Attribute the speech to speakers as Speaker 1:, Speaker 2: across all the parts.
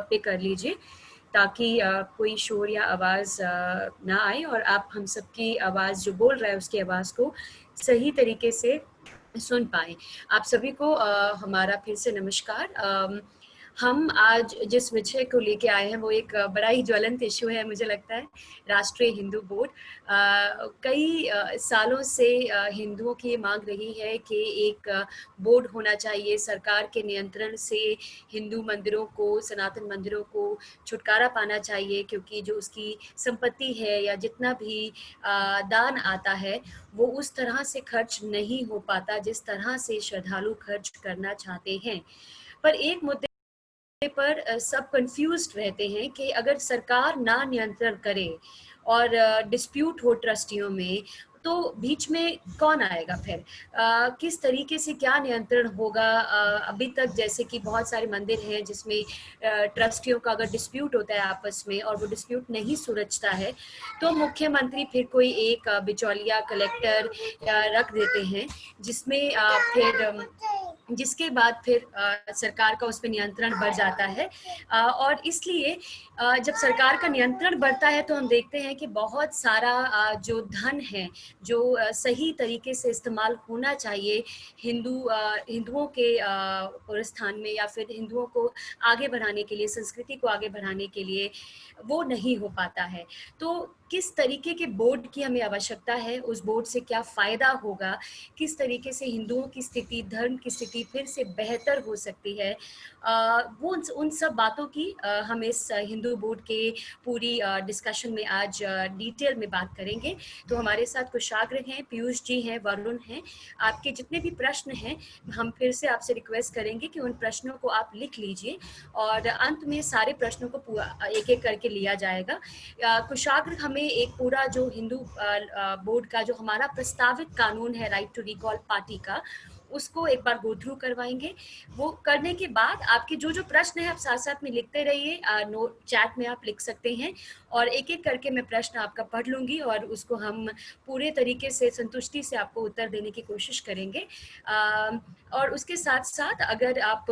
Speaker 1: पे कर लीजिए ताकि कोई शोर या आवाज़ ना आए और आप हम सबकी आवाज़ जो बोल रहा है उसकी आवाज़ को सही तरीके से सुन पाएँ। आप सभी को हमारा फिर से नमस्कार। हम आज जिस विषय को लेके आए हैं वो एक बड़ा ही ज्वलंत इश्यू है, मुझे लगता है, राष्ट्रीय हिंदू बोर्ड। कई सालों से हिंदुओं की ये मांग रही है कि एक बोर्ड होना चाहिए, सरकार के नियंत्रण से हिंदू मंदिरों को, सनातन मंदिरों को छुटकारा पाना चाहिए, क्योंकि जो उसकी संपत्ति है या जितना भी दान आता है वो उस तरह से खर्च नहीं हो पाता जिस तरह से श्रद्धालु खर्च करना चाहते हैं। पर एक मुद्दे पर सब कंफ्यूज्ड रहते हैं कि अगर सरकार ना नियंत्रण करे और डिस्प्यूट हो ट्रस्टियों में, तो बीच में कौन आएगा फिर? किस तरीके से क्या नियंत्रण होगा? अभी तक जैसे कि बहुत सारे मंदिर हैं जिसमें ट्रस्टियों का अगर डिस्प्यूट होता है आपस में और वो डिस्प्यूट नहीं सुलझता है तो मुख्यमंत्री फिर कोई एक बिचौलिया कलेक्टर रख देते हैं, जिसमें फिर जिसके बाद फिर सरकार का उस पर नियंत्रण बढ़ जाता है। और इसलिए जब सरकार का नियंत्रण बढ़ता है तो हम देखते हैं कि बहुत सारा जो धन है, जो सही तरीके से इस्तेमाल होना चाहिए हिंदुओं के स्थान में या फिर हिंदुओं को आगे बढ़ाने के लिए, संस्कृति को आगे बढ़ाने के लिए, वो नहीं हो पाता है। तो किस तरीके के बोर्ड की हमें आवश्यकता है, उस बोर्ड से क्या फ़ायदा होगा, किस तरीके से हिंदुओं की स्थिति, धर्म की स्थिति फिर से बेहतर हो सकती है, वो उन सब बातों की हम इस हिंदू बोर्ड के पूरी डिस्कशन में आज डिटेल में बात करेंगे। तो हमारे साथ कुशाग्र हैं, पीयूष जी हैं, वरुण हैं। आपके जितने भी प्रश्न हैं हम फिर से आपसे रिक्वेस्ट करेंगे कि उन प्रश्नों को आप लिख लीजिए और अंत में सारे प्रश्नों को एक एक करके लिया जाएगा। कुशाग्र हमें एक पूरा जो हिंदू बोर्ड का जो हमारा प्रस्तावित कानून है राइट टू रिकॉल पार्टी का, उसको एक बार गो थ्रू करवाएंगे। वो करने के बाद आपके जो जो प्रश्न है आप साथ साथ में लिखते रहिए, नोट चैट में आप लिख सकते हैं और एक एक करके मैं प्रश्न आपका पढ़ लूंगी और उसको हम पूरे तरीके से संतुष्टि से आपको उत्तर देने की कोशिश करेंगे। और उसके साथ साथ अगर आप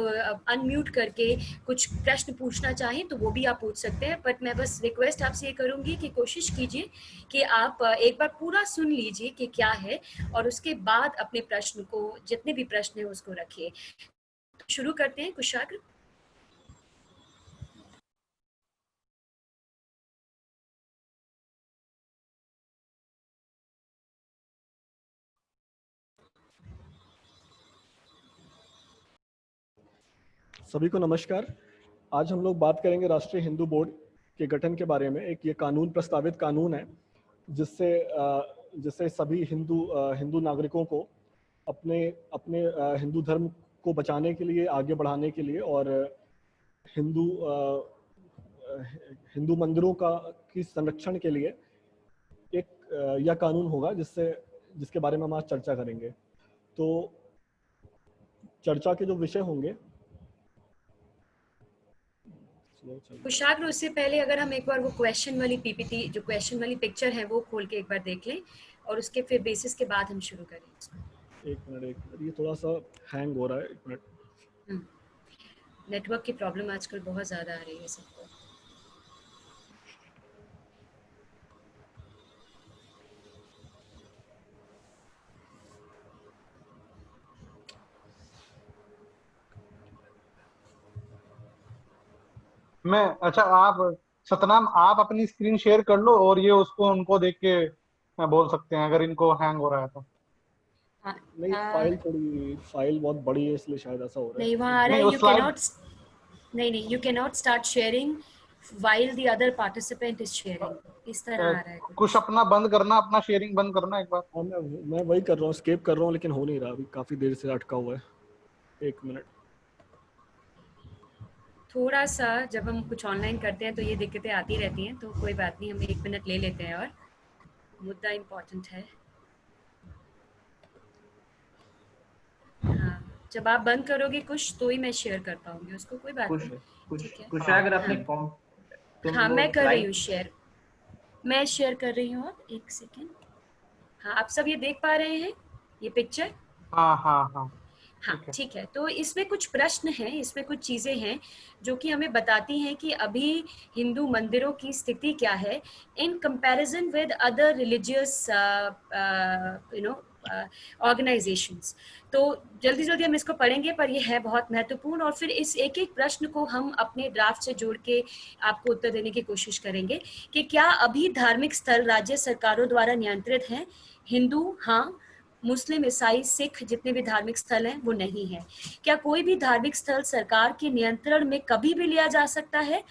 Speaker 1: अनम्यूट करके कुछ प्रश्न पूछना चाहें तो वो भी आप पूछ सकते हैं, बट मैं बस रिक्वेस्ट आपसे ये करूंगी कि कोशिश कीजिए कि आप एक बार पूरा सुन लीजिए कि क्या है और उसके बाद अपने प्रश्न को, जितने भी प्रश्न है उसको रखिए। तो शुरू करते हैं कुशाग्र।
Speaker 2: सभी को नमस्कार। आज हम लोग बात करेंगे राष्ट्रीय हिंदू बोर्ड के गठन के बारे में। एक ये कानून प्रस्तावित कानून है जिससे सभी हिंदू नागरिकों को अपने अपने हिंदू धर्म को बचाने के लिए, आगे बढ़ाने के लिए और हिंदू मंदिरों की संरक्षण के लिए एक यह कानून होगा जिसके बारे में हम आज चर्चा करेंगे। तो चर्चा के जो विषय होंगे,
Speaker 1: कुशाग्र, उससे पहले अगर हम एक बार वो क्वेश्चन वाली पीपीटी, जो क्वेश्चन वाली पिक्चर है, वो खोल के एक बार देख लें और उसके फिर बेसिस के बाद हम शुरू करें इसको।
Speaker 2: एक मिनट, ये थोड़ा सा हैंग हो रहा है। एक मिनट।
Speaker 1: नेटवर्क की प्रॉब्लम आजकल बहुत ज़्यादा आ रही है सबको।
Speaker 3: अच्छा, आप सतनाम, आप अपनी स्क्रीन शेयर कर लो और ये उसको उनको देख के बोल सकते हैं अगर इनको हैंग हो रहा है तो।
Speaker 2: नहीं, फाइल बहुत बड़ी है इसलिए शायद ऐसा हो रहा है।
Speaker 1: नहीं, वहाँ आ रहा है यू कैन नॉट, नहीं, you can not start sharing while the other participant is sharing, इस तरह आ रहा है
Speaker 3: कुछ अपना बंद करना, अपना शेयरिंग बंद करना एक बार।
Speaker 2: हाँ, मैं वही कर रहा हूँ, स्केप कर रहा हूँ, लेकिन हो नहीं रहा, अभी काफी देर से अटका हुआ है। एक मिनट।
Speaker 1: थोड़ा सा जब हम कुछ ऑनलाइन करते हैं तो ये दिक्कतें आती रहती हैं, तो कोई बात नहीं, हम 1 मिनट ले लेते हैं और मुद्दा इम्पोर्टेंट है। हाँ, जब आप बंद करोगे कुछ तो ही मैं शेयर कर पाऊंगी उसको, कोई बात नहीं, ठीक है।
Speaker 4: कुशाग्र अपने
Speaker 1: हाँ, मैं कर रही हूँ शेयर, मैं शेयर कर रही हूँ। अब 1 सेकेंड। हाँ, आप सब ये देख पा रहे हैं ये पिक्चर?
Speaker 3: हाँ हाँ हाँ।
Speaker 1: हाँ
Speaker 3: ठीक है।
Speaker 1: ठीक है, तो इसमें कुछ प्रश्न हैं, इसमें कुछ चीजें हैं जो कि हमें बताती हैं कि अभी हिंदू मंदिरों की स्थिति क्या है in comparison with other religious you know organisations. तो जल्दी जल्दी हम इसको पढ़ेंगे, पर ये है बहुत महत्वपूर्ण, और फिर इस एक एक प्रश्न को हम अपने ड्राफ्ट से जोड़ के आपको उत्तर देने की कोशिश करेंगे कि क्या अभी धार्मिक स्थल राज्य सरकारों द्वारा नियंत्रित हैं? हिंदू हाँ, मुस्लिम, ईसाई, सिख जितने भी धार्मिक स्थल हैं वो नहीं है। क्या कोई भी धार्मिक स्थल सरकार के नियंत्रण में कभी भी लिया जा सकता है?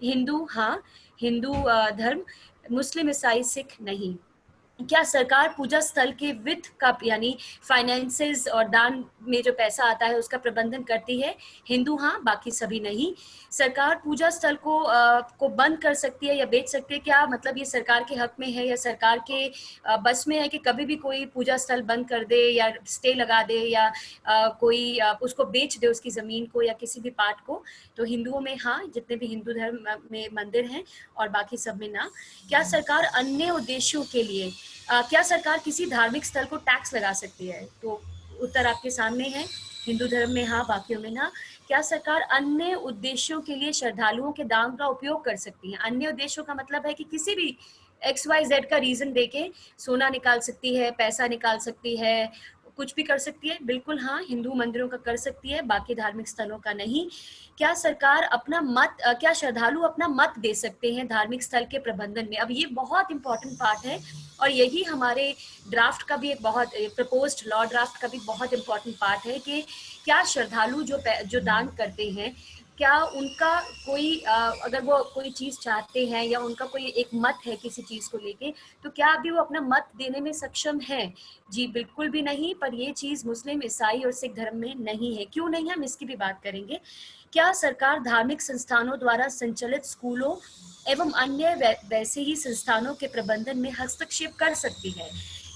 Speaker 1: हिंदू हाँ, हिंदू धर्म, मुस्लिम, ईसाई, सिख नहीं। क्या सरकार पूजा स्थल के वित्त का यानी फाइनेंसेस और दान में जो पैसा आता है उसका प्रबंधन करती है? हिंदू हाँ, बाकी सभी नहीं। सरकार पूजा स्थल को बंद कर सकती है या बेच सकती है? क्या मतलब ये सरकार के हक में है या सरकार के बस में है कि कभी भी कोई पूजा स्थल बंद कर दे या स्टे लगा दे या कोई उसको बेच दे उसकी जमीन को या किसी भी पार्ट को? तो हिंदुओं में हाँ, जितने भी हिंदू धर्म में मंदिर हैं, और बाकी सब में ना। क्या सरकार अन्य उद्देश्यों के लिए क्या सरकार किसी धार्मिक स्थल को टैक्स लगा सकती है? तो उत्तर आपके सामने है, हिंदू धर्म में हाँ, बाकियों में ना। क्या सरकार अन्य उद्देश्यों के लिए श्रद्धालुओं के दान का उपयोग कर सकती है? अन्य उद्देश्यों का मतलब है कि किसी भी XYZ का रीजन देके सोना निकाल सकती है, पैसा निकाल सकती है, कुछ भी कर सकती है। बिल्कुल हाँ, हिंदू मंदिरों का कर सकती है, बाकी धार्मिक स्थलों का नहीं। क्या सरकार अपना मत क्या श्रद्धालु अपना मत दे सकते हैं धार्मिक स्थल के प्रबंधन में? अब ये बहुत इंपॉर्टेंट पार्ट है, और यही हमारे ड्राफ्ट का भी एक बहुत प्रपोज्ड लॉ ड्राफ्ट का भी बहुत इंपॉर्टेंट पार्ट है कि क्या श्रद्धालु जो दान करते हैं, क्या उनका कोई अगर वो कोई चीज चाहते हैं या उनका कोई एक मत है किसी चीज को लेके, तो क्या अभी वो अपना मत देने में सक्षम है? जी बिल्कुल भी नहीं। पर ये चीज मुस्लिम, ईसाई और सिख धर्म में नहीं है। क्यों नहीं है, हम इसकी भी बात करेंगे। क्या सरकार धार्मिक संस्थानों द्वारा संचालित स्कूलों एवं अन्य वैसे ही संस्थानों के प्रबंधन में हस्तक्षेप कर सकती है?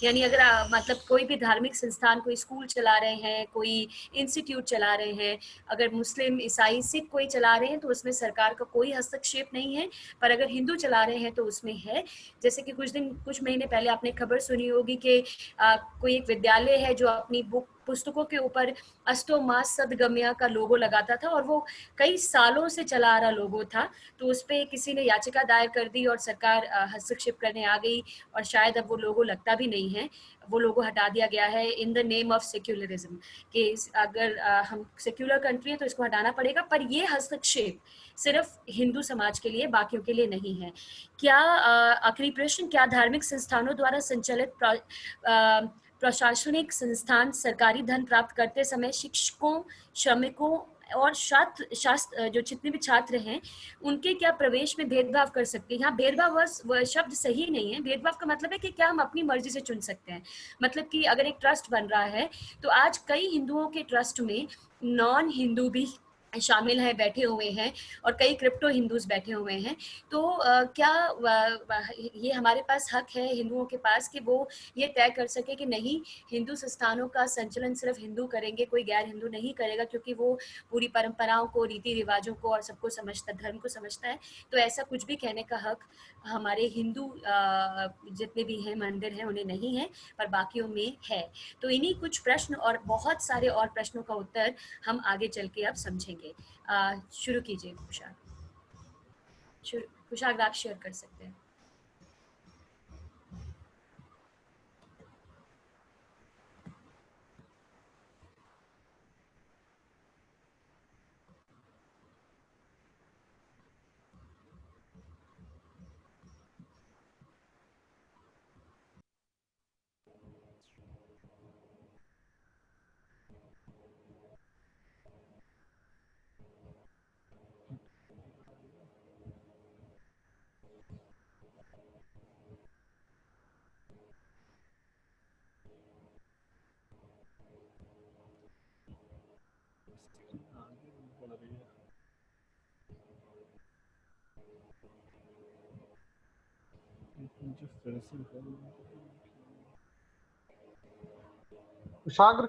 Speaker 1: यानी अगर मतलब कोई भी धार्मिक संस्थान, कोई स्कूल चला रहे हैं, कोई इंस्टीट्यूट चला रहे हैं, अगर मुस्लिम, ईसाई, सिख कोई चला रहे हैं तो उसमें सरकार का कोई हस्तक्षेप नहीं है, पर अगर हिंदू चला रहे हैं तो उसमें है। जैसे कि कुछ महीने पहले आपने खबर सुनी होगी कि कोई एक विद्यालय है जो अपनी पुस्तकों के ऊपर अष्टो मास सदगम्या का लोगो लगाता था, और वो कई सालों से चला आ रहा लोगो था। तो उस पर किसी ने याचिका दायर कर दी और सरकार हस्तक्षेप करने आ गई, और शायद अब वो लोगो लगता भी नहीं है, वो लोगो हटा दिया गया है in the name of secularism, कि अगर हम सेक्युलर कंट्री है तो इसको हटाना पड़ेगा। पर ये हस्तक्षेप सिर्फ हिंदू समाज के लिए, बाकियों के लिए नहीं है। क्या आखिरी प्रश्न, क्या धार्मिक संस्थानों द्वारा संचालित प्रशासनिक संस्थान सरकारी धन प्राप्त करते समय शिक्षकों, श्रमिकों और शास्त्र जो जितने भी छात्र हैं उनके क्या प्रवेश में भेदभाव कर सकते हैं? यहाँ भेदभाव वह शब्द सही नहीं है। भेदभाव का मतलब है कि क्या हम अपनी मर्जी से चुन सकते हैं। मतलब कि अगर एक ट्रस्ट बन रहा है तो आज कई हिंदुओं के ट्रस्ट में नॉन हिंदू भी शामिल हैं, बैठे हुए हैं, और कई क्रिप्टो हिंदूज बैठे हुए हैं। तो क्या ये हमारे पास हक है हिंदुओं के पास कि वो ये तय कर सके कि नहीं, हिंदू संस्थानों का संचालन सिर्फ हिंदू करेंगे, कोई गैर हिंदू नहीं करेगा, क्योंकि वो पूरी परंपराओं को, रीति रिवाजों को और सबको समझता, धर्म को समझता है। तो ऐसा कुछ भी कहने का हक हमारे हिंदू जितने भी हैं मंदिर हैं उन्हें नहीं है, पर बाकियों में है। तो इन्हीं कुछ प्रश्न और बहुत सारे और प्रश्नों का उत्तर हम आगे चल के अब समझेंगे। शुरू कीजिए कुशाग। कुशाग आप शेयर कर सकते हैं।
Speaker 2: मुझे फिर से
Speaker 3: कुशाग्र,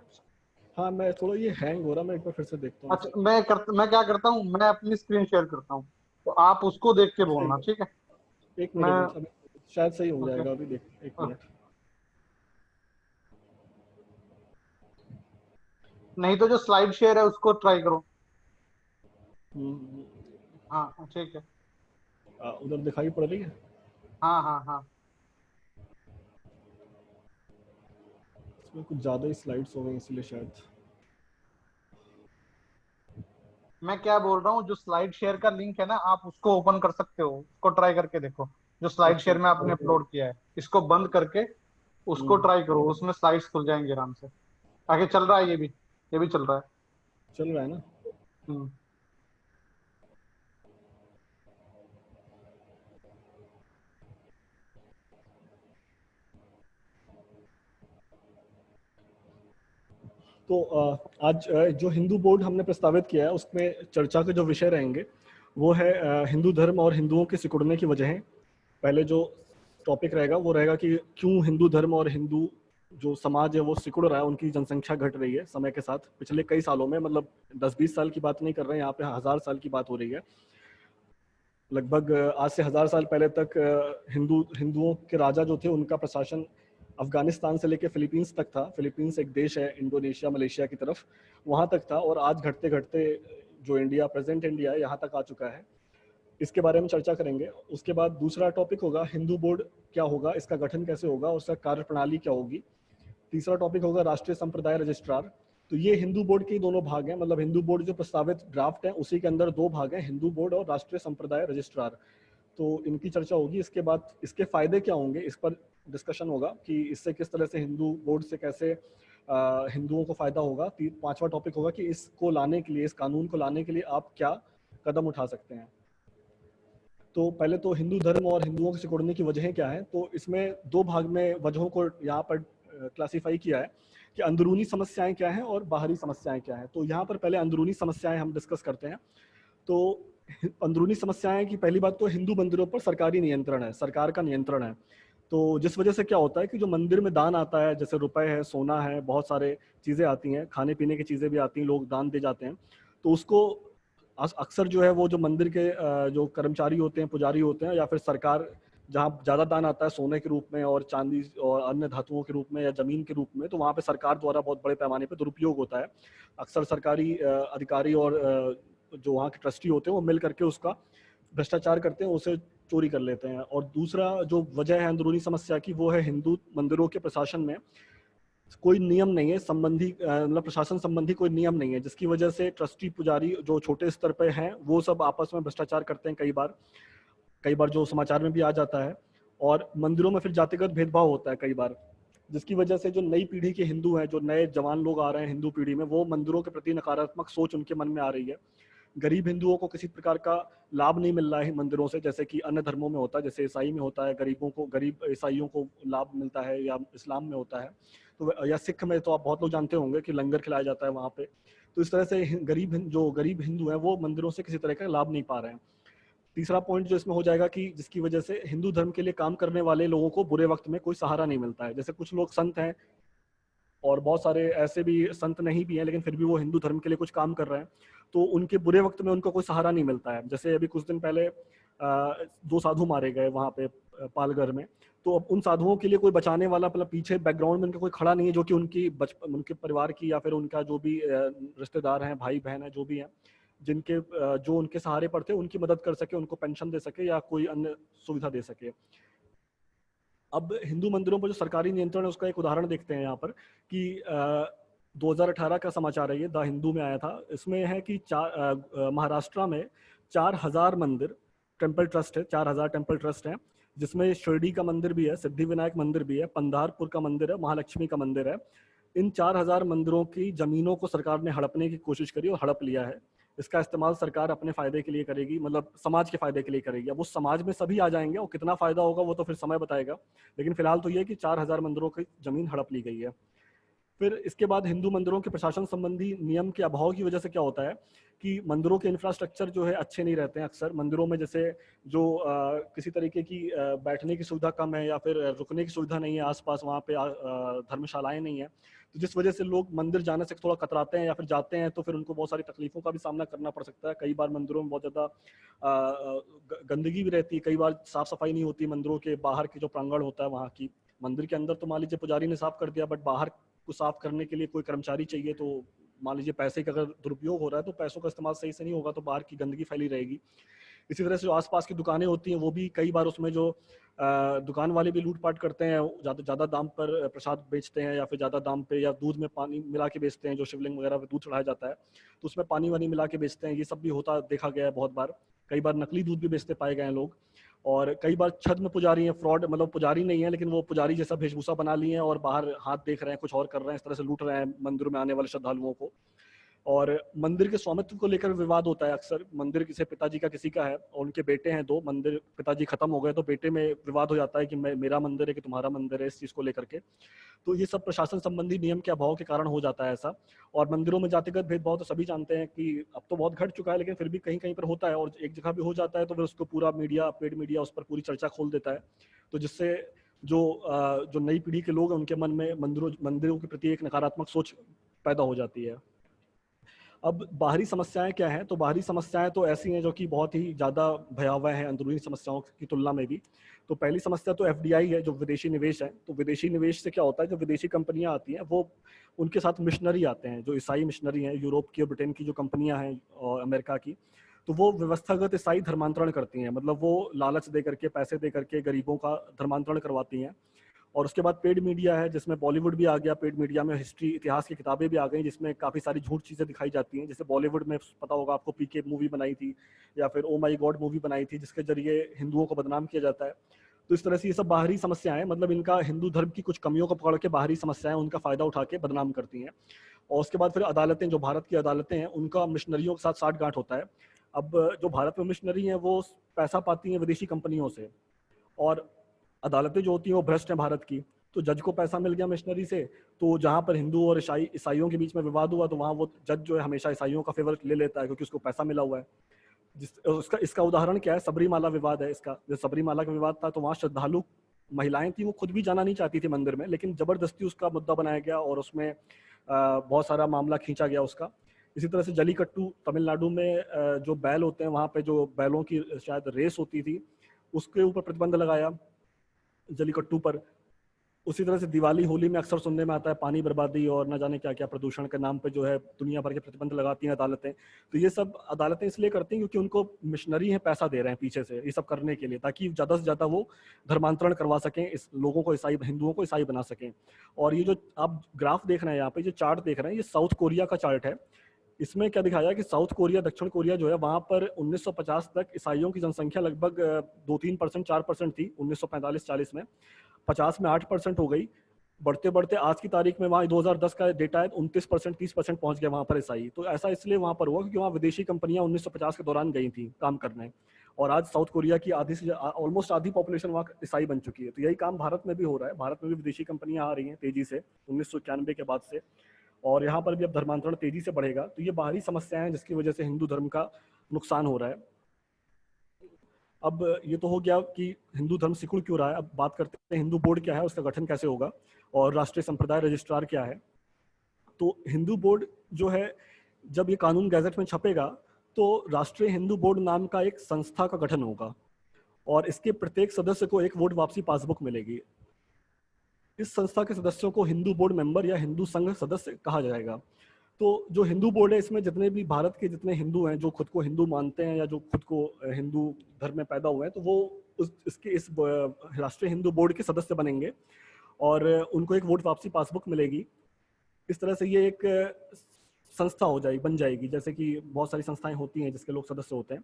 Speaker 2: हाँ, मैं थोड़ा ये हैंग हो रहा, मैं एक बार फिर से देखता हूँ
Speaker 3: अच्छा
Speaker 2: इसे।
Speaker 3: मैं क्या करता हूँ, मैं अपनी स्क्रीन शेयर करता हूँ, तो आप उसको देख के
Speaker 2: सही
Speaker 3: बोलना,
Speaker 2: है,
Speaker 3: ठीक है?
Speaker 2: एक
Speaker 3: मैं
Speaker 2: मिनट अभी शायद सही हो
Speaker 3: ओके।
Speaker 2: जाएगा, अभी देख एक मिनट।
Speaker 3: नहीं तो जो स्लाइड शेयर है उसको ट्राई करो।
Speaker 2: हम्म,
Speaker 3: हाँ ठीक है।
Speaker 2: उधर दिखाई पड़ रही है?
Speaker 3: हाँ हाँ हाँ।
Speaker 2: इसमें कुछ ज्यादा ही स्लाइड्स हो गई इसलिए शायद।
Speaker 3: मैं क्या बोल रहा हूँ, जो स्लाइड शेयर का लिंक है ना, आप उसको ओपन कर सकते हो, उसको ट्राई करके देखो। जो स्लाइड
Speaker 2: अच्छा
Speaker 3: शेयर में
Speaker 2: अच्छा।
Speaker 3: आपने अपलोड किया है, इसको बंद करके उसको
Speaker 2: हम्म,
Speaker 3: ट्राई करो, उसमें स्लाइड्स खुल जाएंगे आराम से। आगे चल रहा है, ये भी चल रहा है।
Speaker 2: चल रहा है ना?
Speaker 3: हम्म।
Speaker 2: तो आज जो हिंदू बोर्ड हमने प्रस्तावित किया है उसमें चर्चा के जो विषय रहेंगे वो है हिंदू धर्म और हिंदुओं के सिकुड़ने की वजहें। पहले जो टॉपिक रहेगा वो रहेगा कि क्यों हिंदू धर्म और हिंदू जो समाज है वो सिकुड़ रहा है, उनकी जनसंख्या घट रही है समय के साथ पिछले कई सालों में, मतलब 10-20 साल की बात नहीं कर रहे हैं यहाँ पे, 1000 साल की बात हो रही है। लगभग आज से 1000 साल पहले तक हिंदुओं के राजा जो थे उनका प्रशासन अफगानिस्तान से लेकर फिलीपींस तक था। फिलीपींस एक देश है इंडोनेशिया मलेशिया की तरफ, वहां तक था, और आज घटते घटते जो इंडिया, प्रेजेंट इंडिया है, यहाँ तक आ चुका है। इसके बारे में चर्चा करेंगे। उसके बाद दूसरा टॉपिक होगा हिंदू बोर्ड क्या होगा, इसका गठन कैसे होगा, उसका कार्य प्रणाली क्या होगी। तीसरा टॉपिक होगा राष्ट्रीय संप्रदाय रजिस्ट्रार। तो ये हिंदू बोर्ड के दोनों भाग हैं, मतलब हिंदू बोर्ड जो प्रस्तावित ड्राफ्ट है उसी के अंदर दो भाग हैं, हिंदू बोर्ड और राष्ट्रीय संप्रदाय रजिस्ट्रार। तो इनकी चर्चा होगी। इसके बाद इसके फायदे क्या होंगे इस पर डिस्कशन होगा कि इससे किस तरह से हिंदू बोर्ड से कैसे हिंदुओं को फायदा होगा। पांचवा टॉपिक होगा कि इसको लाने के लिए, इस कानून को लाने के लिए आप क्या कदम उठा सकते हैं। तो पहले तो हिंदू धर्म और हिंदुओं के सिकुड़ने की वजहें क्या हैं, तो इसमें दो भाग में वजहों को यहाँ पर क्लासिफाई किया है कि अंदरूनी समस्याएं क्या हैं और बाहरी समस्याएं क्या हैं। तो यहाँ पर पहले अंदरूनी समस्याएं हम डिस्कस करते हैं। तो अंदरूनी समस्याएं की पहली बात तो हिंदू मंदिरों पर सरकारी नियंत्रण है, सरकार का नियंत्रण है। तो जिस वजह से क्या होता है कि जो मंदिर में दान आता है, जैसे रुपए है, सोना है, बहुत सारे चीजें आती हैं, खाने पीने की चीजें भी आती हैं, लोग दान दे जाते हैं। तो उसको अक्सर जो है वो जो मंदिर के जो कर्मचारी होते हैं, पुजारी होते हैं, या फिर सरकार, जहाँ ज्यादा दान आता है सोने के रूप में और चांदी और अन्य धातुओं के रूप में या जमीन के रूप में, तो वहाँ पे सरकार द्वारा बहुत बड़े पैमाने पे दुरुपयोग होता है। अक्सर सरकारी अधिकारी और जो वहाँ के ट्रस्टी होते हैं वो मिल करके उसका भ्रष्टाचार करते हैं, उसे चोरी कर लेते हैं। और दूसरा जो वजह है अंदरूनी समस्या की, वो है हिंदू मंदिरों के प्रशासन में कोई नियम नहीं है, संबंधी मतलब प्रशासन संबंधी कोई नियम नहीं है, जिसकी वजह से ट्रस्टी पुजारी जो छोटे स्तर पे हैं वो सब आपस में भ्रष्टाचार करते हैं। कई बार जो समाचार में भी आ जाता है। और मंदिरों में फिर जातिगत भेदभाव होता है कई बार, जिसकी वजह से जो नई पीढ़ी के हिंदू हैं, जो नए जवान लोग आ रहे हैं हिंदू पीढ़ी में, वो मंदिरों के प्रति नकारात्मक सोच उनके मन में आ रही है। गरीब हिंदुओं को किसी प्रकार का लाभ नहीं मिल रहा है मंदिरों से, जैसे कि अन्य धर्मों में होता है, जैसे ईसाई में होता है, गरीब ईसाइयों को लाभ मिलता है, या इस्लाम में होता है, तो या सिख में तो आप बहुत लोग जानते होंगे कि लंगर खिलाया जाता है वहाँ पे। तो इस तरह से गरीब हिंदू हैं वो मंदिरों से किसी तरह का लाभ नहीं पा रहे हैं। तीसरा पॉइंट जो इसमें हो जाएगा कि जिसकी वजह से हिंदू धर्म के लिए काम करने वाले लोगों को बुरे वक्त में कोई सहारा नहीं मिलता है। जैसे कुछ लोग संत हैं और बहुत सारे ऐसे भी संत नहीं भी हैं, लेकिन फिर भी वो हिंदू धर्म के लिए कुछ काम कर रहे हैं, तो उनके बुरे वक्त में उनको कोई सहारा नहीं मिलता है। जैसे अभी कुछ दिन पहले दो साधु मारे गए वहाँ पे पालघर में। तो अब उन साधुओं के लिए कोई बचाने वाला, मतलब पीछे बैकग्राउंड में उनका कोई खड़ा नहीं है, जो कि उनके परिवार की या फिर उनका जो भी रिश्तेदार हैं, भाई बहन है, जो भी हैं, जो उनके सहारे पर थे, उनकी मदद कर सके, उनको पेंशन दे सके या कोई अन्य सुविधा दे सके। अब हिंदू मंदिरों पर जो सरकारी नियंत्रण है उसका एक उदाहरण देखते हैं यहाँ पर कि 2018 का समाचार है, ये द हिंदू में आया था। इसमें है कि महाराष्ट्र में 4000 मंदिर टेम्पल ट्रस्ट है, 4000 टेम्पल ट्रस्ट है, जिसमें शिरडी का मंदिर भी है, सिद्धि विनायक मंदिर भी है, पंधारपुर का मंदिर है, महालक्ष्मी का मंदिर है। इन 4000 मंदिरों की जमीनों को सरकार ने हड़पने की कोशिश करी और हड़प लिया है। इसका इस्तेमाल सरकार अपने फायदे के लिए करेगी, मतलब समाज के फायदे के लिए करेगी। अब उस समाज में सभी आ जाएंगे और कितना फायदा होगा वो तो फिर समय बताएगा, लेकिन फिलहाल तो ये कि 4000 मंदिरों की जमीन हड़प ली गई है। फिर इसके बाद हिंदू मंदिरों के प्रशासन संबंधी नियम के अभाव की वजह से क्या होता है कि मंदिरों के इंफ्रास्ट्रक्चर जो है अच्छे नहीं रहते हैं। अक्सर मंदिरों में जैसे जो किसी तरीके की बैठने की सुविधा कम है या फिर रुकने की सुविधा नहीं है, आसपास वहाँ पे धर्मशालाएं नहीं है, तो जिस वजह से लोग मंदिर जाने से थोड़ा कतराते हैं, या फिर जाते हैं तो फिर उनको बहुत सारी तकलीफों का भी सामना करना पड़ सकता है। कई बार मंदिरों में बहुत ज़्यादा गंदगी भी रहती है, कई बार साफ सफाई नहीं होती मंदिरों के बाहर की जो प्रांगण होता है वहाँ की। मंदिर के अंदर तो मान लीजिए पुजारी ने साफ कर दिया, बट बाहर को साफ करने के लिए कोई कर्मचारी चाहिए, तो मान लीजिए पैसे का अगर दुरुपयोग हो रहा है तो पैसों का इस्तेमाल सही से नहीं होगा तो बाहर की गंदगी फैली रहेगी। इसी तरह से जो आसपास की दुकानें होती हैं वो भी कई बार उसमें जो दुकान वाले भी लूटपाट करते हैं, ज़्यादा दाम पर प्रसाद बेचते हैं या फिर ज़्यादा दाम पे, या दूध में पानी मिला के बेचते हैं, जो शिवलिंग वगैरह पे दूध चढ़ाया जाता है तो उसमें पानी वानी मिला के बेचते हैं। ये सब भी होता देखा गया है बहुत बार। कई बार नकली दूध भी बेचते पाए गए हैं लोग। और कई बार छद्म पुजारी हैं, फ्रॉड, मतलब पुजारी नहीं है लेकिन वो पुजारी जैसा वेशभूषा बना लिए हैं और बाहर हाथ देख रहे हैं, कुछ और कर रहे हैं, इस तरह से लूट रहे हैं मंदिरों में आने वाले श्रद्धालुओं को। और मंदिर के स्वामित्व को लेकर विवाद होता है अक्सर। मंदिर किसी पिताजी का किसी का है और उनके बेटे हैं दो, मंदिर पिताजी खत्म हो गए तो बेटे में विवाद हो जाता है कि मेरा मंदिर है कि तुम्हारा मंदिर है, इस चीज को लेकर के। तो ये सब प्रशासन संबंधी नियम के अभाव के कारण हो जाता है ऐसा। और मंदिरों में जातिगत भेदभाव तो सभी जानते हैं कि अब तो बहुत घट चुका है, लेकिन फिर भी कहीं कहीं पर होता है और एक जगह भी हो जाता है तो फिर उसको पूरा मीडिया, पेड मीडिया उस पर पूरी चर्चा खोल देता है। तो जिससे जो नई पीढ़ी के लोग हैं उनके मन में मंदिरों के प्रति एक नकारात्मक सोच पैदा हो जाती है। अब बाहरी समस्याएं क्या हैं? तो बाहरी समस्याएं तो ऐसी हैं जो कि बहुत ही ज़्यादा भयावह हैं अंदरूनी समस्याओं की तुलना में भी। तो पहली समस्या तो एफडीआई है, जो विदेशी निवेश है। तो विदेशी निवेश से क्या होता है, जो विदेशी कंपनियां आती हैं वो उनके साथ मिशनरी आते हैं, जो ईसाई मिशनरी हैं, यूरोप की और ब्रिटेन की जो कंपनियां हैं और अमेरिका की, तो वो व्यवस्थागत ईसाई धर्मांतरण करती हैं। मतलब वो लालच दे करके, पैसे दे करके गरीबों का धर्मांतरण करवाती हैं। और उसके बाद पेड मीडिया है, जिसमें बॉलीवुड भी आ गया। पेड मीडिया में हिस्ट्री, इतिहास की किताबें भी आ गई जिसमें काफ़ी सारी झूठ चीज़ें दिखाई जाती हैं। जैसे बॉलीवुड में पता होगा आपको, पीके मूवी बनाई थी या फिर ओ माई गॉड मूवी बनाई थी, जिसके जरिए हिंदुओं को बदनाम किया जाता है। तो इस तरह से ये सब बाहरी समस्याएं, मतलब इनका हिंदू धर्म की कुछ कमियों को पकड़ के बाहरी समस्याएं उनका फ़ायदा उठा के बदनाम करती हैं। और उसके बाद फिर अदालतें, जो भारत की अदालतें हैं, उनका मिशनरियों के साथ साठगांठ होता है। अब जो भारत में मिशनरी हैं वो पैसा पाती हैं विदेशी कंपनियों से, और अदालतें जो होती हैं वो भ्रष्ट हैं भारत की। तो जज को पैसा मिल गया मिशनरी से, तो जहाँ पर हिंदू और ईसाइयों के बीच में विवाद हुआ तो वहाँ वो जज जो है हमेशा ईसाइयों का फेवर ले लेता है, क्योंकि उसको पैसा मिला हुआ है। इसका उदाहरण क्या है? सबरीमाला विवाद है इसका। जब सबरीमाला का विवाद था तो वहाँ श्रद्धालु महिलाएं थी, वो खुद भी जाना नहीं चाहती थी मंदिर में, लेकिन जबरदस्ती उसका मुद्दा बनाया गया और उसमें बहुत सारा मामला खींचा गया उसका। इसी तरह से जलीकट्टू तमिलनाडु में जो बैल होते हैं, वहाँ पे जो बैलों की शायद रेस होती थी, उसके ऊपर प्रतिबंध लगाया, जलीकट्टू पर। उसी तरह से दिवाली, होली में अक्सर सुनने में आता है पानी बर्बादी और न जाने क्या क्या प्रदूषण के नाम पे जो है दुनिया भर के प्रतिबंध लगाती हैं अदालतें। तो ये सब अदालतें इसलिए करती हैं क्योंकि उनको मिशनरी हैं, पैसा दे रहे हैं पीछे से ये सब करने के लिए, ताकि ज़्यादा से ज़्यादा वो धर्मांतरण करवा सकें, इस लोगों को ईसाई, हिंदुओं को ईसाई बना सकें। और ये जो आप ग्राफ देख रहे हैं यहाँ पे, जो चार्ट देख रहे हैं, ये साउथ कोरिया का चार्ट है। इसमें क्या दिखाया है कि साउथ कोरिया, दक्षिण कोरिया जो है, वहाँ पर 1950 तक ईसाइयों की जनसंख्या लगभग 2-3%, 4% थी। 1945-40 में 50 में 8% हो गई। बढ़ते बढ़ते आज की तारीख में वहाँ 2010 का डेटा है, 29%, 30% पहुंच गया वहाँ पर ईसाई। तो ऐसा इसलिए वहाँ पर हुआ क्योंकि वहाँ विदेशी कंपनियां 1950 के दौरान गई थी काम करने, और आज साउथ कोरिया की आधी से ऑलमोस्ट आधी पॉपुलेशन वहाँ ईसाई बन चुकी है। तो यही काम भारत में भी हो रहा है। भारत में भी विदेशी कंपनियां आ रही हैं तेजी से 1991 के बाद से, और यहाँ पर भी अब धर्मांतरण तेजी से बढ़ेगा। तो ये बाहरी समस्याएं हैं जिसकी वजह से हिंदू धर्म का नुकसान हो रहा है। अब ये तो हो गया कि हिंदू धर्म सिकुड़ क्यों रहा है। अब बात करते हैं हिंदू बोर्ड क्या है, उसका गठन कैसे होगा, और राष्ट्रीय संप्रदाय रजिस्ट्रार क्या है। तो हिंदू बोर्ड जो है, जब ये कानून गैजेट में छपेगा तो राष्ट्रीय हिंदू बोर्ड नाम का एक संस्था का गठन होगा, और इसके प्रत्येक सदस्य को एक वोट वापसी पासबुक मिलेगी। इस संस्था के सदस्यों को हिंदू बोर्ड मेंबर या हिंदू संघ सदस्य कहा जाएगा। तो जो हिंदू बोर्ड है, इसमें जितने भी भारत के जितने हिंदू हैं, जो खुद को हिंदू मानते हैं या जो खुद को हिंदू धर्म में पैदा हुए हैं, तो वो इस राष्ट्रीय हिंदू बोर्ड के सदस्य बनेंगे और उनको एक वोट वापसी पासबुक मिलेगी। इस तरह से ये एक संस्था बन जाएगी, जैसे कि बहुत सारी संस्थाएं होती हैं जिसके लोग सदस्य होते हैं।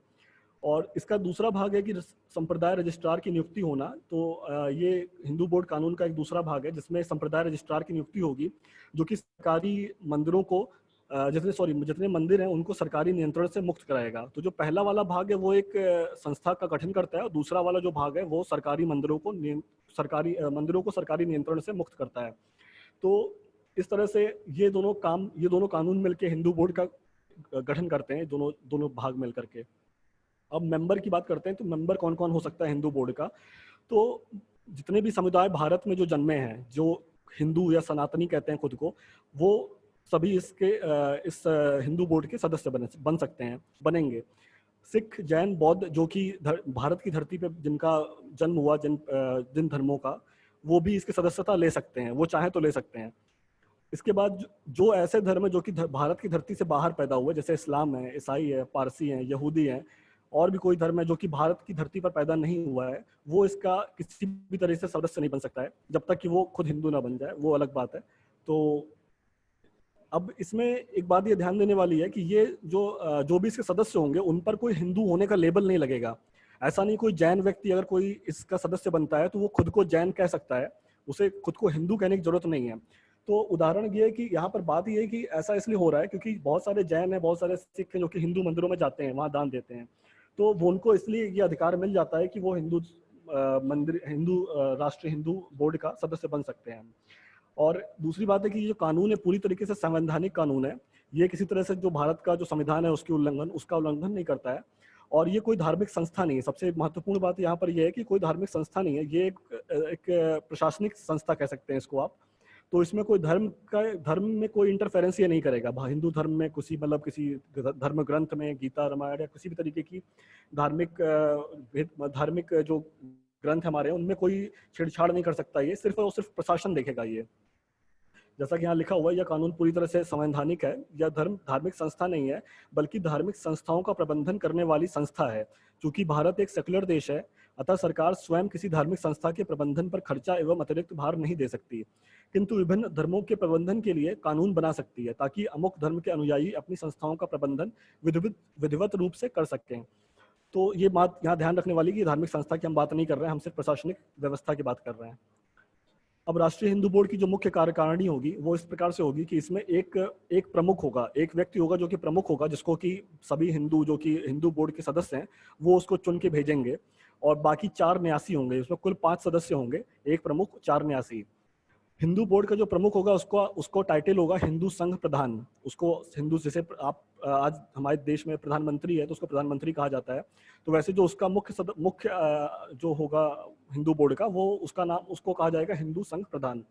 Speaker 2: और इसका दूसरा भाग है कि संप्रदाय रजिस्ट्रार की नियुक्ति होना। तो ये हिंदू बोर्ड कानून का एक दूसरा भाग है जिसमें संप्रदाय रजिस्ट्रार की नियुक्ति होगी, जो कि सरकारी मंदिरों को जितने मंदिर हैं उनको सरकारी नियंत्रण से मुक्त कराएगा। तो जो पहला वाला भाग है वो एक संस्था का गठन करता है, और दूसरा वाला जो भाग है वो सरकारी मंदिरों को सरकारी नियंत्रण से मुक्त करता है। तो इस तरह से ये दोनों कानून मिलकर हिंदू बोर्ड का गठन करते हैं, दोनों भाग मिल करके। अब मेंबर की बात करते हैं, तो मेंबर कौन कौन हो सकता है हिंदू बोर्ड का। तो जितने भी समुदाय भारत में जो जन्मे हैं, जो हिंदू या सनातनी कहते हैं खुद को, वो सभी इस हिंदू बोर्ड के सदस्य बन सकते हैं, बनेंगे। सिख, जैन, बौद्ध, जो कि भारत की धरती पे जिनका जन्म हुआ, जिन धर्मों का, वो भी इसकी सदस्यता ले सकते हैं, वो चाहे तो ले सकते हैं। इसके बाद जो ऐसे धर्म है जो कि भारत की धरती से बाहर पैदा हुए, जैसे इस्लाम है, ईसाई है, पारसी है, यहूदी है, और भी कोई धर्म है जो कि भारत की धरती पर पैदा नहीं हुआ है, वो इसका किसी भी तरह से सदस्य नहीं बन सकता है जब तक कि वो खुद हिंदू ना बन जाए, वो अलग बात है। तो अब इसमें एक बात ये ध्यान देने वाली है कि ये जो भी इसके सदस्य होंगे उन पर कोई हिंदू होने का लेबल नहीं लगेगा। ऐसा नहीं कोई जैन व्यक्ति अगर कोई इसका सदस्य बनता है तो वो खुद को जैन कह सकता है, उसे खुद को हिंदू कहने की जरूरत नहीं है। तो उदाहरण ये है कि यहाँ पर बात ये है कि ऐसा इसलिए हो रहा है क्योंकि बहुत सारे जैन हैं, बहुत सारे सिख हैं जो कि हिंदू मंदिरों में जाते हैं, वहाँ दान देते हैं, तो वो उनको इसलिए ये अधिकार मिल जाता है कि वो राष्ट्रीय हिंदू बोर्ड का सदस्य बन सकते हैं। और दूसरी बात है कि ये जो कानून है पूरी तरीके से संवैधानिक कानून है, ये किसी तरह से जो भारत का जो संविधान है उसका उल्लंघन नहीं करता है, और ये कोई धार्मिक संस्था नहीं है। सबसे महत्वपूर्ण बात यहाँ पर यह है कि कोई धार्मिक संस्था नहीं है, ये एक प्रशासनिक संस्था कह सकते हैं इसको आप। तो इसमें कोई धर्म में कोई इंटरफेरेंस ये नहीं करेगा। हिंदू धर्म में किसी धर्म ग्रंथ में, गीता, रामायण या किसी भी तरीके की धार्मिक जो ग्रंथ हमारे हैं उनमें कोई छेड़छाड़ नहीं कर सकता। ये सिर्फ और सिर्फ प्रशासन देखेगा। ये जैसा कि यहाँ लिखा हुआ है, यह कानून पूरी तरह से संवैधानिक है। यह धार्मिक संस्था नहीं है बल्कि धार्मिक संस्थाओं का प्रबंधन करने वाली संस्था है। चूंकि भारत एक सेक्युलर देश है, अतः सरकार स्वयं किसी धार्मिक संस्था के प्रबंधन पर खर्चा एवं अतिरिक्त भार नहीं दे सकती, किंतु विभिन्न धर्मों के प्रबंधन के लिए कानून बना सकती है ताकि अमुक धर्म के अनुयायी अपनी संस्थाओं का प्रबंधन विधिवत रूप से कर सकें। तो ये बात यहाँ ध्यान रखने वाली कि धार्मिक संस्था की हम बात नहीं कर रहे हैं, हम सिर्फ प्रशासनिक व्यवस्था की बात कर रहे हैं। अब राष्ट्रीय हिंदू बोर्ड की जो मुख्य कार्यकारिणी होगी वो इस प्रकार से होगी कि इसमें एक प्रमुख होगा, एक व्यक्ति होगा जो कि प्रमुख होगा, जिसको कि सभी हिंदू जो कि हिंदू बोर्ड के सदस्य हैं वो उसको चुन के भेजेंगे, और बाकी 4 न्यासी होंगे। इसमें कुल 5 सदस्य होंगे, एक प्रमुख, 4 न्यासी। हिंदू बोर्ड का जो प्रमुख होगा उसको टाइटल होगा हिंदू संघ प्रधान। उसको हिंदू, जैसे आप आज हमारे देश में प्रधानमंत्री है तो उसको प्रधानमंत्री कहा जाता है, तो वैसे जो उसका मुख्य जो होगा हिंदू बोर्ड का, वो उसका नाम उसको कहा जाएगा हिंदू संघ प्रधान।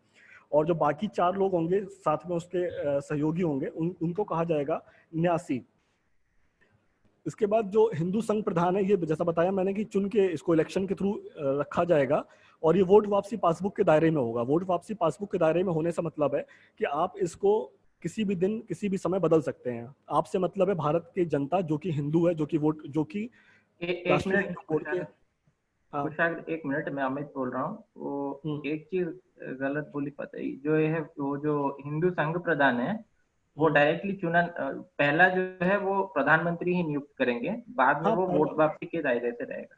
Speaker 2: और जो बाकी 4 लोग होंगे साथ में उसके सहयोगी होंगे उनको कहा जाएगा न्यासी। इसके बाद जो हिंदू संघ प्रधान है, ये जैसा बताया मैंने कि चुन के इसको इलेक्शन के थ्रू रखा जाएगा, और ये वोट वापसी पासबुक के दायरे में होगा। वोट वापसी पासबुक के दायरे में होने से मतलब है कि आप इसको किसी भी दिन किसी भी समय बदल सकते हैं। आपसे मतलब है भारत की जनता जो कि हिंदू है, जो कि
Speaker 4: एक मिनट
Speaker 2: बोर्ड के। हाँ,
Speaker 4: कुशाग्र, एक मिनट, मैं अमित बोल रहा हूँ। वो एक चीज गलत बोली पता ही, जो ये है वो जो हिंदू संघ प्रधान है वो डायरेक्टली चुना, पहला जो है वो प्रधानमंत्री ही नियुक्त करेंगे, बाद में
Speaker 2: हाँ,
Speaker 4: वो वोट वापसी के दायरे से रहेगा।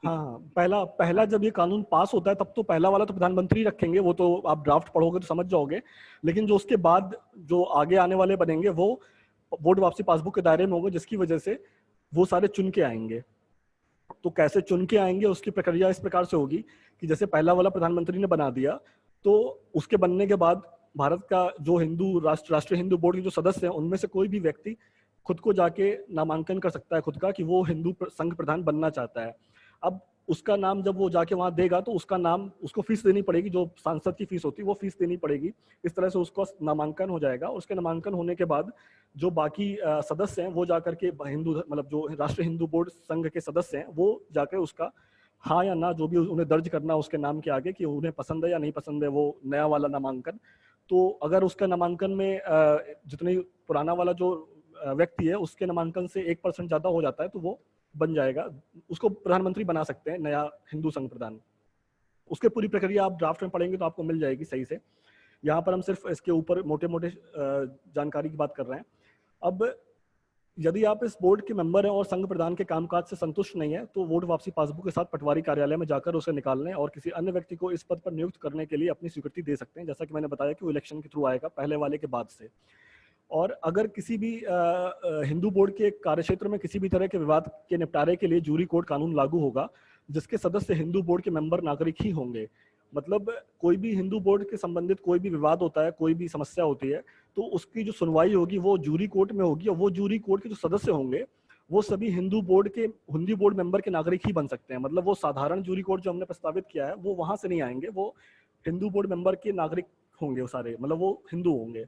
Speaker 2: हाँ, पहला जब ये कानून पास होता है तब तो पहला वाला तो प्रधानमंत्री रखेंगे, वो तो आप ड्राफ्ट पढ़ोगे तो समझ जाओगे। लेकिन जो उसके बाद जो आगे आने वाले बनेंगे वो वोट वापसी पासबुक के दायरे में होंगे, जिसकी वजह से वो सारे चुन के आएंगे। तो कैसे चुन के आएंगे, उसकी प्रक्रिया इस प्रकार से होगी कि जैसे पहला वाला प्रधानमंत्री ने बना दिया, तो उसके बनने के बाद भारत का जो राष्ट्रीय हिंदू बोर्ड के जो सदस्य हैं उनमें से कोई भी व्यक्ति खुद को जाके नामांकन कर सकता है खुद का कि वो हिंदू संघ प्रधान बनना चाहता है। अब उसका नाम जब वो जाके वहां देगा तो उसका नाम, उसको फीस देनी पड़ेगी, जो सांसद की फीस होती है वो फीस देनी पड़ेगी। इस तरह से उसका नामांकन हो जाएगा। उसके नामांकन होने के बाद जो बाकी सदस्य हैं वो जाकर के मतलब जो राष्ट्रीय हिंदू बोर्ड संघ के सदस्य हैं वो जाकर उसका हाँ या ना जो भी उन्हें दर्ज करना उसके नाम के आगे कि उन्हें पसंद है या नहीं पसंद है वो नया वाला नामांकन। तो अगर उसका नामांकन में जितनी पुराना वाला जो व्यक्ति है उसके नामांकन से 1% ज्यादा हो जाता है तो वो बन जाएगा, उसको प्रधानमंत्री बना सकते हैं, नया हिंदू संघ प्रधान। उसके पूरी प्रक्रिया आप ड्राफ्ट में पढ़ेंगे तो आपको मिल जाएगी सही से। यहाँ पर हम सिर्फ इसके ऊपर मोटे मोटे जानकारी की बात कर रहे हैं। अब यदि आप इस बोर्ड के मेंबर हैं और संघ प्रधान के कामकाज से संतुष्ट नहीं है तो वोट वापसी पासबुक के साथ पटवारी कार्यालय में जाकर उसे निकालने और किसी अन्य व्यक्ति को इस पद पर नियुक्त करने के लिए अपनी स्वीकृति दे सकते हैं। जैसा कि मैंने बताया कि वो इलेक्शन के थ्रू आएगा, पहले वाले के बाद से। और अगर किसी भी हिंदू बोर्ड के कार्यक्षेत्र में किसी भी तरह के विवाद के निपटारे के लिए जूरी कोड कानून लागू होगा, जिसके सदस्य हिंदू बोर्ड के मेंबर नागरिक ही होंगे। मतलब कोई भी हिंदू बोर्ड के संबंधित कोई भी विवाद होता है, कोई भी समस्या होती है, तो उसकी जो सुनवाई होगी वो जूरी कोर्ट में होगी, और वो जूरी कोर्ट के जो सदस्य होंगे वो सभी हिंदू बोर्ड मेंबर के नागरिक ही बन सकते हैं। मतलब वो साधारण जूरी कोर्ट जो हमने प्रस्तावित किया है वो वहां से नहीं आएंगे, वो हिंदू बोर्ड मेंबर के नागरिक होंगे, वो सारे मतलब वो हिंदू होंगे।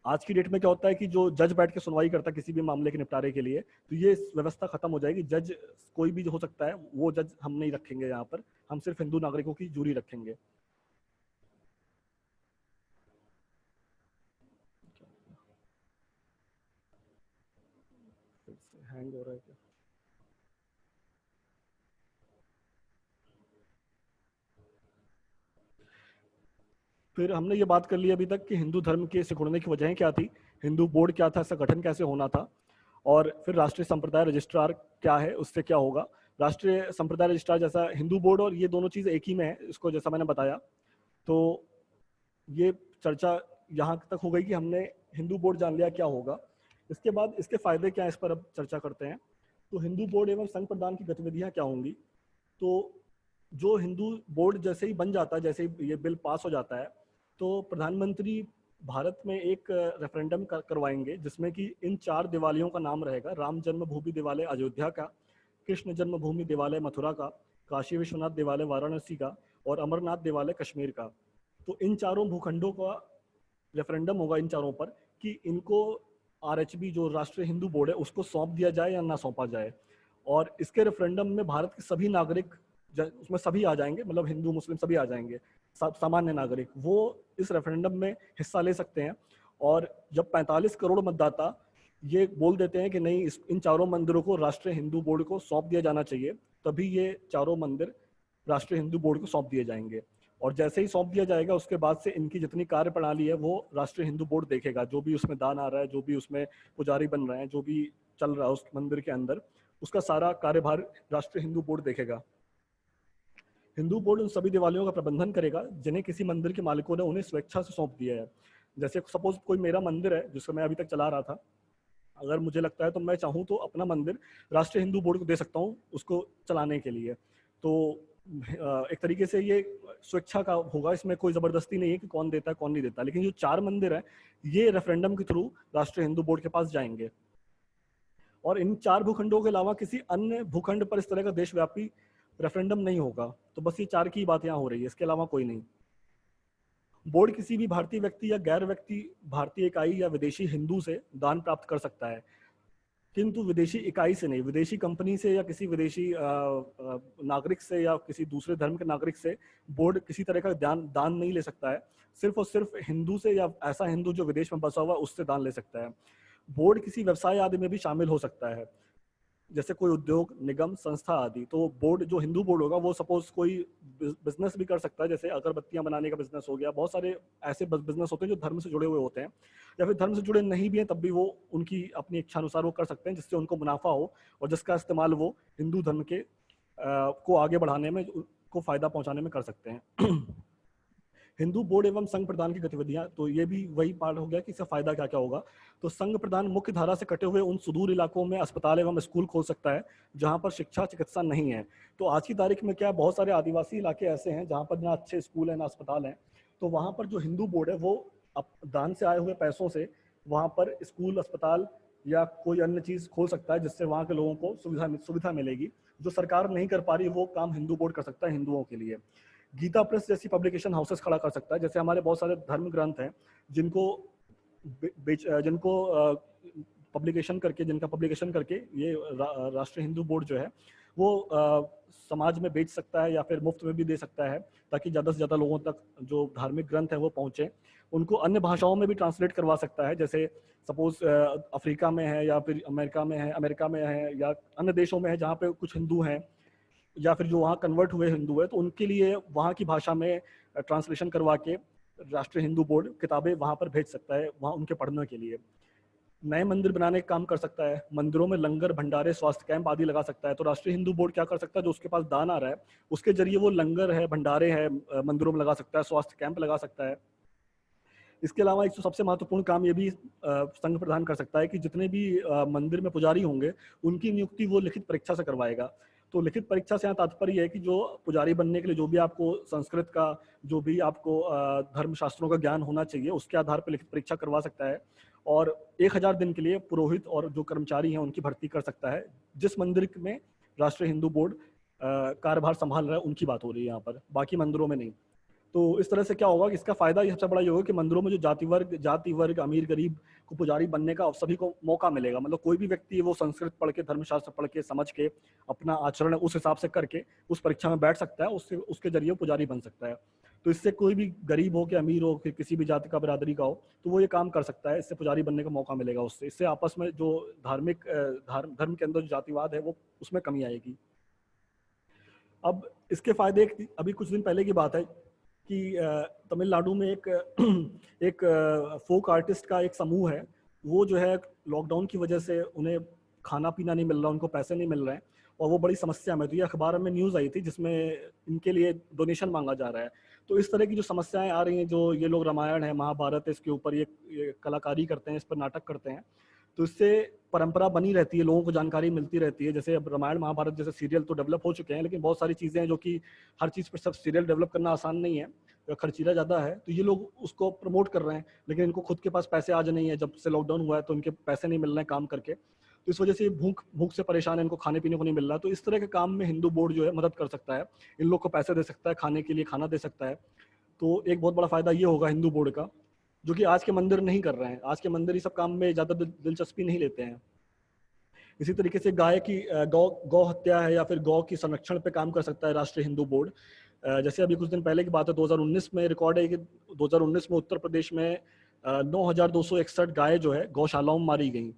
Speaker 2: आज की डेट में क्या होता है कि जो जज बैठ के सुनवाई करता है किसी भी मामले के निपटारे के लिए, तो ये व्यवस्था खत्म हो जाएगी। जज कोई भी हो सकता है, वो जज हम नहीं रखेंगे यहाँ पर, हम सिर्फ हिंदू नागरिकों की जूरी रखेंगे। हैंग हो रहा है क्या? फिर हमने ये बात कर ली अभी तक कि हिंदू धर्म के सिकुड़ने की वजहें क्या थी, हिंदू बोर्ड क्या था, इसका गठन कैसे होना था, और फिर राष्ट्रीय संप्रदाय रजिस्ट्रार क्या है, उससे क्या होगा। राष्ट्रीय संप्रदाय रजिस्ट्रार जैसा हिंदू बोर्ड और ये दोनों चीज़ एक ही में है, इसको जैसा मैंने बताया। तो ये चर्चा यहाँ तक हो गई कि हमने हिंदू बोर्ड जान लिया क्या होगा। इसके बाद इसके फायदे क्या है, इस पर अब चर्चा करते हैं। तो हिंदू बोर्ड एवं संघ प्रदान की गतिविधियाँ क्या होंगी। तो जो हिंदू बोर्ड जैसे ही बन जाता है, जैसे ही ये बिल पास हो जाता है, तो प्रधानमंत्री भारत में एक रेफरेंडम करवाएंगे जिसमें कि इन 4 दिवालियों का नाम रहेगा। राम जन्मभूमि दिवालय अयोध्या का, कृष्ण जन्मभूमि दिवालय मथुरा का, काशी विश्वनाथ दिवालय वाराणसी का और अमरनाथ दिवालय कश्मीर का। तो इन चारों भूखंडों का रेफरेंडम होगा इन चारों पर कि इनको आरएचबी जो राष्ट्रीय हिंदू बोर्ड है उसको सौंप दिया जाए या ना सौंपा जाए। और इसके रेफरेंडम में भारत के सभी नागरिक उसमें सभी आ जाएंगे, मतलब हिंदू मुस्लिम सभी आ जाएंगे, सामान्य नागरिक वो इस रेफरेंडम में हिस्सा ले सकते हैं। और जब 45 करोड़ मतदाता ये बोल देते हैं कि नहीं इन चारों मंदिरों को राष्ट्रीय हिंदू बोर्ड को सौंप दिया जाना चाहिए, तभी ये चारों मंदिर राष्ट्रीय हिंदू बोर्ड को सौंप दिए जाएंगे। और जैसे ही सौंप दिया जाएगा उसके बाद से इनकी जितनी कार्य प्रणाली है वो राष्ट्रीय हिंदू बोर्ड देखेगा। जो भी उसमें दान आ रहा है, जो भी उसमें पुजारी बन रहे हैं, जो भी चल रहा है उस मंदिर के अंदर, उसका सारा कार्यभार राष्ट्रीय हिंदू बोर्ड देखेगा। हिंदू बोर्ड उन सभी दिवालियों का प्रबंधन करेगा जिन्हें किसी मंदिर के मालिकों ने उन्हें स्वेच्छा से सौंप दिया है। जैसे सपोज कोई मेरा मंदिर है जिसको मैं अभी तक चला रहा था, अगर मुझे लगता है तो मैं चाहूँ तो अपना मंदिर राष्ट्रीय हिंदू बोर्ड को दे सकता हूँ उसको चलाने के लिए। तो एक तरीके से ये स्वेच्छा का होगा, इसमें कोई जबरदस्ती नहीं है कि कौन देता है कौन नहीं देता। लेकिन जो 4 मंदिर है ये रेफरेंडम के थ्रू राष्ट्रीय हिंदू बोर्ड के पास जाएंगे। और इन 4 भूखंडों के अलावा किसी अन्य भूखंड पर इस तरह का देशव्यापी रेफरेंडम नहीं होगा। तो बस ये 4 की बात यहाँ हो रही है, इसके अलावा कोई नहीं। बोर्ड किसी भी भारतीय व्यक्ति या गैर व्यक्ति भारतीय इकाई या विदेशी हिंदू से दान प्राप्त कर सकता है, किंतु विदेशी इकाई से नहीं। विदेशी कंपनी से या किसी विदेशी नागरिक से या किसी दूसरे धर्म के नागरिक से बोर्ड किसी तरह का दान नहीं ले सकता है। सिर्फ और सिर्फ हिंदू से या ऐसा हिंदू जो विदेश में बसा हुआ उससे दान ले सकता है। बोर्ड किसी व्यवसाय आदि में भी शामिल हो सकता है, जैसे कोई उद्योग, निगम, संस्था आदि। तो बोर्ड जो हिंदू बोर्ड होगा वो सपोज कोई बिजनेस भी कर सकता है, जैसे अगरबत्तियां बनाने का बिजनेस हो गया। बहुत सारे ऐसे बिजनेस होते हैं जो धर्म से जुड़े हुए होते हैं, या फिर धर्म से जुड़े नहीं भी हैं तब भी वो उनकी अपनी इच्छा अनुसार वो कर सकते हैं जिससे उनको मुनाफा हो और जिसका इस्तेमाल वो हिंदू धर्म के को आगे बढ़ाने में, को फायदा पहुंचाने में कर सकते हैं। हिंदू बोर्ड एवं संघ प्रदान की गतिविधियां, तो ये भी वही पार्ट हो गया कि इसका फायदा क्या क्या होगा। तो संघ प्रदान मुख्य धारा से कटे हुए उन सुदूर इलाकों में अस्पताल एवं स्कूल खोल सकता है जहां पर शिक्षा चिकित्सा नहीं है। तो आज की तारीख में क्या बहुत सारे आदिवासी इलाके ऐसे हैं जहां पर ना अच्छे स्कूल है ना अस्पताल है। तो वहां पर जो हिंदू बोर्ड है वो दान से आए हुए पैसों से वहां पर स्कूल, अस्पताल या कोई अन्य चीज खोल सकता है जिससे वहां के लोगों को सुविधा मिलेगी। जो सरकार नहीं कर पा रही वो काम हिंदू बोर्ड कर सकता है हिंदुओं के लिए। गीता प्रेस जैसी पब्लिकेशन हाउसेस खड़ा कर सकता है। जैसे हमारे बहुत सारे धर्म ग्रंथ हैं जिनको पब्लिकेशन करके, जिनका पब्लिकेशन करके ये राष्ट्रीय हिंदू बोर्ड जो है वो समाज में बेच सकता है या फिर मुफ्त में भी दे सकता है, ताकि ज़्यादा से ज़्यादा लोगों तक जो धार्मिक ग्रंथ है वो पहुँचे। उनको अन्य भाषाओं में भी ट्रांसलेट करवा सकता है, जैसे सपोज अफ्रीका में है या फिर अमेरिका में है या अन्य देशों में है जहाँ पे कुछ हिंदू हैं या फिर जो वहाँ कन्वर्ट हुए हिंदू है, तो उनके लिए वहाँ की भाषा में ट्रांसलेशन करवा के राष्ट्रीय हिंदू बोर्ड किताबें वहाँ पर भेज सकता है, वहाँ उनके पढ़ने के लिए। नए मंदिर बनाने का काम कर सकता है, मंदिरों में लंगर, भंडारे, स्वास्थ्य कैंप आदि लगा सकता है। तो राष्ट्रीय हिंदू बोर्ड क्या कर सकता है, जो उसके पास दान आ रहा है उसके जरिए वो लंगर है, भंडारे है, मंदिरों में लगा सकता है, स्वास्थ्य कैंप लगा सकता है। इसके अलावा एक सबसे महत्वपूर्ण काम ये भी संघ प्रदान कर सकता है कि जितने भी मंदिर में पुजारी होंगे उनकी नियुक्ति वो लिखित परीक्षा से करवाएगा। तो लिखित परीक्षा से यहाँ तात्पर्य है कि जो पुजारी बनने के लिए जो भी आपको संस्कृत का, जो भी आपको धर्म शास्त्रों का ज्ञान होना चाहिए उसके आधार पर लिखित परीक्षा करवा सकता है। और 1000 दिन के लिए पुरोहित और जो कर्मचारी हैं उनकी भर्ती कर सकता है। जिस मंदिर में राष्ट्रीय हिंदू बोर्ड कार्यभार संभाल रहा है उनकी बात हो रही है यहाँ पर, बाकी मंदिरों में नहीं। तो इस तरह से क्या होगा कि इसका फायदा सबसे बड़ा ये होगा कि मंदिरों में जो जाति वर्ग अमीर गरीब को पुजारी बनने का सभी को मौका मिलेगा। मतलब कोई भी व्यक्ति वो संस्कृत पढ़ के, धर्मशास्त्र पढ़ के, समझ के, अपना आचरण उस हिसाब से करके उस परीक्षा में बैठ सकता है, उसके जरिए पुजारी बन सकता है। तो इससे कोई भी गरीब हो कि अमीर हो कि किसी भी जाति का बिरादरी का हो, तो वो ये काम कर सकता है, इससे पुजारी बनने का मौका मिलेगा उससे। इससे आपस में जो धार्मिक धर्म के अंदर जो जातिवाद है वो उसमें कमी आएगी। अब इसके फायदे अभी कुछ दिन पहले की बात है कि तमिलनाडु में एक फोक आर्टिस्ट का एक समूह है, वो जो है लॉकडाउन की वजह से उन्हें खाना पीना नहीं मिल रहा, उनको पैसे नहीं मिल रहे हैं और वो बड़ी समस्या में। तो ये अखबार में न्यूज़ आई थी जिसमें इनके लिए डोनेशन मांगा जा रहा है। तो इस तरह की जो समस्याएं आ रही हैं, जो ये लोग रामायण है, महाभारत है, इसके ऊपर ये कलाकारी करते हैं, इस पर नाटक करते हैं, तो इससे परंपरा बनी रहती है, लोगों को जानकारी मिलती रहती है। जैसे अब रामायण महाभारत जैसे सीरियल तो डेवलप हो चुके हैं, लेकिन बहुत सारी चीज़ें हैं जो कि हर चीज़ पर सब सीरियल डेवलप करना आसान नहीं है, खर्चीला ज़्यादा है। तो ये लोग उसको प्रमोट कर रहे हैं, लेकिन इनको खुद के पास पैसे आज नहीं है, जब से लॉकडाउन हुआ है तो इनके पैसे नहीं मिल रहे हैं काम करके, तो इस वजह से भूख से परेशान है, इनको खाने पीने को नहीं मिल रहा। तो इस तरह के काम में हिंदू बोर्ड जो है मदद कर सकता है, इन लोग को पैसे दे सकता है, खाने के लिए खाना दे सकता है। तो एक बहुत बड़ा फायदा ये होगा हिंदू बोर्ड का, जो कि आज के मंदिर नहीं कर रहे हैं। आज के मंदिर ये सब काम में ज़्यादा दिलचस्पी नहीं लेते हैं। इसी तरीके से गाय की गौ हत्या है या फिर गौ की संरक्षण पे काम कर सकता है राष्ट्रीय हिंदू बोर्ड। जैसे अभी कुछ दिन पहले की बात है, 2019 में रिकॉर्ड है कि 2019 में उत्तर प्रदेश में 9,261 गाय जो है गौशालाओं में मारी गई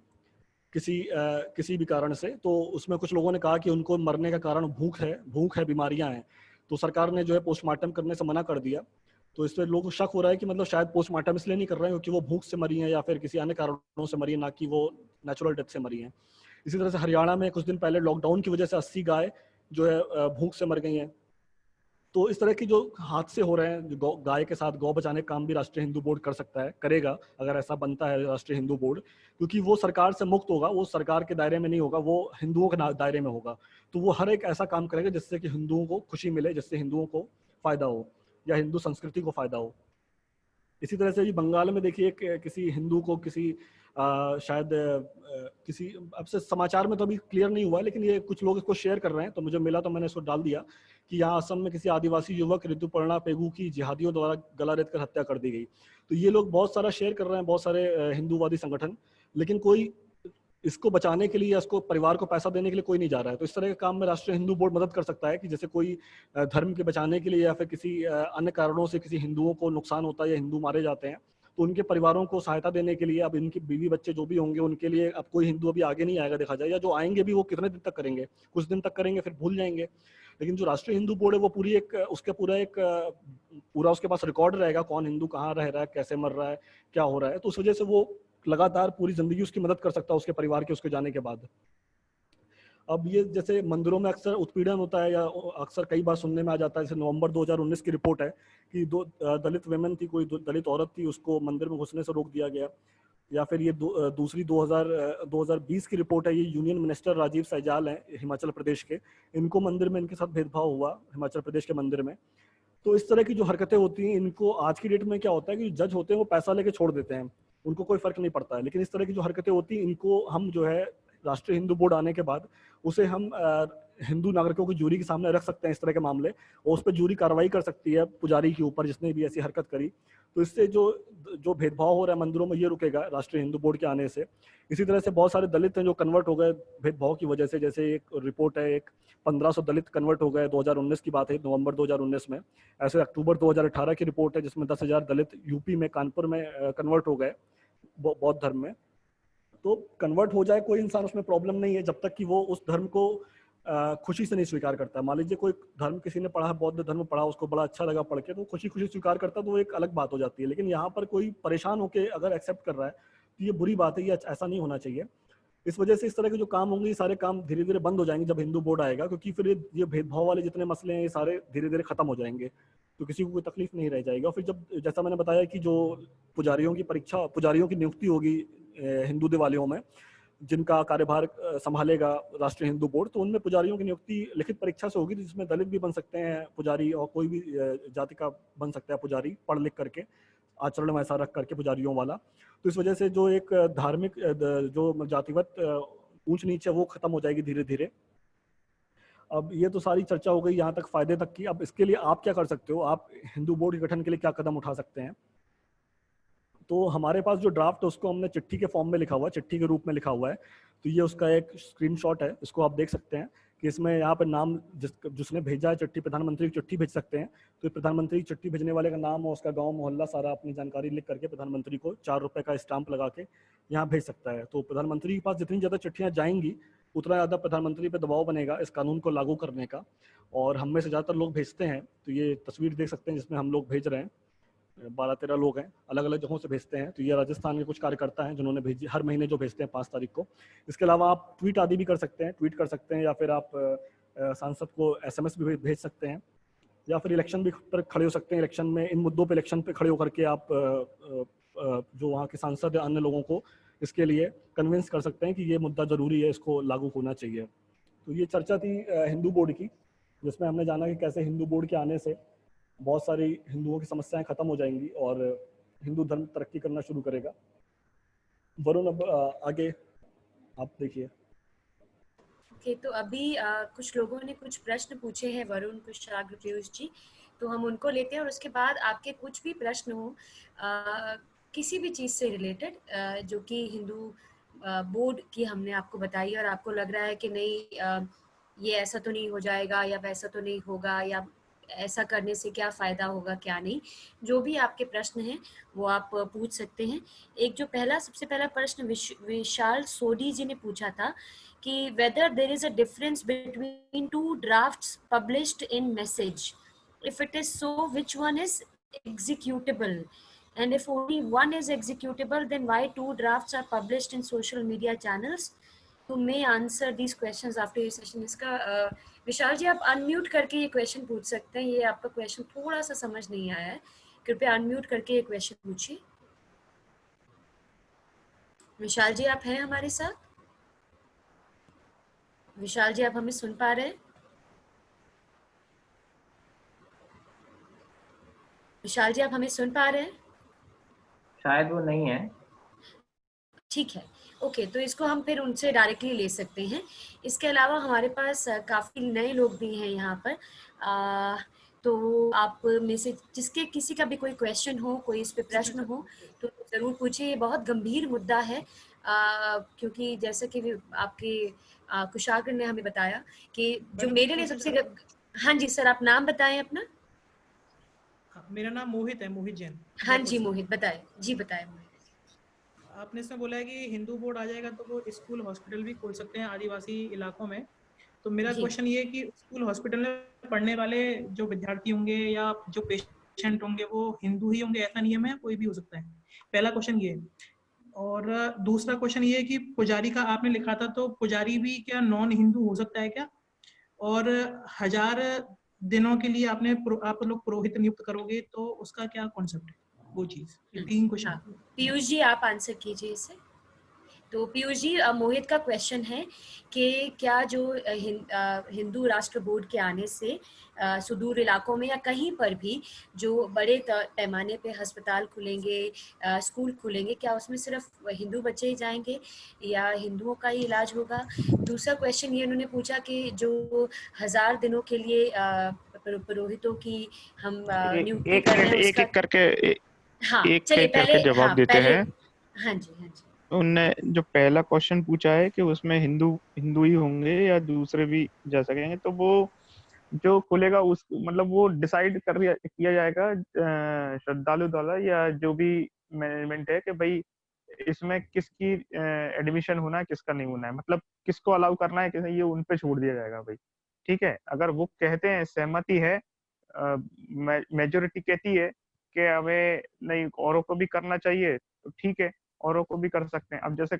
Speaker 2: किसी भी कारण से। तो उसमें कुछ लोगों ने कहा कि उनको मरने का कारण भूख है, बीमारियां हैं। तो सरकार ने जो है पोस्टमार्टम करने से मना कर दिया। तो इससे लोगों को शक हो रहा है कि मतलब शायद पोस्टमार्टम इसलिए नहीं कर रहे हैं क्योंकि वो भूख से मरी हैं या फिर किसी अन्य कारणों से मरी हैं, ना कि वो नेचुरल डेथ से मरी हैं। इसी तरह से हरियाणा में कुछ दिन पहले लॉकडाउन की वजह से 80 गाय जो है भूख से मर गई हैं। तो इस तरह की जो हादसे हो रहे हैं, गाय के साथ गौ बचाने का काम भी राष्ट्रीय हिंदू बोर्ड कर सकता है, करेगा अगर ऐसा बनता है राष्ट्रीय हिंदू बोर्ड, क्योंकि वो सरकार से मुक्त होगा, वो सरकार के दायरे में नहीं होगा, वो हिंदुओं के दायरे में होगा। तो वो हर एक ऐसा काम करेगा जिससे कि हिंदुओं को खुशी मिले, जिससे हिंदुओं को फायदा हो या हिंदू संस्कृति को फायदा हो। इसी तरह से बंगाल में देखिए किसी हिंदू को शायद किसी, अब से समाचार में तो अभी क्लियर नहीं हुआ है, लेकिन ये कुछ लोग इसको शेयर कर रहे हैं, तो मुझे मिला तो मैंने इसको डाल दिया कि यहाँ असम में किसी आदिवासी युवक ऋतुपर्णा पेगू की जिहादियों द्वारा गला रेत कर हत्या कर दी गई। तो ये लोग बहुत सारा शेयर कर रहे हैं, बहुत सारे हिंदूवादी संगठन, लेकिन कोई इसको बचाने के लिए या इसको परिवार को पैसा देने के लिए कोई नहीं जा रहा है। तो इस तरह के काम में राष्ट्रीय हिंदू बोर्ड मदद कर सकता है कि जैसे कोई धर्म के बचाने के लिए या फिर किसी अन्य कारणों से किसी हिंदुओं को नुकसान होता है या हिंदू मारे जाते हैं, तो उनके परिवारों को सहायता देने के लिए, अब इनकी बीवी बच्चे जो भी होंगे उनके लिए, अब कोई हिंदू अभी आगे नहीं आएगा देखा जाए, या जो आएंगे भी वो कितने दिन तक करेंगे, कुछ दिन तक करेंगे फिर भूल जाएंगे। लेकिन जो राष्ट्रीय हिंदू बोर्ड है वो पूरा उसके पास रिकॉर्ड रहेगा, कौन हिंदू कहाँ रह रहा है, कैसे मर रहा है, क्या हो रहा है। तो उस वजह से वो लगातार पूरी जिंदगी उसकी मदद कर सकता है उसके परिवार के उसके जाने के बाद। अब ये जैसे मंदिरों में अक्सर उत्पीड़न होता है या अक्सर कई बार सुनने में आ जाता है, जैसे नवंबर 2019 की रिपोर्ट है कि 2 दलित वेमेन थी, कोई दलित औरत थी, उसको मंदिर में घुसने से रोक दिया गया। या फिर ये दूसरी 2020 की रिपोर्ट है, ये यूनियन मिनिस्टर राजीव सहजाल हैं हिमाचल प्रदेश के, इनको मंदिर में इनके साथ भेदभाव हुआ हिमाचल प्रदेश के मंदिर में। तो इस तरह की जो हरकतें होती हैं, इनको आज की डेट में क्या होता है कि जज होते हैं वो पैसा लेके छोड़ देते हैं, उनको कोई फर्क नहीं पड़ता है। लेकिन इस तरह की जो हरकतें होती हैं, इनको हम जो है राष्ट्रीय हिंदू बोर्ड आने के बाद उसे हम हिंदू नागरिकों की जूरी के सामने रख सकते हैं इस तरह के मामले, और उस पर जूरी कार्रवाई कर सकती है पुजारी के ऊपर जिसने भी ऐसी हरकत करी। तो इससे जो भेदभाव हो रहा है मंदिरों में, ये रुकेगा राष्ट्रीय हिंदू बोर्ड के आने से। इसी तरह से बहुत सारे दलित हैं जो कन्वर्ट हो गए भेदभाव की वजह से। जैसे एक रिपोर्ट है, 1500 दलित कन्वर्ट हो गए, 2019 की बात है, नवंबर 2019 में। ऐसे अक्टूबर 2018 की रिपोर्ट है जिसमें 10,000 दलित यूपी में कानपुर में कन्वर्ट हो गए बौद्ध धर्म में। तो कन्वर्ट हो जाए कोई इंसान, उसमें प्रॉब्लम नहीं है, जब तक कि वो उस धर्म को खुशी से नहीं स्वीकार करता। मान लीजिए कोई धर्म किसी ने पढ़ा, बौद्ध धर्म पढ़ा, उसको बड़ा अच्छा लगा पढ़ के, तो खुशी खुशी स्वीकार करता, तो वो एक अलग बात हो जाती है। लेकिन यहाँ पर कोई परेशान होकर अगर एक्सेप्ट कर रहा है तो ये बुरी बात है, ये ऐसा नहीं होना चाहिए। इस वजह से इस तरह के जो काम होंगे, ये सारे काम धीरे धीरे बंद हो जाएंगे जब हिंदू बोर्ड आएगा, क्योंकि फिर ये भेदभाव वाले जितने मसले हैं ये सारे धीरे धीरे खत्म हो जाएंगे, तो किसी को कोई तकलीफ नहीं रह जाएगी। और फिर जब, जैसा मैंने बताया कि जो पुजारियों की नियुक्ति होगी हिंदू देवालयों में, जिनका कार्यभार संभालेगा राष्ट्रीय हिंदू बोर्ड, तो उनमें पुजारियों की नियुक्ति लिखित परीक्षा से होगी, जिसमें दलित भी बन सकते हैं पुजारी और कोई भी जाति का बन सकता है पुजारी, पढ़ लिख करके, आचरण में ऐसा रख करके पुजारियों वाला। तो इस वजह से जो एक धार्मिक जो जातिगत ऊंच नीच है वो खत्म हो जाएगी धीरे धीरे। अब ये तो सारी चर्चा हो गई यहाँ तक फायदे तक की। अब इसके लिए आप क्या कर सकते हो, आप हिंदू बोर्ड के गठन के लिए क्या कदम उठा सकते हैं। तो हमारे पास जो ड्राफ्ट है उसको हमने चिट्ठी के फॉर्म में लिखा हुआ है, चिट्ठी के रूप में लिखा हुआ है। तो ये उसका एक स्क्रीनशॉट है, इसको आप देख सकते हैं कि इसमें यहाँ पर नाम जिसने भेजा है चिट्ठी, प्रधानमंत्री की चिट्ठी भेज सकते हैं, तो प्रधानमंत्री की चिट्ठी भेजने वाले का नाम और उसका गांव मोहल्ला सारा अपनी जानकारी लिख करके प्रधानमंत्री को 4 रुपए का स्टाम्प लगा के यहाँ भेज सकता है। तो प्रधानमंत्री के पास जितनी ज़्यादा चिट्ठियाँ जाएंगी उतना ज़्यादा प्रधानमंत्री पे दबाव बनेगा इस कानून को लागू करने का। और हम में से ज़्यादातर लोग भेजते हैं, तो ये तस्वीर देख सकते हैं जिसमें हम लोग भेज रहे हैं, 12-13 लोग हैं, अलग अलग जगहों से भेजते हैं। तो ये राजस्थान के कुछ कार्यकर्ता हैं जिन्होंने भेजी, हर महीने जो भेजते हैं 5 तारीख को। इसके अलावा आप ट्वीट आदि भी कर सकते हैं, ट्वीट कर सकते हैं, या फिर आप सांसद को SMS भी भेज सकते हैं, या फिर इलेक्शन भी पर खड़े हो सकते हैं। इलेक्शन में इन मुद्दों पे इलेक्शन पे खड़े होकर के आप जो वहाँ के सांसद या अन्य लोगों को इसके लिए कन्विंस कर सकते हैं कि ये मुद्दा ज़रूरी है, इसको लागू होना चाहिए। तो ये चर्चा थी हिंदू बोर्ड की, जिसमें हमने जाना कि कैसे हिंदू बोर्ड के आने से बहुत सारी हिंदुओं की समस्याएं खत्म हो जाएंगी और हिंदू धर्म तरक्की करना शुरू करेगा। वरुण, अब आगे आप देखिए।
Speaker 1: ओके, तो अभी कुछ लोगों ने कुछ प्रश्न पूछे हैं वरुण, कुशाग्र, पीयूष जी, तो हम उनको लेते हैं और उसके बाद आपके कुछ भी प्रश्न हो किसी भी चीज़ से रिलेटेड जो कि हिंदू बोर्ड की हमने आपको बताई और आपको लग रहा है कि नहीं ये ऐसा तो नहीं हो जाएगा या वैसा तो नहीं होगा या ऐसा करने से क्या फ़ायदा होगा क्या नहीं, जो भी आपके प्रश्न हैं वो आप पूछ सकते हैं। एक जो सबसे पहला प्रश्न विशाल सोडी जी ने पूछा था कि whether there is a difference between 2 drafts published in message. If it is so, which one is executable? And if only one is executable, then why 2 drafts are published in social media channels? To may answer these questions after your session. इसका विशाल जी आप unmute करके ये question पूछ सकते हैं। ये आपका question थोड़ा सा समझ नहीं आया है, कृपया अनम्यूट करके ये क्वेश्चन पूछिए। विशाल जी आप हैं हमारे साथ? विशाल जी आप हमें सुन पा रहे हैं? विशाल जी आप हमें सुन पा रहे हैं?
Speaker 4: शायद वो नहीं है।
Speaker 1: ठीक है, ओके, तो इसको हम फिर उनसे डायरेक्टली ले सकते हैं। इसके अलावा हमारे पास काफ़ी नए लोग भी हैं यहाँ पर, तो आप में से जिसके किसी का भी कोई क्वेश्चन हो, कोई इस पे प्रश्न हो तो ज़रूर पूछिए। ये बहुत गंभीर मुद्दा है क्योंकि जैसा कि आपके कुशाग्र ने हमें बताया कि जो मेरे लिए सबसे हाँ जी सर, आप नाम बताएं अपना।
Speaker 5: मेरा नाम मोहित है, मोहित जैन।
Speaker 1: हाँ जी मोहित, बताएं जी, बताएं मोहित।
Speaker 5: आपने इसमें बोला है कि हिंदू बोर्ड आ जाएगा तो वो स्कूल हॉस्पिटल भी खोल सकते हैं आदिवासी इलाकों में। तो मेरा क्वेश्चन ये है कि स्कूल हॉस्पिटल में पढ़ने वाले जो विद्यार्थी होंगे या जो पेशेंट होंगे वो हिंदू ही होंगे, ऐसा नियम है? कोई भी हो सकता है? पहला क्वेश्चन ये है। और दूसरा क्वेश्चन ये है कि पुजारी का आपने लिखा था, तो पुजारी भी क्या नॉन हिंदू हो सकता है क्या? और 1000 दिनों के लिए आप लोग पुरोहित नियुक्त करोगे तो उसका क्या कॉन्सेप्ट है? वो चीज, ये 3 क्वेश्चन।
Speaker 1: पीयूष जी आप आंसर कीजिए इसे। तो पीयूष जी, मोहित का क्वेश्चन है कि क्या जो हिंदू राष्ट्र बोर्ड के आने से सुदूर इलाकों में या कहीं पर भी जो बड़े पैमाने पे अस्पताल खुलेंगे, स्कूल खुलेंगे, क्या उसमें सिर्फ हिंदू बच्चे ही जाएंगे या हिंदुओं का ही इलाज होगा? दूसरा क्वेश्चन ये उन्होंने पूछा कि जो 1000 दिनों के लिए पुरोहितों की हम नियुक्ति कर रहे हैं,
Speaker 6: एक एक करके
Speaker 1: हाँ
Speaker 6: एक
Speaker 1: चलिए
Speaker 6: करके जवाब देते हैं।
Speaker 1: हाँ जी हाँ जी।
Speaker 6: उनने जो पहला क्वेश्चन पूछा है कि उसमें हिंदू ही होंगे या दूसरे भी जा सकेंगे, तो वो जो खुलेगा उस मतलब वो डिसाइड किया जाएगा श्रद्धालु द्वारा या जो भी मैनेजमेंट है कि भाई इसमें किसकी एडमिशन होना है, किसका नहीं होना है, मतलब किसको अलाउ करना है, किसे, ये उन पे छोड़ दिया जाएगा भाई। ठीक है, अगर वो कहते हैं सहमति है, मेजोरिटी कहती है कि हमें नहीं औरों को भी करना चाहिए, तो ठीक है, औरों को भी कर सकते हैं। अब जैसे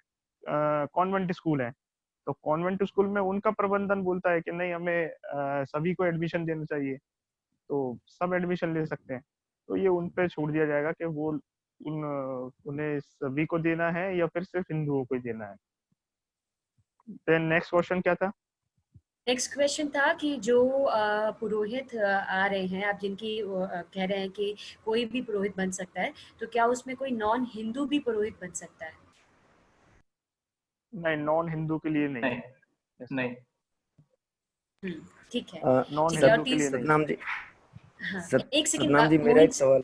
Speaker 6: कॉन्वेंट स्कूल है, तो कॉन्वेंट स्कूल में उनका प्रबंधन बोलता है कि नहीं हमें सभी को एडमिशन देना चाहिए, तो सब एडमिशन ले सकते हैं। तो ये उन पे छोड़ दिया जाएगा कि वो उन्हें सभी को देना है या फिर सिर्फ हिंदुओं को ही देना है। देन नेक्स्ट क्वेश्चन क्या था?
Speaker 1: नेक्स्ट क्वेश्चन था कि जो पुरोहित आ रहे हैं, आप जिनकी कह रहे हैं कि कोई भी पुरोहित बन सकता है, तो क्या उसमें कोई नॉन हिंदू भी पुरोहित बन सकता है?
Speaker 6: नहीं, नॉन हिंदू के लिए नहीं।
Speaker 4: नहीं।
Speaker 1: ठीक है,
Speaker 6: नॉन हिंदू के लिए
Speaker 7: सतनाम जी,
Speaker 1: हाँ, एक
Speaker 7: सतनाम
Speaker 1: सेकंड
Speaker 7: जी, मेरा एक सवाल।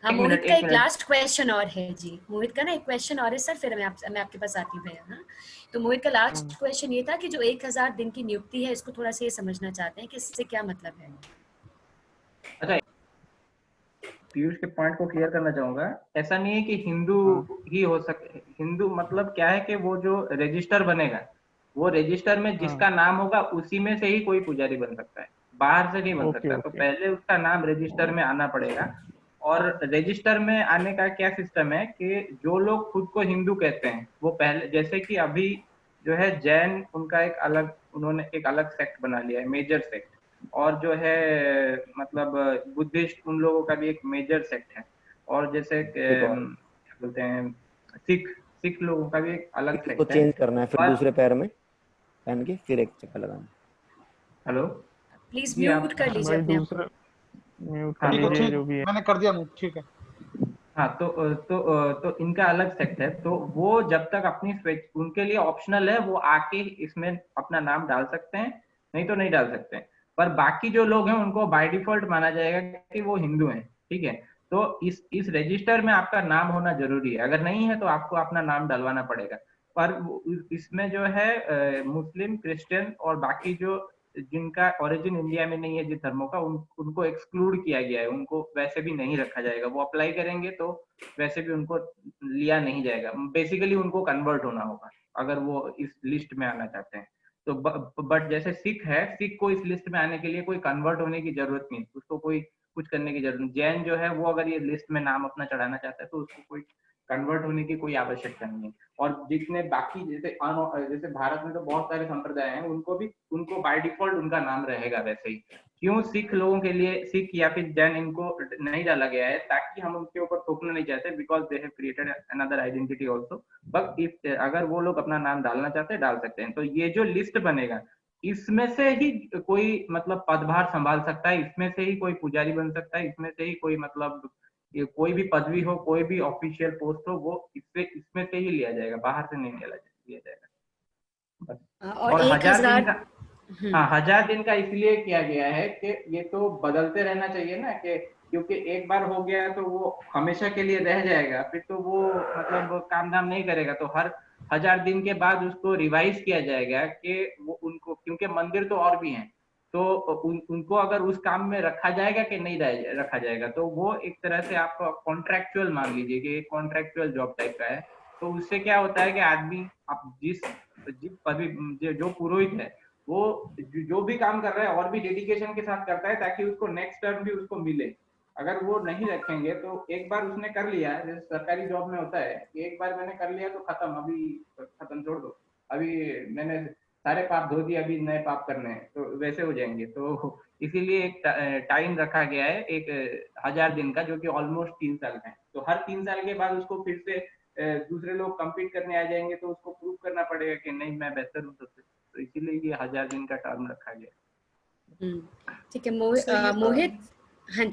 Speaker 1: हाँ, मोहित का एक लास्ट क्वेश्चन और है जी। मोहित का ना एक क्वेश्चन और है सर, फिर मैं आपके पास आती हूँ भैया। हाँ, तो मोहित का लास्ट क्वेश्चन ये था कि जो 1000 दिन की नियुक्ति है, इसको थोड़ा सा ये समझना चाहते हैं कि इससे क्या मतलब है।
Speaker 4: अच्छा, पीयूष के पॉइंट को क्लियर करना चाहूंगा। ऐसा नहीं है कि हिंदू ही हो सके। हिंदू मतलब क्या है कि वो जो रजिस्टर बनेगा, वो रजिस्टर में जिसका नाम होगा उसी में से ही कोई पुजारी बन सकता है, बाहर से नहीं बन सकता। तो पहले उसका नाम रजिस्टर में आना पड़ेगा। और रजिस्टर में आने का क्या सिस्टम है कि जो लोग खुद को हिंदू कहते हैं वो पहले, जैसे कि अभी जो है जैन, उनका एक अलग, उन्होंने एक अलग सेक्ट बना लिया है, मेजर सेक्ट। और जो है मतलब बुद्धिस्ट, उन लोगों का भी एक मेजर सेक्ट है। और जैसे क्या बोलते हैं, सिख लोगों का भी एक अलग सेक्ट है।
Speaker 7: चेंज करना है, फिर दूसरे पैर में पहन के फिर एक चक्कर लगाना।
Speaker 4: हेलो,
Speaker 1: प्लीज म्यूट कर लीजिए अपने आप को।
Speaker 6: म्यूट कर लीजिए जो भी है।
Speaker 3: मैंने कर दिया म्यूट, ठीक है।
Speaker 4: हाँ, तो इनका अलग सेक्ट है। तो वो जब तक अपनी उनके लिए ऑप्शनल है, वो आके इसमें अपना नाम डाल सकते हैं, नहीं तो नहीं डाल सकते हैं। पर बाकी जो लोग हैं उनको बाय डिफॉल्ट माना जाएगा कि वो हिंदू हैं, ठीक है। तो इस रजिस्टर में आपका नाम होना जरूरी है। अगर नहीं है तो आपको अपना नाम डलवाना पड़ेगा। पर इसमें जो है मुस्लिम, क्रिश्चियन और बाकी जो जिनका ओरिजिन इंडिया में नहीं है, जिन धर्मों का, उनको एक्सक्लूड किया गया है। उनको वैसे भी नहीं रखा जाएगा। वो अप्लाई करेंगे तो वैसे भी उनको लिया नहीं जाएगा। बेसिकली उनको कन्वर्ट होना होगा अगर वो इस लिस्ट में आना चाहते हैं तो। बट जैसे सिख है, सिख को इस लिस्ट में आने के लिए कोई कन्वर्ट होने की जरूरत नहीं, उसको कोई कुछ करने की जरूरत नहीं। जैन जो है वो अगर ये लिस्ट में नाम अपना चढ़ाना चाहता है तो उसको कोई कन्वर्ट होने की कोई आवश्यकता नहीं है। और जितने बाकी जैसे भारत में तो बहुत सारे संप्रदाय हैं, उनको बाय डिफॉल्ट उनका नाम रहेगा वैसे ही। क्यों सिख लोगों के लिए, सिख या फिर जैन, इनको नहीं डाला गया है ताकि हम उनके ऊपर थोपना नहीं चाहते, because they have created another identity also. But if अगर वो लोग अपना नाम डालना चाहते हैं डाल सकते हैं। तो ये जो लिस्ट बनेगा, इसमें से ही कोई मतलब पदभार संभाल सकता है, इसमें से ही कोई पुजारी बन सकता है, इसमें से ही कोई मतलब कोई भी पदवी हो, कोई भी ऑफिशियल पोस्ट हो, वो इसमें से ही लिया जाएगा, बाहर से नहीं लिया जाएगा बस। और 1000 दिन का, हाँ 1000 दिन का इसलिए किया गया है कि ये तो बदलते रहना चाहिए ना, कि क्योंकि एक बार हो गया तो वो हमेशा के लिए रह जाएगा, फिर तो वो मतलब काम धाम नहीं करेगा। तो हर 1000 दिन के बाद उसको रिवाइज किया जाएगा कि वो उनको, क्योंकि मंदिर तो और भी हैं, तो उनको अगर उस काम में रखा जाएगा कि नहीं रखा जाएगा। तो वो एक तरह से आपका कॉन्ट्रैक्चुअल मान लीजिए कि एक कॉन्ट्रैक्चुअल जॉब टाइप का है। तो उससे क्या होता है कि आदमी, आप जो पुरोहित है वो जो भी काम कर रहा है और भी डेडिकेशन के साथ करता है ताकि उसको नेक्स्ट टर्म भी उसको मिले। अगर वो नहीं रखेंगे तो एक बार उसने कर लिया, जैसे सरकारी जॉब में होता है कि एक बार मैंने कर लिया तो खत्म, अभी खत्म, छोड़ दो, अभी मैंने सारे पाप धो दिए, अभी नए पाप करने हैं, तो वैसे हो जाएंगे। तो इसीलिए एक टाइम रखा गया है, एक 1000 दिन का, जो कि ऑलमोस्ट 3 साल का है। तो हर 3 साल के बाद उसको फिर से दूसरे लोग कम्पीट करने आ जाएंगे, तो उसको प्रूव करना पड़ेगा कि नहीं मैं बेहतर हूँ सबसे। तो इसीलिए ये 1000 दिन का टर्म रखा गया।
Speaker 1: ठीक है मोहित। हाँ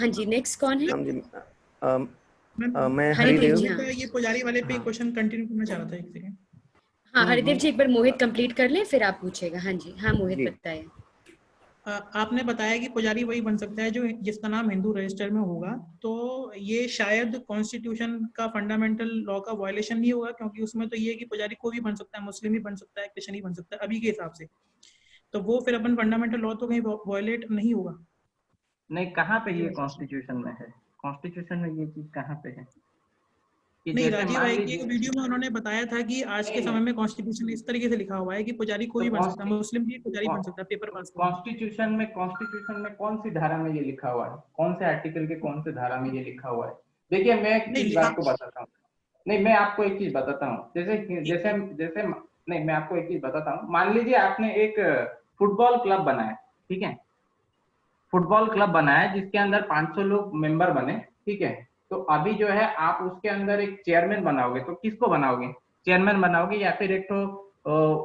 Speaker 1: जी, नेक्स्ट कौन है?
Speaker 7: मैं हरिदेव जी।
Speaker 5: ये पुजारी वाले पे क्वेश्चन कंटिन्यू करना चाह रहा था, एक सेकंड।
Speaker 1: हाँ हरिदेव जी, एक बार मोहित कंप्लीट कर लें फिर आप पूछेगा। हाँ जी, हाँ मोहित बताइए।
Speaker 5: आपने बताया कि पुजारी वही बन सकता है जो जिसका नाम हिंदू रजिस्टर में होगा। तो ये शायद कॉन्स्टिट्यूशन का फंडामेंटल लॉ का वायलेशन नहीं होगा, क्योंकि उसमें तो ये है कि पुजारी कोई भी बन सकता है, मुस्लिम भी बन सकता है, क्रिश्चियन ही बन सकता है अभी के हिसाब से। तो वो फिर अपन फंडामेंटल लॉ तो कहीं वायलेट नहीं होगा?
Speaker 4: नहीं, कहाँ पे ये कॉन्स्टिट्यूशन में है? कॉन्स्टिट्यूशन में ये चीज कहाँ पे है?
Speaker 5: नहीं, राजीव भाई की एक वीडियो में उन्होंने बताया था कि आज के समय में कॉन्स्टिट्यूशन इस तरीके से लिखा हुआ है कि पुजारी कोई भी बन सकता है, मुस्लिम भी पुजारी बन सकता है पेपर पास।
Speaker 4: कॉन्स्टिट्यूशन में कौन सी धारा में ये लिखा हुआ है? कौन से आर्टिकल के कौन से धारा में ये लिखा हुआ है? देखिए मैं एक चीज आपको बताता हूँ। नहीं, मैं आपको एक चीज बताता हूँ। जैसे नहीं, मैं आपको एक चीज बताता हूँ। मान लीजिए आपने एक फुटबॉल क्लब बनाया, ठीक है, फुटबॉल क्लब बनाया जिसके अंदर 500 लोग मेंबर बने, ठीक है। तो अभी जो है आप उसके अंदर एक चेयरमैन बनाओगे, तो किसको बनाओगे? चेयरमैन बनाओगे, या फिर एक तो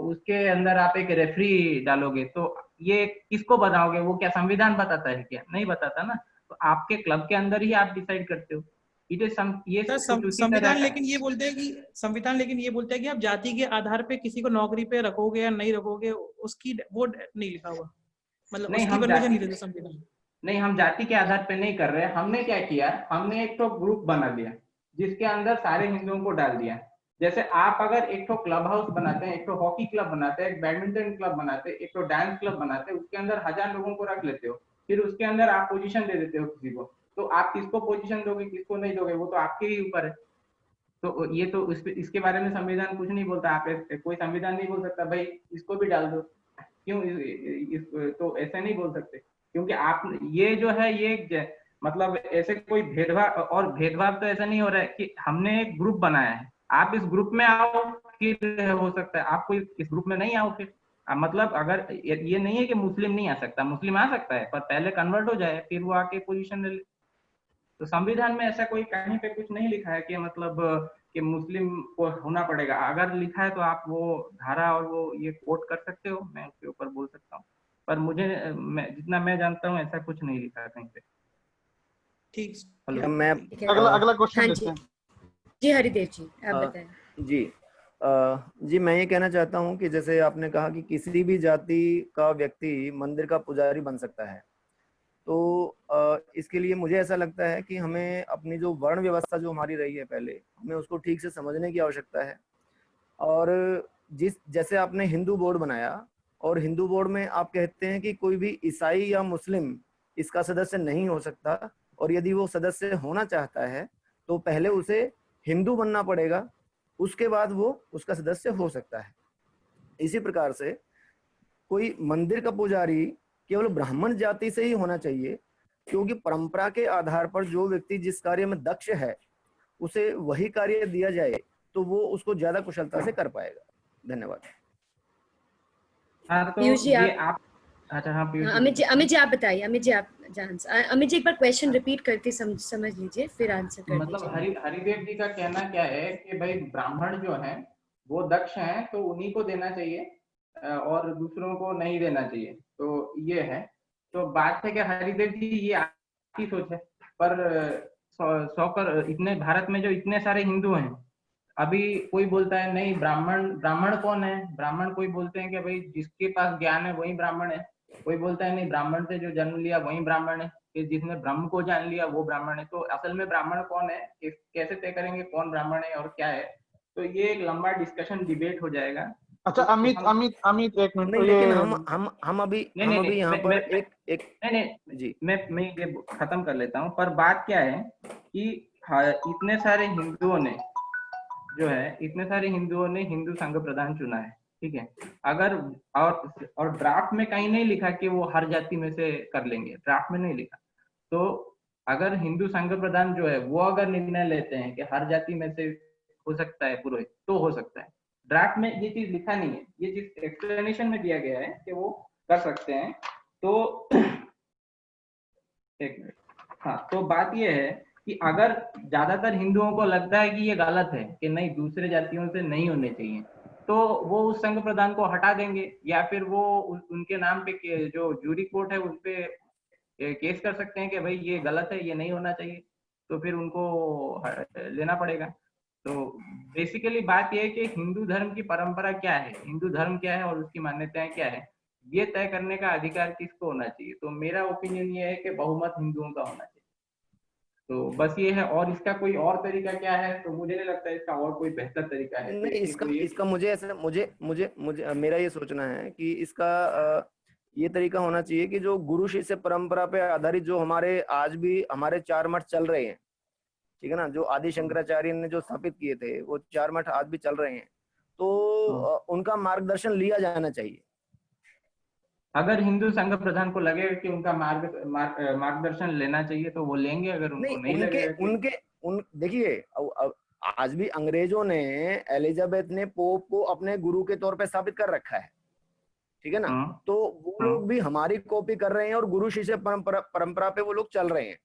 Speaker 4: उसके अंदर आप एक रेफरी डालोगे? तो ये किसको बनाओगे? वो क्या संविधान बताता है क्या? नहीं बताता ना। तो आपके क्लब के अंदर ही आप डिसाइड करते हो।
Speaker 5: संविधान लेकिन ये बोलते हैं कि आप जाति के आधार पे किसी को नौकरी पे रखोगे या नहीं रखोगे, उसकी वो नहीं लिखा हुआ, मतलब उसकी परमिशन नहीं देते संविधान।
Speaker 4: नहीं, हम जाति के आधार पे नहीं कर रहे। हमने क्या किया, हमने एक तो ग्रुप बना दिया जिसके अंदर सारे हिंदुओं को डाल दिया। जैसे आप अगर एक तो क्लब हाउस बनाते हैं, एक तो हॉकी क्लब बनाते हैं, एक बैडमिंटन क्लब बनाते हैं, एक तो डांस क्लब बनाते हैं, उसके अंदर 1000 लोगों को रख लेते हो, फिर उसके अंदर आप पोजीशन दे देते हो किसी को, तो आप किसको पोजीशन दोगे किसको नहीं दोगे वो तो आपके ही ऊपर है। तो ये तो इसके बारे में संविधान कुछ नहीं बोलता। आप कोई संविधान नहीं बोल सकता भाई इसको भी डाल दो, क्यों तो ऐसे नहीं बोल सकते, क्योंकि आप ये जो है ये मतलब ऐसे कोई भेदभाव, और भेदभाव तो ऐसा नहीं हो रहा है कि हमने एक ग्रुप बनाया है, आप इस ग्रुप में आओ फिर हो सकता है, आप कोई इस ग्रुप में नहीं आओ फिर मतलब अगर ये नहीं है कि मुस्लिम नहीं आ सकता, मुस्लिम आ सकता है पर पहले कन्वर्ट हो जाए फिर वो आके पोजीशन ले ले। तो संविधान में ऐसा कोई कहीं पे कुछ नहीं लिखा है कि मतलब कि मुस्लिम को होना पड़ेगा। अगर लिखा है तो आप वो धारा और वो ये कोट कर सकते हो, मैं उसके ऊपर बोल सकता हूँ, पर मुझे जितना मैं जानता हूँ ऐसा कुछ नहीं लिखा है कहीं पे।
Speaker 5: ठीक
Speaker 7: क्या मैं
Speaker 3: अगला क्वेश्चन
Speaker 1: हाँ
Speaker 3: लेते
Speaker 1: जी
Speaker 3: हैं।
Speaker 1: जी हरिदेव जी आप बताएं।
Speaker 7: जी जी मैं ये कहना चाहता हूँ कि जैसे आपने कहा कि किसी भी जाति का व्यक्ति मंदिर का पुजारी बन सकता है, तो इसके लिए मुझे ऐसा लगता है कि हमें अपनी जो वर्ण व्यवस्था जो हमारी रही है पहले, हमें उसको ठीक से समझने की आवश्यकता है। और जैसे आपने हिंदू बोर्ड बनाया और हिंदू बोर्ड में आप कहते हैं कि कोई भी ईसाई या मुस्लिम इसका सदस्य नहीं हो सकता, और यदि वो सदस्य होना चाहता है तो पहले उसे हिंदू बनना पड़ेगा, उसके बाद वो उसका सदस्य हो सकता है। इसी प्रकार से कोई मंदिर का पुजारी केवल ब्राह्मण जाति से ही होना चाहिए, क्योंकि परंपरा के आधार पर जो व्यक्ति जिस कार्य में दक्ष है उसे वही कार्य दिया जाए तो वो उसको ज्यादा कुशलता से कर पाएगा। धन्यवाद।
Speaker 4: हाँ तो
Speaker 1: पीयूष जी
Speaker 4: ये
Speaker 1: आप
Speaker 4: आप अच्छा हाँ पीयूष जी
Speaker 1: अमित जी आप बताइए। अमित जी आप अमित जी एक बार क्वेश्चन रिपीट करके समझ लीजिए फिर आंसर कर
Speaker 4: मतलब
Speaker 1: दीजिए।
Speaker 4: हरिदेव जी का कहना क्या है कि भाई ब्राह्मण जो है वो दक्ष हैं तो उन्हीं को देना चाहिए और दूसरों को नहीं देना चाहिए, तो ये है। तो बात है कि हरिदेव जी ये आपकी सोच है, पर इतने भारत में जो इतने सारे हिंदू हैं, अभी कोई बोलता है नहीं ब्राह्मण, ब्राह्मण कौन है, ब्राह्मण कोई बोलते हैं कि भाई जिसके पास ज्ञान है वही ब्राह्मण है, कोई बोलता है नहीं ब्राह्मण से जो जन्म लिया वही ब्राह्मण है, कि जिसने ब्रह्म को जान लिया वो ब्राह्मण है। तो असल में ब्राह्मण कौन है, कैसे तय करेंगे कौन ब्राह्मण है और क्या है, तो ये एक लंबा डिस्कशन डिबेट हो जाएगा।
Speaker 3: अच्छा
Speaker 4: तो
Speaker 3: अमित अमित एक मिनट,
Speaker 7: नहीं,
Speaker 3: ये
Speaker 7: लेकिन हम अभी यहाँ पर
Speaker 4: नहीं मैं ये खत्म कर लेता हूँ। पर बात क्या है कि इतने सारे हिंदुओं ने जो है, इतने सारे हिंदुओं ने हिंदू संघ प्रधान चुना है, ठीक है। अगर और ड्राफ्ट में कहीं नहीं लिखा कि वो हर जाति में से कर लेंगे, ड्राफ्ट में नहीं लिखा। तो अगर हिंदू संघ प्रधान जो है वो अगर निर्णय लेते हैं कि हर जाति में से हो सकता है पुरोहित, तो हो सकता है। ड्राफ्ट में ये चीज लिखा नहीं है, ये चीज एक्सप्लेनेशन में दिया गया है कि वो कर सकते हैं। तो एक मिनट, हाँ तो बात ये है कि अगर ज्यादातर हिंदुओं को लगता है कि ये गलत है कि नहीं दूसरे जातियों से नहीं होने चाहिए, तो वो उस संघ प्रधान को हटा देंगे, या फिर वो उनके नाम पे जो जूरी कोर्ट है उस पे केस कर सकते हैं कि भाई ये गलत है, ये नहीं होना चाहिए, तो फिर उनको लेना पड़ेगा। तो बेसिकली बात यह है कि हिंदू धर्म की परंपरा क्या है, हिंदू धर्म क्या है और उसकी मान्यताएं क्या है, ये तय करने का अधिकार किसको होना चाहिए। तो मेरा ओपिनियन ये है कि बहुमत हिंदुओं का होना चाहिए। तो बस ये है, और इसका कोई और तरीका क्या है तो मुझे नहीं लगता इसका और कोई बेहतर तरीका है।
Speaker 7: नहीं, इसका मुझे ऐसा मुझे मेरा ये सोचना है कि इसका ये तरीका होना चाहिए कि जो गुरु शिष्य परंपरा पे आधारित जो हमारे आज भी हमारे 4 मठ चल रहे हैं, ठीक है ना, जो आदि शंकराचार्य ने जो स्थापित किए थे वो 4 मठ आज भी चल रहे हैं, तो उनका मार्गदर्शन लिया जाना चाहिए।
Speaker 4: अगर हिंदू संघ प्रधान को लगेगा कि उनका मार्गदर्शन लेना चाहिए तो वो लेंगे, अगर उनको नहीं लगेगा
Speaker 7: देखिए आज भी अंग्रेजों ने, एलिजाबेथ ने पोप को अपने गुरु के तौर पे स्थापित कर रखा है, ठीक है ना। तो वो लोग भी हमारी कॉपी कर रहे हैं और गुरु शिष्य परंपरा पे वो लोग चल रहे हैं।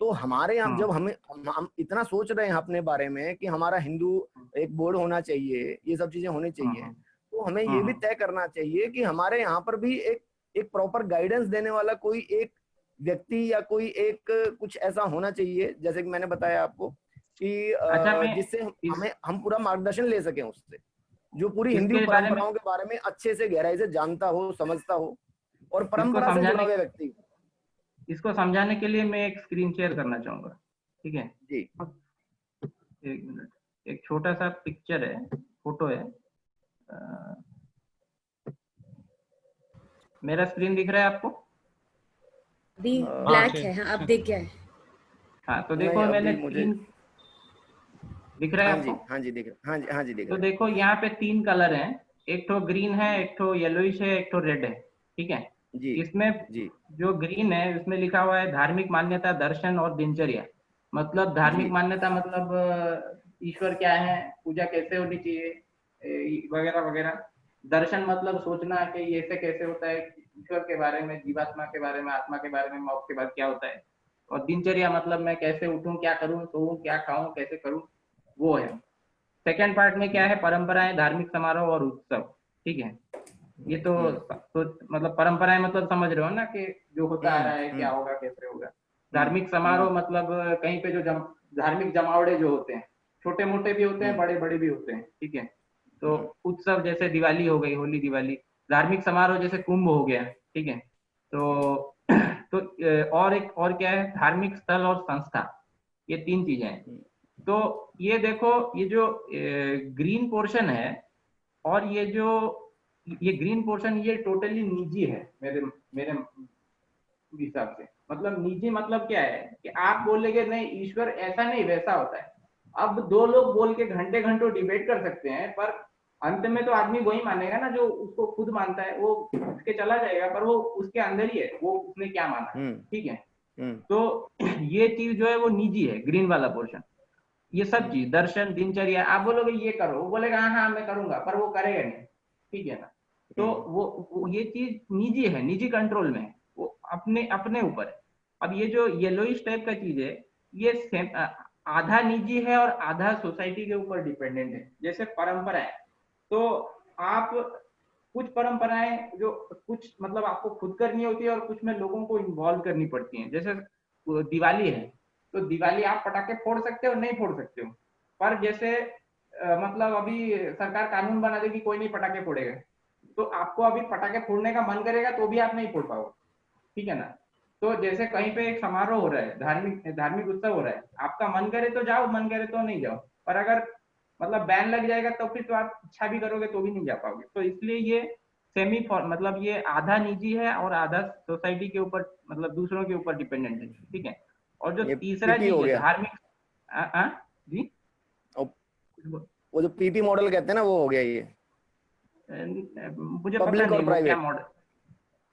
Speaker 7: तो हमारे यहाँ जब हम इतना सोच रहे हैं अपने बारे में कि हमारा हिंदू एक बोर्ड होना चाहिए, ये सब चीजें होनी चाहिए, तो हमें ये भी तय करना चाहिए कि हमारे यहाँ पर भी एक प्रॉपर गाइडेंस देने वाला कोई एक व्यक्ति या कोई एक कुछ ऐसा होना चाहिए, जैसे कि मैंने बताया आपको कि जिससे हम पूरा मार्गदर्शन ले सकें उससे, जो पूरी हिंदू परंपराओं के बारे में अच्छे से गहराई से जानता हो, समझता हो और परंपरा से जुड़ा हुआ व्यक्ति।
Speaker 4: इसको समझाने के लिए मैं एक स्क्रीन शेयर करना चाहूंगा, ठीक है
Speaker 7: जी।
Speaker 4: एक मिनट, एक छोटा सा पिक्चर है, फोटो है। मेरा स्क्रीन दिख रहा है आपको?
Speaker 1: अभी
Speaker 3: हाँ,
Speaker 1: ब्लैक है, हाँ अब दिख गया है।
Speaker 4: हाँ तो
Speaker 7: नहीं,
Speaker 4: देखो मैंने
Speaker 7: अभी मुझे
Speaker 4: दिख रहा है
Speaker 7: हाँ
Speaker 4: आपको?
Speaker 7: जी, हाँ जी दिख रहा, हाँ जी, हाँ जी दिख
Speaker 4: तो
Speaker 7: रहा है।
Speaker 4: देखो यहाँ पे 3 कलर हैं, एक तो ग्रीन है, एक तो येलोइश है, एक तो रेड है, ठीक है।
Speaker 7: जी
Speaker 4: इसमें
Speaker 7: जी
Speaker 4: जो ग्रीन है उसमें लिखा हुआ है धार्मिक मान्यता, दर्शन और दिनचर्या। मतलब धार्मिक
Speaker 7: जी
Speaker 4: मान्यता मतलब ईश्वर क्या है, पूजा कैसे होनी चाहिए वगैरह वगैरह। दर्शन मतलब सोचना कि ये ऐसे कैसे होता है, ईश्वर के बारे में, जीवात्मा के बारे में, आत्मा के बारे में, मौत के बाद क्या होता है। और दिनचर्या मतलब मैं कैसे उठूं, क्या करूं, सोऊं, क्या खाऊं, कैसे करूं, वो है। सेकेंड पार्ट में क्या है, परंपराएं, धार्मिक समारोह और उत्सव, ठीक है। ये तो मतलब परंपराएं मतलब समझ रहे हो ना कि जो होता आ रहा है, क्या होगा, कैसे होगा। धार्मिक समारोह मतलब कहीं पे जो धार्मिक जमावड़े जो होते हैं, छोटे मोटे भी होते हैं, बड़े बड़े भी होते हैं, ठीक है। तो उत्सव जैसे दिवाली हो गई, होली दिवाली। धार्मिक समारोह जैसे कुंभ हो गया, ठीक है। तो तो और क्या है, धार्मिक स्थल और संस्था, ये 3 चीजें हैं। तो ये देखो, ये जो ग्रीन पोर्शन है, और ये ग्रीन पोर्शन ये टोटली निजी है मेरे मेरे हिसाब से। मतलब निजी मतलब क्या है कि आप बोलेंगे नहीं ईश्वर ऐसा नहीं वैसा होता है। अब 2 लोग बोल के घंटे घंटों डिबेट कर सकते हैं, पर अंत में तो आदमी वही मानेगा ना जो उसको खुद मानता है, वो उसके चला जाएगा, पर वो उसके अंदर ही है, वो उसने क्या माना, ठीक है। तो ये चीज जो है वो निजी है, ग्रीन वाला पोर्शन। ये सब चीज, दर्शन, दिनचर्या, आप बोलोगे ये करो, वो बोलेगा हाँ हाँ मैं करूंगा, पर वो करेगा नहीं, ठीक है ना। तो वो ये चीज निजी है, निजी कंट्रोल में है, वो अपने अपने ऊपर है। अब ये जो येलोइश टाइप का चीज है, ये आधा निजी है और आधा सोसाइटी के ऊपर डिपेंडेंट है। जैसे परंपरा है, तो आप कुछ परंपराएं जो कुछ मतलब आपको खुद करनी होती है और कुछ में लोगों को इन्वॉल्व करनी पड़ती है। जैसे दिवाली है, तो दिवाली आप पटाखे फोड़ सकते हो, नहीं फोड़ सकते हो, पर जैसे मतलब अभी सरकार कानून बना देगी कोई नहीं पटाखे फोड़ेगा, तो आपको अभी पटाखे फोड़ने का मन करेगा तो भी आप नहीं फोड़ पाओगे, ठीक है ना। तो जैसे कहीं पे एक समारोह हो रहा है, धार्मिक धार्मिक उत्सव हो रहा है, आपका मन करे तो जाओ, मन करे तो नहीं जाओ, पर अगर मतलब बैन लग जाएगा तो फिर तो आप इच्छा भी करोगे तो भी नहीं जा पाओगे। तो इसलिए ये सेमी मतलब ये आधा निजी है और आधा सोसाइटी के ऊपर, मतलब दूसरों के ऊपर डिपेंडेंट है, ठीक है। और जो
Speaker 7: ये
Speaker 4: तीसरा
Speaker 7: पीपी
Speaker 4: चीज
Speaker 7: हो
Speaker 4: है
Speaker 7: गया।
Speaker 4: धार्मिक, जी
Speaker 7: वो जो पीपी मॉडल कहते हैं ना, वो हो गया ये,
Speaker 4: मुझे पता
Speaker 7: पब्लिक
Speaker 4: नहीं
Speaker 7: और
Speaker 4: वो क्या
Speaker 7: प्राइवेट।
Speaker 4: मॉडल,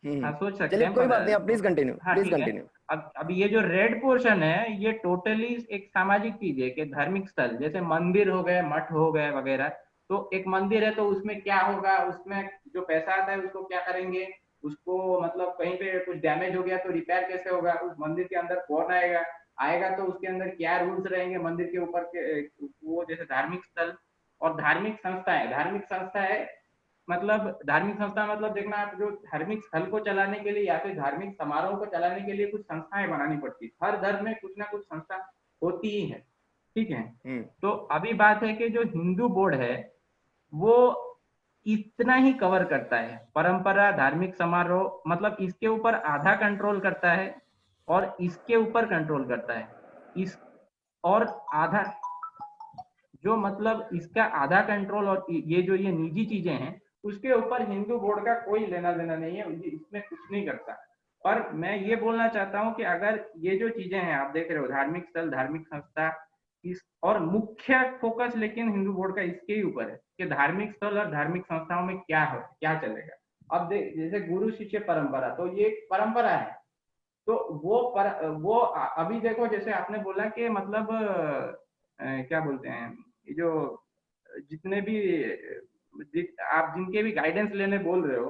Speaker 4: हाँ सोच सकते
Speaker 7: चलिए
Speaker 4: हैं,
Speaker 7: कोई
Speaker 4: पर
Speaker 7: बात नहीं, आप प्लीज कंटिन्यू,
Speaker 4: हाँ
Speaker 7: प्लीज
Speaker 4: ठीक है।
Speaker 7: कंटिन्यू।
Speaker 4: अब ये जो रेड पोर्शन है, ये टोटली एक सामाजिक चीज है कि धार्मिक स्थल जैसे मंदिर हो गए, मठ हो गए वगैरह। तो एक मंदिर है तो उसमें क्या होगा, उसमें जो पैसा आता है उसको क्या करेंगे, उसको मतलब कहीं पे कुछ डैमेज हो गया तो रिपेयर कैसे होगा, उस मंदिर के अंदर कौन आएगा, आएगा तो उसके अंदर क्या रूल्स रहेंगे मंदिर के ऊपर के, वो जैसे धार्मिक स्थल। और धार्मिक संस्था है, धार्मिक संस्था है मतलब धार्मिक संस्था मतलब देखना आप, जो धार्मिक स्थल को चलाने के लिए या फिर धार्मिक समारोह को चलाने के लिए कुछ संस्थाएं बनानी पड़ती है। हर धर्म में कुछ ना कुछ संस्था होती ही है, ठीक है। तो अभी बात है कि जो हिंदू बोर्ड है वो इतना ही कवर करता है, परंपरा, धार्मिक समारोह, मतलब इसके ऊपर आधा कंट्रोल करता है और इसके ऊपर कंट्रोल करता है इस, और आधा जो मतलब इसका आधा कंट्रोल और ये जो ये निजी चीजें हैं उसके ऊपर हिंदू बोर्ड का कोई लेना देना नहीं है, इसमें कुछ नहीं करता। पर मैं ये बोलना चाहता हूँ कि अगर ये जो चीजें हैं आप देख रहे हो, धार्मिक स्थल, धार्मिक संस्था, इस और मुख्य फोकस लेकिन हिंदू बोर्ड का इसके ही ऊपर है कि धार्मिक स्थल और धार्मिक संस्थाओं में क्या हो, क्या चलेगा। अब जैसे गुरु शिष्य परंपरा, तो ये एक परंपरा है, तो वो अभी देखो जैसे आपने बोला कि मतलब क्या बोलते हैं, ये जो जितने भी आप जिनके भी गाइडेंस लेने बोल रहे हो,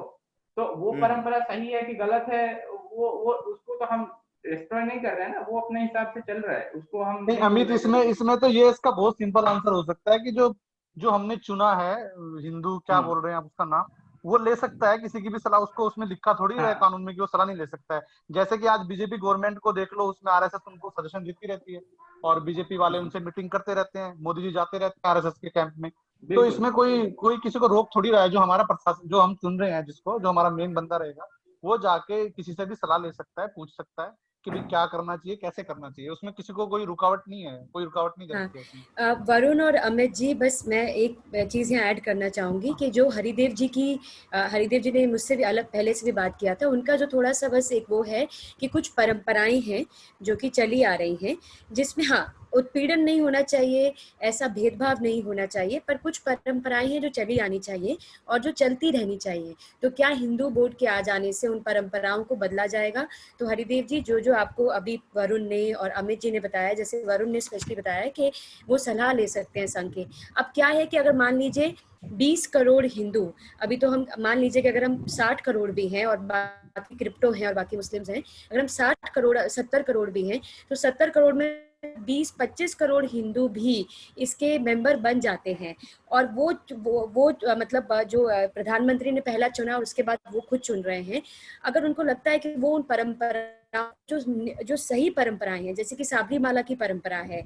Speaker 4: तो वो परंपरा सही है कि गलत है, वो उसको तो हम डिस्ट्रॉय नहीं कर रहे हैं ना, वो अपने हिसाब से चल रहा है, उसको हम
Speaker 3: नहीं
Speaker 4: नहीं बोल
Speaker 3: अमित,
Speaker 4: रहे
Speaker 3: इसमें इसमें तो ये इसका बहुत सिंपल आंसर हो सकता है कि जो जो हमने चुना है, हिंदू क्या बोल रहे हैं आप उसका नाम, वो ले सकता है किसी की भी सलाह। उसको उसमें लिखा थोड़ी है कानून में कि वो सलाह नहीं ले सकता है। जैसे कि आज बीजेपी गवर्नमेंट को देख लो, उसमें आरएसएस उनको सजेशन देती रहती है और बीजेपी वाले उनसे मीटिंग करते रहते हैं, मोदी जी जाते रहते हैं आरएसएस के कैंप में। तो इसमें कोई कोई किसी को रोक थोड़ी रहा है। जो हमारा प्रशासन, जो हम चुन रहे हैं, जिसको जो हमारा मेन बंदा रहेगा, वो जाके किसी से भी सलाह ले सकता है, पूछ सकता है कि भाई क्या करना चाहिए, कैसे करना चाहिए, उसमें किसी को कोई रुकावट नहीं है, कोई रुकावट नहीं
Speaker 1: हाँ,
Speaker 3: करती है उसमें।
Speaker 1: वरुण और अमित जी, बस मैं एक चीज़ यहाँ ऐड करना चाहूँगी कि जो हरिदेव जी की हरिदेव जी ने मुझसे भी अलग पहले से भी बात किया था, उनका जो थोड़ा सा बस एक वो है कि कुछ परंपराएं हैं जो कि चली आ रही हैं, जिसमें हाँ उत्पीड़न नहीं होना चाहिए, ऐसा भेदभाव नहीं होना चाहिए, पर कुछ परंपराएं हैं जो चली आनी चाहिए और जो चलती रहनी चाहिए। तो क्या हिंदू बोर्ड के आ जाने से उन परंपराओं को बदला जाएगा? तो हरिदेव जी, जो आपको अभी वरुण ने और अमित जी ने बताया, जैसे वरुण ने स्पेशली बताया कि वो सलाह ले सकते हैं संघ के। अब क्या है कि अगर मान लीजिए 20 करोड़ हिंदू, अभी तो हम मान लीजिए कि अगर हम 60 करोड़ भी हैं और बाकी क्रिप्टो हैं और बाकी मुस्लिम्स हैं, अगर हम 60 करोड़ 70 करोड़ भी हैं, तो 70 करोड़ में 20-25 करोड़ हिंदू भी इसके मेंबर बन जाते हैं। और वो मतलब जो प्रधानमंत्री ने पहला चुना और उसके बाद वो खुद चुन रहे हैं, अगर उनको लगता है कि वो उन परंपरा जो सही परंपराएं हैं, जैसे कि साबरीमाला की परंपरा है,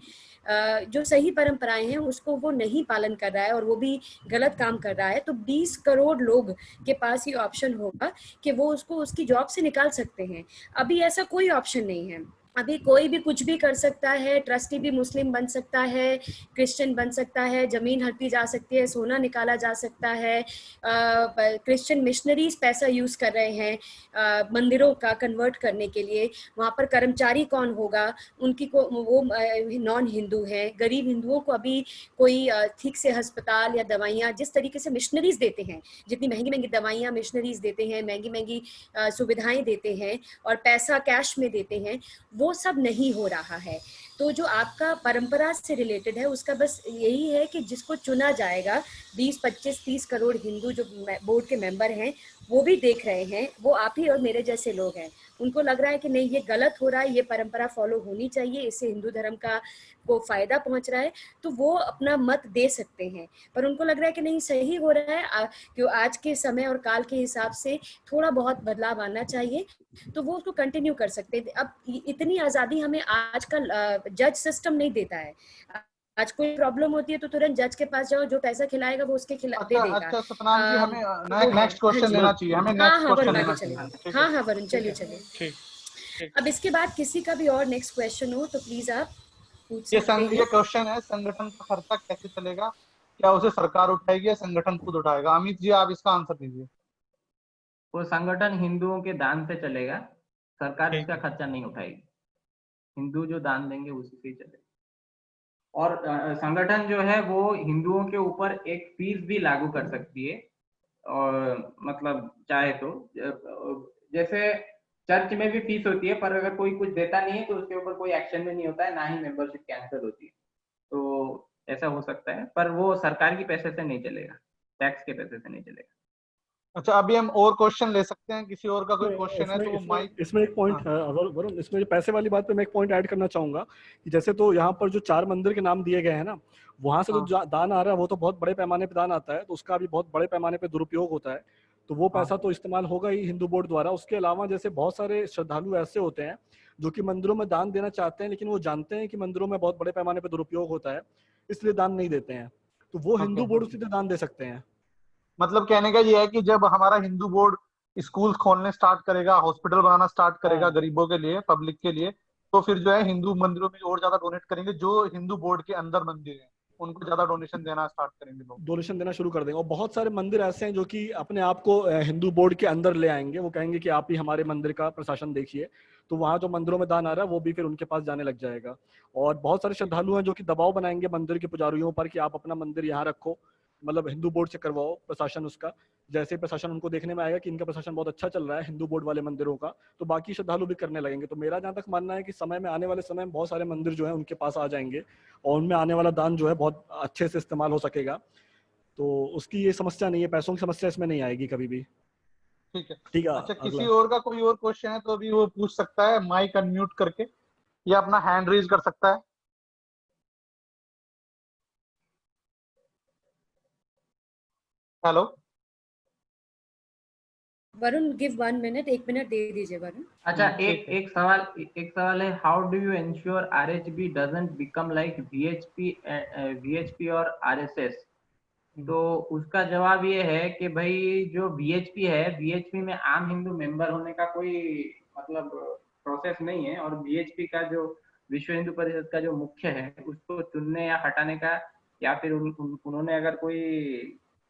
Speaker 1: जो सही परंपराएं हैं उसको वो नहीं पालन कर रहा है और वो भी गलत काम कर रहा है, तो 20 करोड़ लोग के पास ये ऑप्शन होगा कि वो उसको उसकी जॉब से निकाल सकते हैं। अभी ऐसा कोई ऑप्शन नहीं है। अभी कोई भी कुछ भी कर सकता है, ट्रस्टी भी मुस्लिम बन सकता है, क्रिश्चियन बन सकता है, जमीन हड़पी जा सकती है, सोना निकाला जा सकता है, क्रिश्चियन मिशनरीज पैसा यूज कर रहे हैं मंदिरों का कन्वर्ट करने के लिए। वहाँ पर कर्मचारी कौन होगा? उनकी को वो नॉन हिंदू हैं। गरीब हिंदुओं को अभी कोई ठीक से अस्पताल या दवाइयाँ जिस तरीके से मिशनरीज देते हैं, जितनी महंगी महंगी दवाइयाँ मिशनरीज देते हैं, महंगी महंगी सुविधाएं देते हैं और पैसा कैश में देते हैं, वो सब नहीं हो रहा है। तो जो आपका परंपरा से रिलेटेड है उसका बस यही है कि जिसको चुना जाएगा, 20, 25, 30 करोड़ हिंदू जो बोर्ड के मेंबर हैं वो भी देख रहे हैं, वो आप ही और मेरे जैसे लोग हैं। उनको लग रहा है कि नहीं ये गलत हो रहा है, ये परंपरा फॉलो होनी चाहिए, इससे हिंदू धर्म का को फायदा पहुंच रहा है, तो वो अपना मत दे सकते हैं। पर उनको लग रहा है कि नहीं सही हो रहा है, क्यों आज के समय और काल के हिसाब से थोड़ा बहुत बदलाव आना चाहिए, तो वो उसको कंटिन्यू कर सकते हैं। अब इतनी आजादी हमें आजकल जज सिस्टम नहीं देता है। आज कोई प्रॉब्लम होती है तो तुरंत जज के पास जाओ, जो पैसा खिलाएगा वो उसके दे देगा।
Speaker 3: अच्छा सतनाम जी, हमें
Speaker 1: वो है।
Speaker 3: नेक्स्ट
Speaker 1: हाँ
Speaker 3: क्वेश्चन
Speaker 1: जी,
Speaker 3: लेना चाहिए, हमें
Speaker 1: हाँ
Speaker 3: नेक्स्ट
Speaker 1: हाँ वरुण
Speaker 3: क्वेश्चन
Speaker 1: आगे
Speaker 3: लेना
Speaker 1: चलिए।
Speaker 3: चाहिए।
Speaker 1: हाँ हाँ वरुण चलिए चलिए। अब इसके बाद किसी का भी और नेक्स्ट क्वेश्चन हो तो प्लीज आप पूछ सकते हैं।
Speaker 3: ये क्वेश्चन है, संगठन का खर्चा कैसे चलेगा, क्या उसे सरकार उठाएगी या संगठन खुद उठाएगा? अमित जी आप इसका आंसर दीजिए।
Speaker 4: वो संगठन हिंदुओं के दान से चलेगा, सरकार इसका खर्चा नहीं उठाएगी, हिंदू जो दान देंगे उसी से चलेगा। और संगठन जो है वो हिंदुओं के ऊपर एक फीस भी लागू कर सकती है, और मतलब चाहे तो जैसे चर्च में भी फीस होती है, पर अगर कोई कुछ देता नहीं है तो उसके ऊपर कोई एक्शन भी नहीं होता है, ना ही मेंबरशिप कैंसिल होती है। तो ऐसा हो सकता है, पर वो सरकार के पैसे से नहीं चलेगा, टैक्स के पैसे से नहीं चलेगा।
Speaker 3: अच्छा, अभी हम और क्वेश्चन ले सकते हैं, किसी और का कोई क्वेश्चन है तो माइक।
Speaker 2: इसमें एक पॉइंट वरुण, इसमें जो पैसे वाली बात पे मैं एक पॉइंट ऐड करना चाहूंगा कि जैसे तो यहाँ पर जो 4 मंदिर के नाम दिए गए हैं ना, वहां से जो दान आ रहा है वो तो बहुत बड़े पैमाने पे दान आता है, तो उसका भी बहुत बड़े पैमाने पे दुरुपयोग होता है, तो वो पैसा तो इस्तेमाल होगा ही हिंदू बोर्ड द्वारा। उसके अलावा जैसे बहुत सारे श्रद्धालु ऐसे होते हैं जो कि मंदिरों में दान देना चाहते हैं, लेकिन वो जानते हैं कि मंदिरों में बहुत बड़े पैमाने पे दुरुपयोग होता है, इसलिए दान नहीं देते हैं, तो वो हिंदू बोर्ड सीधे दान दे सकते हैं।
Speaker 3: मतलब कहने का ये है कि जब हमारा हिंदू बोर्ड स्कूल खोलने स्टार्ट करेगा, हॉस्पिटल बनाना स्टार्ट करेगा गरीबों के लिए, पब्लिक के लिए, तो फिर जो है हिंदू मंदिरों में और ज्यादा डोनेट करेंगे, जो हिंदू बोर्ड के अंदर मंदिर हैं उनको ज्यादा डोनेशन देना स्टार्ट करेंगे लोग,
Speaker 2: डोनेशन देना शुरू कर देंगे। और बहुत सारे मंदिर ऐसे हैं जो कि अपने आप को हिंदू बोर्ड के अंदर ले आएंगे, वो कहेंगे कि आप ही हमारे मंदिर का प्रशासन देखिए, तो वहाँ जो मंदिरों में दान आ रहा है वो भी फिर उनके पास जाने लग जाएगा। और बहुत सारे श्रद्धालु हैं जो कि दबाव बनाएंगे मंदिर के पुजारियों पर कि आप अपना मंदिर यहाँ रखो, मतलब हिंदू बोर्ड से करवाओ प्रशासन उसका। जैसे प्रशासन उनको देखने में आएगा कि इनका प्रशासन बहुत अच्छा चल रहा है हिंदू बोर्ड वाले मंदिरों का, तो बाकी श्रद्धालु भी करने लगेंगे। तो मेरा जहाँ तक मानना है कि समय में आने वाले समय में बहुत सारे मंदिर जो है उनके पास आ जाएंगे और उनमें आने वाला दान जो है बहुत अच्छे से इस्तेमाल हो सकेगा, तो उसकी ये समस्या नहीं है, पैसों की समस्या इसमें नहीं आएगी कभी भी।
Speaker 3: ठीक है।
Speaker 2: ठीक है,
Speaker 3: अच्छा,
Speaker 2: अगला।
Speaker 3: किसी और का कोई और क्वेश्चन है तो अभी वो पूछ सकता है, माइक अनम्यूट करके, या अपना हैंड रेज कर सकता है। Hello
Speaker 1: Varun give 1 minute, 1 minute दे दीजिए वरुण।
Speaker 4: अच्छा, एक सवाल है, how do you ensure RHB doesn't become like VHP और आरएसएस? तो उसका जवाब ये है कि भाई जो वीएचपी है, वीएचपी में आम हिंदू मेंबर होने का कोई मतलब प्रोसेस नहीं है, और बीएचपी का जो विश्व हिंदू परिषद का जो मुख्य है उसको चुनने या हटाने का, या फिर उन्होंने अगर कोई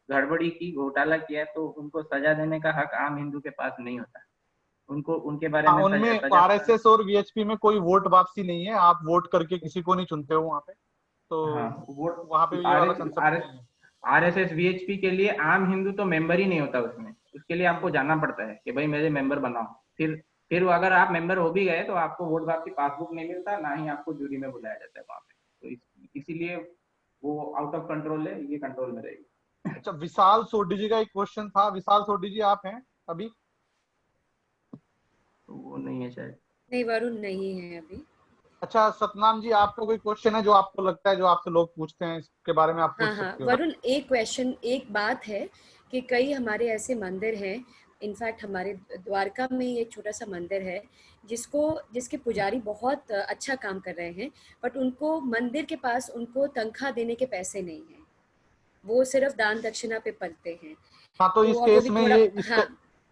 Speaker 4: गड़बड़ी की, घोटाला किया है, तो उनको सजा देने का हक आम हिंदू के पास नहीं होता। उनको उनके बारे में
Speaker 3: उनमें
Speaker 4: सजा
Speaker 3: आरएसएस और वीएचपी में कोई वोट वापसी नहीं है, आप वोट करके किसी को नहीं चुनते हो वहाँ पे, तो
Speaker 4: वोट
Speaker 3: वहाँ पे ये वाला कंसेप्ट
Speaker 4: आरएसएस वीएचपी के लिए आम हिंदू तो मेंबर ही नहीं होता उसमें, उसके लिए आपको जाना पड़ता है कि भाई मेरे मेंबर बनाओ। फिर अगर आप मेंबर हो भी गए तो आपको वोट वापसी पासबुक नहीं मिलता, ना ही आपको जूरी में बुलाया जाता है वहाँ पे, तो इसीलिए वो आउट ऑफ कंट्रोल है, ये कंट्रोल में रहेगी।
Speaker 3: अच्छा, विशाल सोढी जी का एक क्वेश्चन था। विशाल सोढी जी आप हैं अभी?
Speaker 4: तो वो नहीं है शायद।
Speaker 1: नहीं, वरुण नहीं है अभी।
Speaker 3: अच्छा, सतनाम जी आपका कोई क्वेश्चन है जो आपको लगता है, जो आपसे लोग पूछते हैं, इसके बारे में आप पूछ सकते हो।
Speaker 1: वरुण, एक क्वेश्चन, एक बात है कि कई हमारे ऐसे मंदिर हैं, इनफैक्ट हमारे द्वारका में एक छोटा सा मंदिर है जिसके पुजारी बहुत अच्छा काम कर रहे हैं, बट उनको मंदिर के पास उनको तनख्वाह देने के पैसे नहीं हैं, वो सिर्फ दान दक्षिणा पे पलते हैं।
Speaker 3: हाँ, तो इस केस में ये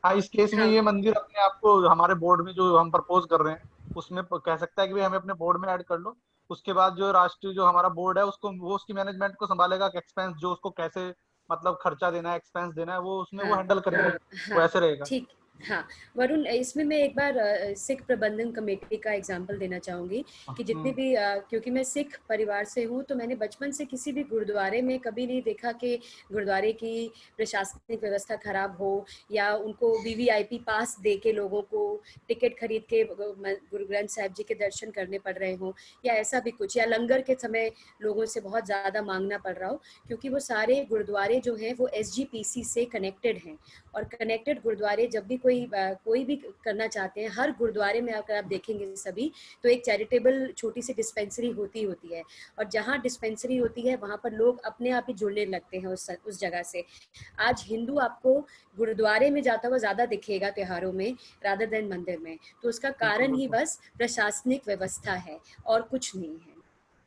Speaker 3: इस केस में ये मंदिर अपने आप को हमारे बोर्ड में जो हम प्रपोज कर रहे हैं उसमें कह सकता है कि भाई हमें अपने बोर्ड में ऐड कर लो। उसके बाद जो राष्ट्रीय जो हमारा बोर्ड है उसको, वो उसकी मैनेजमेंट को संभालेगा, एक्सपेंस जो उसको कैसे मतलब खर्चा देना है, एक्सपेंस देना है, वो उसमें वो हैंडल करेगा। वो ऐसे रहेगा।
Speaker 1: ठीक। हाँ वरुण, इसमें मैं एक बार सिख प्रबंधन कमेटी का एग्जांपल देना चाहूंगी कि जितने भी क्योंकि मैं सिख परिवार से हूँ, तो मैंने बचपन से किसी भी गुरुद्वारे में कभी नहीं देखा कि गुरुद्वारे की प्रशासनिक व्यवस्था खराब हो, या उनको वीवीआईपी पास दे के लोगों को टिकट खरीद के गुरु ग्रंथ साहिब जी के दर्शन करने पड़ रहे हों, या ऐसा भी कुछ, या लंगर के समय लोगों से बहुत ज़्यादा मांगना पड़ रहा हो, क्योंकि वो सारे गुरुद्वारे जो हैं वो SGPC से कनेक्टेड हैं। और कनेक्टेड गुरुद्वारे जब भी कोई भी करना चाहते हैं, हर गुरुद्वारे में अगर आप देखेंगे सभी, तो एक चैरिटेबल छोटी सी डिस्पेंसरी होती है, और जहाँ डिस्पेंसरी होती है वहाँ पर लोग अपने आप ही जुड़ने लगते हैं उस जगह से। आज हिंदू आपको गुरुद्वारे में जाता हुआ ज्यादा दिखेगा त्योहारों में रादर देन मंदिर में, तो उसका कारण ही बस प्रशासनिक व्यवस्था है और कुछ नहीं है।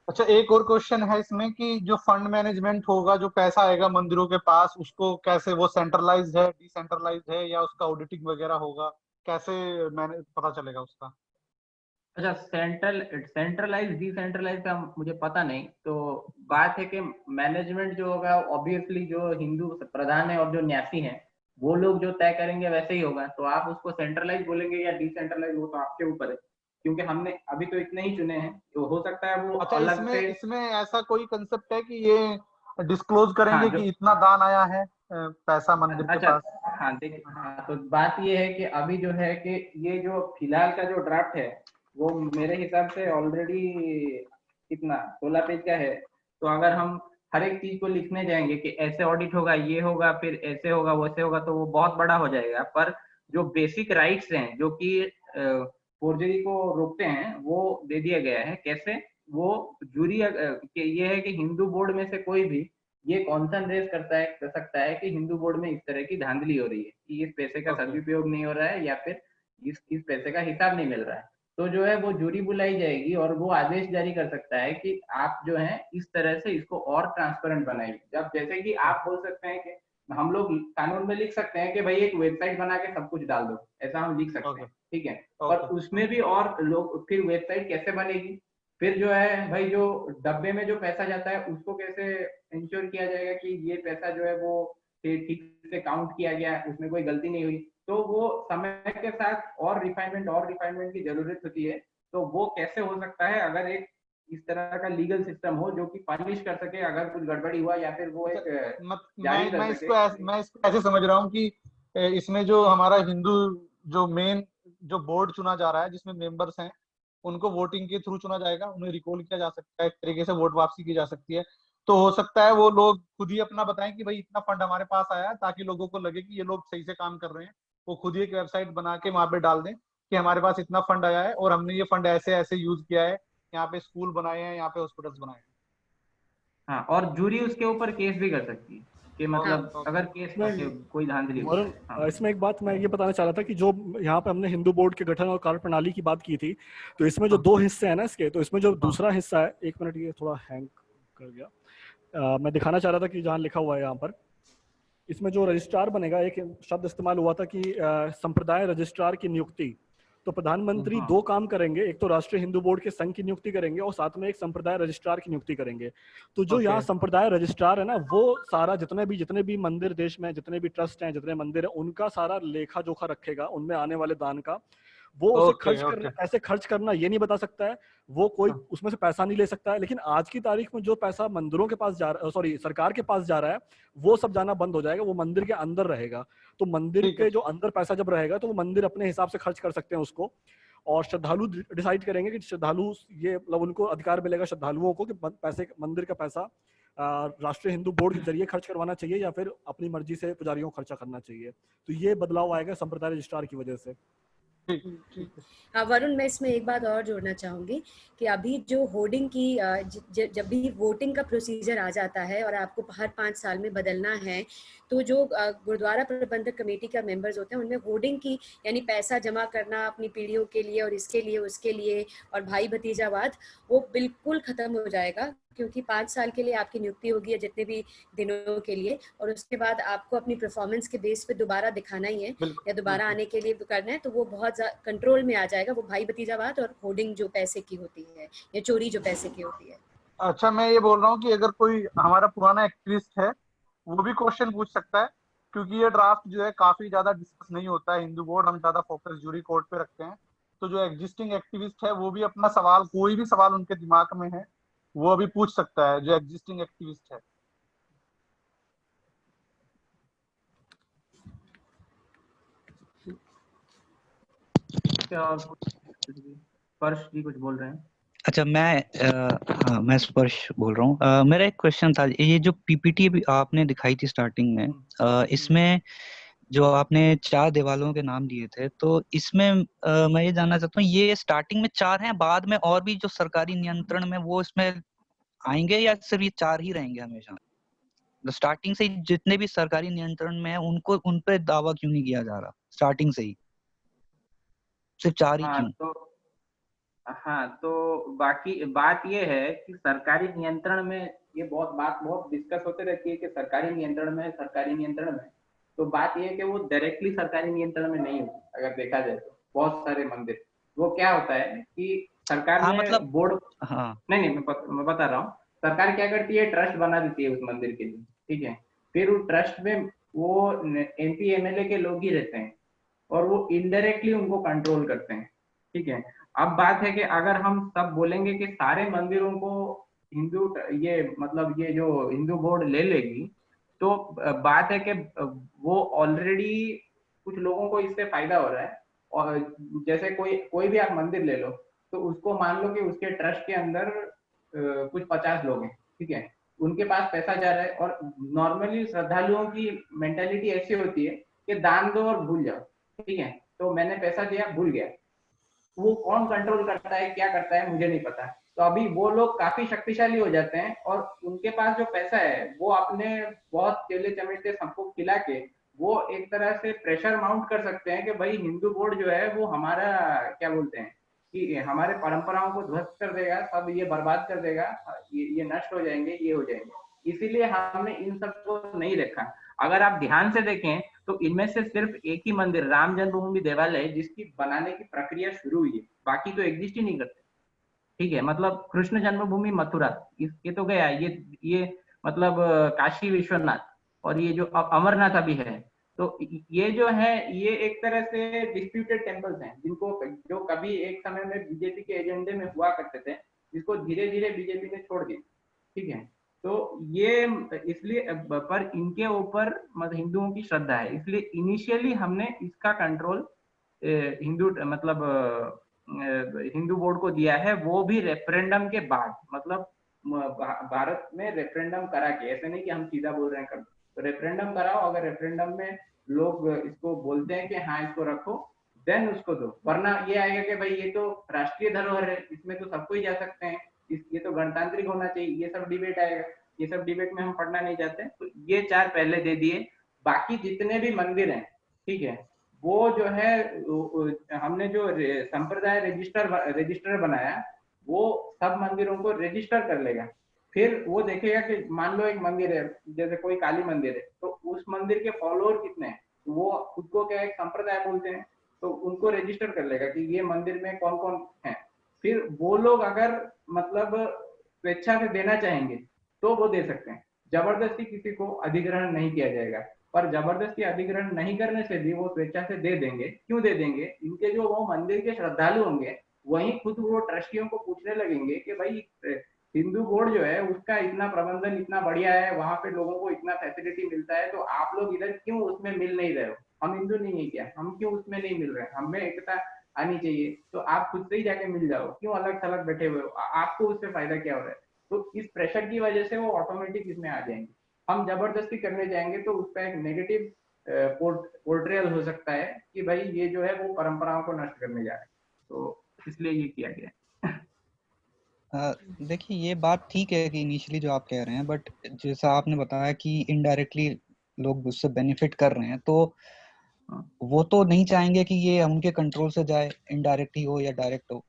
Speaker 3: अच्छा, एक और क्वेश्चन है इसमें कि जो फंड मैनेजमेंट होगा, जो पैसा आएगा मंदिरों के पास, उसको कैसे, वो सेंट्रलाइज्ड है, डिसेंट्रलाइज्ड है, या उसका ऑडिटिंग वगैरह होगा, कैसे मैंने पता चलेगा उसका?
Speaker 4: अच्छा, सेंट्रलाइज डिसेंट्रलाइज का मुझे पता नहीं। तो बात है कि मैनेजमेंट जो होगा ऑब्वियसली जो हिंदू प्रधान है और जो न्यासी हैं वो लोग जो तय करेंगे वैसे ही होगा। तो आप उसको सेंट्रलाइज बोलेंगे या डिसेंट्रलाइज, वो तो आपके ऊपर है, क्योंकि हमने अभी तो इतने ही चुने हैं, तो हो सकता है वो
Speaker 3: अच्छा,
Speaker 4: अलग से।
Speaker 3: इसमें ऐसा कोई कंसेप्ट है कि ये डिस्क्लोज करेंगे कि इतना दान आया है पैसा मंदिर के पास?
Speaker 4: हाँ देखिए, तो बात ये है कि अभी जो है कि ये जो फिलहाल का जो ड्राफ्ट है वो मेरे हिसाब से ऑलरेडी कितना 16 पेज का है। तो अगर हम हर एक चीज को लिखने जाएंगे कि ऐसे ऑडिट होगा, ये होगा, फिर ऐसे होगा, वैसे होगा, तो वो बहुत बड़ा हो जाएगा। पर जो बेसिक राइट्स हैं जो कि फोर्जरी को रोकते हैं वो दे दिया गया है। कैसे? वो जूरी ये है कि हिंदू बोर्ड में से कोई भी ये कॉन्सर्न रेज कर सकता है कि हिंदू बोर्ड में इस तरह की धांधली हो रही है, कि इस पैसे का सदुपयोग नहीं हो रहा है, या फिर इस पैसे का हिसाब नहीं मिल रहा है। तो जो है वो जूरी बुलाई जाएगी और वो आदेश जारी कर सकता है कि आप जो है इस तरह से इसको और ट्रांसपेरेंट बनाइए। जब जैसे कि आप बोल सकते हैं कि हम लोग कानून में लिख सकते हैं कि भाई एक वेबसाइट बना के सब कुछ डाल दो, ऐसा हम लिख सकते हैं, ठीक है। पर उसमें भी और लोग, फिर वेबसाइट कैसे बनेगी, फिर जो है भाई जो डब्बे में जो पैसा जाता है उसको कैसे इंश्योर किया जाएगा कि ये पैसा जो है वो ठीक से काउंट किया गया, उसमें कोई गलती नहीं हुई। तो वो समय के साथ और रिफाइनमेंट की जरूरत होती है। तो वो कैसे हो सकता है अगर एक इस तरह का लीगल सिस्टम हो जो कि पनिश कर सके अगर कुछ गड़बड़ी हुआ, या फिर वो एक
Speaker 3: मैं इसको ऐसे समझ रहा हूँ कि इसमें जो हमारा हिंदू जो मेन जो बोर्ड चुना जा रहा है जिसमें मेंबर्स हैं, उनको वोटिंग के थ्रू चुना जाएगा, उन्हें रिकॉल किया जा सकता है, एक तरीके से वोट वापसी की जा सकती है। तो हो सकता है वो लोग खुद ही अपना बताएं कि भाई इतना फंड हमारे पास आया है, ताकि लोगों को लगे कि ये लोग सही से काम कर रहे हैं। वो खुद ही एक वेबसाइट बना के वहां पे डाल दें कि हमारे पास इतना फंड आया है और हमने ये फंड ऐसे ऐसे यूज किया है, यहाँ पे स्कूल बनाए हैं, यहाँ पे हॉस्पिटल्स बनाए हैं।
Speaker 4: हाँ, और जूरी उसके ऊपर केस भी कर सकती है कि मतलब अगर केस कोई धांधली हो।
Speaker 2: इसमें एक बात मैं ये बताना चाह रहा था कि जो यहाँ पे हमने हिंदू बोर्ड के गठन और कार्य प्रणाली की बात की थी, तो इसमें जो दो हिस्से हैं ना इसके, तो इसमें जो दूसरा हिस्सा है, एक मिनट ये थोड़ा हैंग कर गया, मैं दिखाना चाह रहा था कि जहाँ लिखा हुआ है यहाँ पर, इसमें जो रजिस्ट्रार बनेगा, एक शब्द इस्तेमाल हुआ था कि संप्रदाय रजिस्ट्रार की नियुक्ति। तो प्रधानमंत्री दो काम करेंगे, एक तो राष्ट्रीय हिंदू बोर्ड के संघ की नियुक्ति करेंगे और साथ में एक संप्रदाय रजिस्ट्रार की नियुक्ति करेंगे। तो जो यहाँ संप्रदाय रजिस्ट्रार है ना, वो सारा जितने भी मंदिर देश में, जितने भी ट्रस्ट हैं, जितने मंदिर हैं, उनका सारा लेखा जोखा रखेगा, उनमें आने वाले दान का। वो उसे खर्च करना, ऐसे खर्च करना ये नहीं बता सकता है, वो कोई उसमें से पैसा नहीं ले सकता है। लेकिन आज की तारीख में जो पैसा मंदिरों के पास जा रहा है, सॉरी सरकार के पास जा रहा है, वो सब जाना बंद हो जाएगा, वो मंदिर के अंदर रहेगा। तो मंदिर के जो अंदर पैसा जब रहेगा तो वो मंदिर अपने हिसाब से खर्च कर सकते हैं उसको, और श्रद्धालु डिसाइड करेंगे कि श्रद्धालु ये मतलब उनको अधिकार मिलेगा श्रद्धालुओं को कि पैसे, मंदिर का पैसा राष्ट्रीय हिंदू बोर्ड के जरिए खर्च करवाना चाहिए या फिर अपनी मर्जी से पुजारियों को खर्चा करना चाहिए। तो ये बदलाव आएगा संप्रदाय रजिस्ट्रार की वजह से।
Speaker 1: हाँ वरुण, मैं इसमें एक बात और जोड़ना चाहूंगी कि अभी जो होर्डिंग की जब भी वोटिंग का प्रोसीजर आ जाता है और आपको हर 5 साल में बदलना है, तो जो गुरुद्वारा प्रबंधक कमेटी का मेंबर्स होते हैं उनमें होर्डिंग की यानी पैसा जमा करना अपनी पीढ़ियों के लिए और इसके लिए उसके लिए और भाई भतीजावाद, वो बिल्कुल खत्म हो जाएगा, क्योंकि 5 साल के लिए आपकी नियुक्ति होगी या जितने भी दिनों के लिए, और उसके बाद आपको अपनी परफॉर्मेंस के बेस पे दोबारा दिखाना ही है या दोबारा आने के लिए करना है, तो वो बहुत कंट्रोल में आ जाएगा, वो भाई भतीजावाद और होर्डिंग जो पैसे की होती है या चोरी जो पैसे की होती है।
Speaker 3: अच्छा, मैं ये बोल रहा हूँ कि अगर कोई हमारा पुराना एक्टिविस्ट है वो भी क्वेश्चन पूछ सकता है, क्योंकि ये ड्राफ्ट जो है काफी ज्यादा डिस्कस नहीं होता है हिंदू बोर्ड, हम ज्यादा फोकस जूरी कोर्ट पे रखते हैं। तो जो एग्जिस्टिंग एक्टिविस्ट है वो भी अपना सवाल, कोई भी सवाल उनके दिमाग में है वो अभी पूछ सकता है, जो एग्जिस्टिंग एक्टिविस्ट है।
Speaker 4: स्पर्श जी कुछ बोल रहे हैं?
Speaker 8: अच्छा, मैं स्पर्श बोल रहा हूँ। मेरा एक क्वेश्चन था, ये जो पीपीटी आपने दिखाई थी स्टार्टिंग में, इसमें जो आपने 4 देवालयों के नाम दिए थे, तो इसमें मैं ये जानना चाहता हूँ, ये स्टार्टिंग में 4 हैं, बाद में और भी जो सरकारी नियंत्रण में वो इसमें आएंगे या सिर्फ ये 4 ही रहेंगे हमेशा? स्टार्टिंग से ही जितने भी सरकारी नियंत्रण में है उनको, उन पे दावा क्यों नहीं किया जा रहा स्टार्टिंग से ही, सिर्फ 4 ही क्यों?
Speaker 4: तो बाकी बात ये है कि सरकारी नियंत्रण में ये बहुत डिस्कस होते रहती है कि सरकारी नियंत्रण में, सरकारी नियंत्रण में। तो बात ये है कि वो डायरेक्टली सरकारी नियंत्रण में नहीं होती। अगर देखा जाए तो बहुत सारे मंदिर, वो क्या होता है कि सरकार ने
Speaker 8: मतलब
Speaker 4: बोर्ड, नहीं मैं बता रहा हूँ, सरकार क्या करती है, ट्रस्ट बना देती है उस मंदिर के लिए, ठीक है। फिर उस ट्रस्ट में वो MP MLA के लोग ही रहते हैं और वो इनडायरेक्टली उनको कंट्रोल करते हैं, ठीक है। अब बात है कि अगर हम सब बोलेंगे कि सारे मंदिरों को हिंदू, ये मतलब ये जो हिंदू बोर्ड ले लेगी, तो बात है कि वो ऑलरेडी कुछ लोगों को इससे फायदा हो रहा है। और जैसे कोई भी आप मंदिर ले लो, तो उसको मान लो कि उसके ट्रस्ट के अंदर कुछ 50 लोग हैं, ठीक है, उनके पास पैसा जा रहा है। और नॉर्मली श्रद्धालुओं की मेंटालिटी ऐसी होती है कि दान दो और भूल जाओ, ठीक है, तो मैंने पैसा दिया भूल गया। वो कौन कंट्रोल करता है, क्या करता है, मुझे नहीं पता। तो अभी वो लोग काफी शक्तिशाली हो जाते हैं और उनके पास जो पैसा है वो अपने बहुत चेले चमेटे सबको खिला के वो एक तरह से प्रेशर माउंट कर सकते हैं कि भाई हिंदू बोर्ड जो है वो हमारा, क्या बोलते हैं, कि हमारे परंपराओं को ध्वस्त कर देगा, सब ये बर्बाद कर देगा, ये नष्ट हो जाएंगे, ये हो जाएंगे। इसीलिए हमने इन सबको नहीं रखा। अगर आप ध्यान से देखें तो इनमें से सिर्फ एक ही मंदिर, राम जन्मभूमि देवालय है, जिसकी बनाने की प्रक्रिया शुरू हुई है, बाकी तो एग्जिस्ट ही नहीं करते, ठीक है। मतलब कृष्ण जन्मभूमि मथुरा, ये तो गया, ये मतलब काशी विश्वनाथ, और ये जो अमरनाथ अभी है, तो ये जो है ये एक तरह से डिस्प्यूटेड टेम्पल्स हैं, जिनको जो कभी एक समय में बीजेपी के एजेंडे में हुआ करते थे, जिसको धीरे धीरे बीजेपी ने छोड़ दिया, ठीक है। तो ये इसलिए, पर इनके ऊपर मतलब हिंदुओं की श्रद्धा है, इसलिए इनिशियली हमने इसका कंट्रोल हिंदू बोर्ड को दिया है, वो भी रेफरेंडम के बाद। मतलब भारत में रेफरेंडम करा के, ऐसे नहीं कि हम सीधा बोल रहे हैं कर, तो रेफरेंडम कराओ, अगर रेफरेंडम में लोग इसको बोलते हैं कि हाँ इसको रखो, देन उसको दो। वरना ये आएगा कि भाई ये तो राष्ट्रीय धरोहर है, इसमें तो सबको ही जा सकते हैं, ये तो गणतांत्रिक होना चाहिए, ये सब डिबेट आएगा। ये सब डिबेट में हम पढ़ना नहीं चाहते, तो ये 4 पहले दे दिए। बाकी जितने भी मंदिर हैं, ठीक है, वो जो है हमने जो संप्रदाय रजिस्टर बनाया, वो सब मंदिरों को रजिस्टर कर लेगा। फिर वो देखेगा कि मान लो एक मंदिर है, जैसे कोई काली मंदिर है, तो उस मंदिर के फॉलोअर कितने हैं, वो खुद को क्या एक संप्रदाय बोलते हैं, तो उनको रजिस्टर कर लेगा कि ये मंदिर में कौन कौन है। फिर वो लोग अगर मतलब स्वेच्छा से देना चाहेंगे तो वो दे सकते हैं, जबरदस्ती किसी को अधिग्रहण नहीं किया जाएगा। पर जबरदस्ती अधिग्रहण नहीं करने से भी वो स्वेच्छा से दे देंगे। क्यों दे देंगे? इनके जो वो मंदिर के श्रद्धालु होंगे वही खुद वो ट्रस्टियों को पूछने लगेंगे कि भाई हिंदू बोर्ड जो है उसका इतना प्रबंधन इतना बढ़िया है, वहां पे लोगों को इतना फैसिलिटी मिलता है, तो आप लोग इधर क्यों उसमें मिल नहीं रहे हो? हम हिंदू नहीं है क्या? हम क्यों उसमें नहीं मिल रहे हैं? हमें एकता आनी चाहिए, तो आप खुद से ही जाके मिल जाओ, क्यों अलग थलग बैठे हुए हो? आपको उससे फायदा क्या हो रहा है? तो इस प्रेशर की वजह से वो ऑटोमेटिक इसमें आ जाएंगे। हम जबरदस्ती करने जाएंगे तो उसका एक नेगेटिव पोर्ट्रेयल हो सकता है कि भाई ये जो है वो परंपराओं को नष्ट करने जा रहे हैं, तो इसलिए ये किया गया।
Speaker 8: देखिए ये बात ठीक है कि इनिशियली जो आप कह रहे हैं, बट जैसा आपने बताया कि इनडायरेक्टली लोग उससे बेनिफिट कर रहे हैं, तो वो तो नहीं चाहेंगे कि ये उनके कंट्रोल से जाए, इनडायरेक्ट ही हो या डायरेक्ट हो।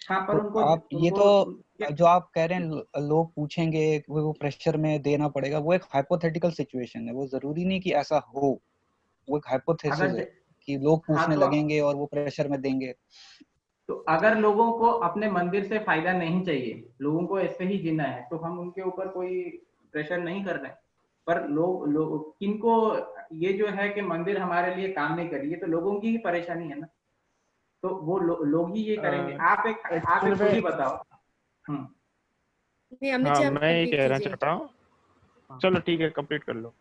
Speaker 4: हाँ, पर
Speaker 8: तो
Speaker 4: उनको
Speaker 8: आप ये तो जो आप कह रहे हैं लोग पूछेंगे, वो प्रेशर में देना पड़ेगा, वो एक हाइपोथेटिकल सिचुएशन है, वो जरूरी नहीं कि ऐसा हो, वो एक हाइपोथेसिस है कि लोग पूछने लगेंगे और वो प्रेशर में देंगे।
Speaker 4: तो अगर लोगों को अपने मंदिर से फायदा नहीं चाहिए, लोगों को ऐसे ही जीना है, तो हम उनके ऊपर कोई प्रेशर नहीं कर रहे। पर लोग किनको ये जो है कि मंदिर हमारे लिए काम नहीं कर रही है, तो लोगों की ही परेशानी है ना, तो वो लोग ही ये करेंगे। आप एक खुद ही बताओ।
Speaker 6: हाँ, मैं ये कहना चाहता हूँ, चलो ठीक है, कंप्लीट कर लो।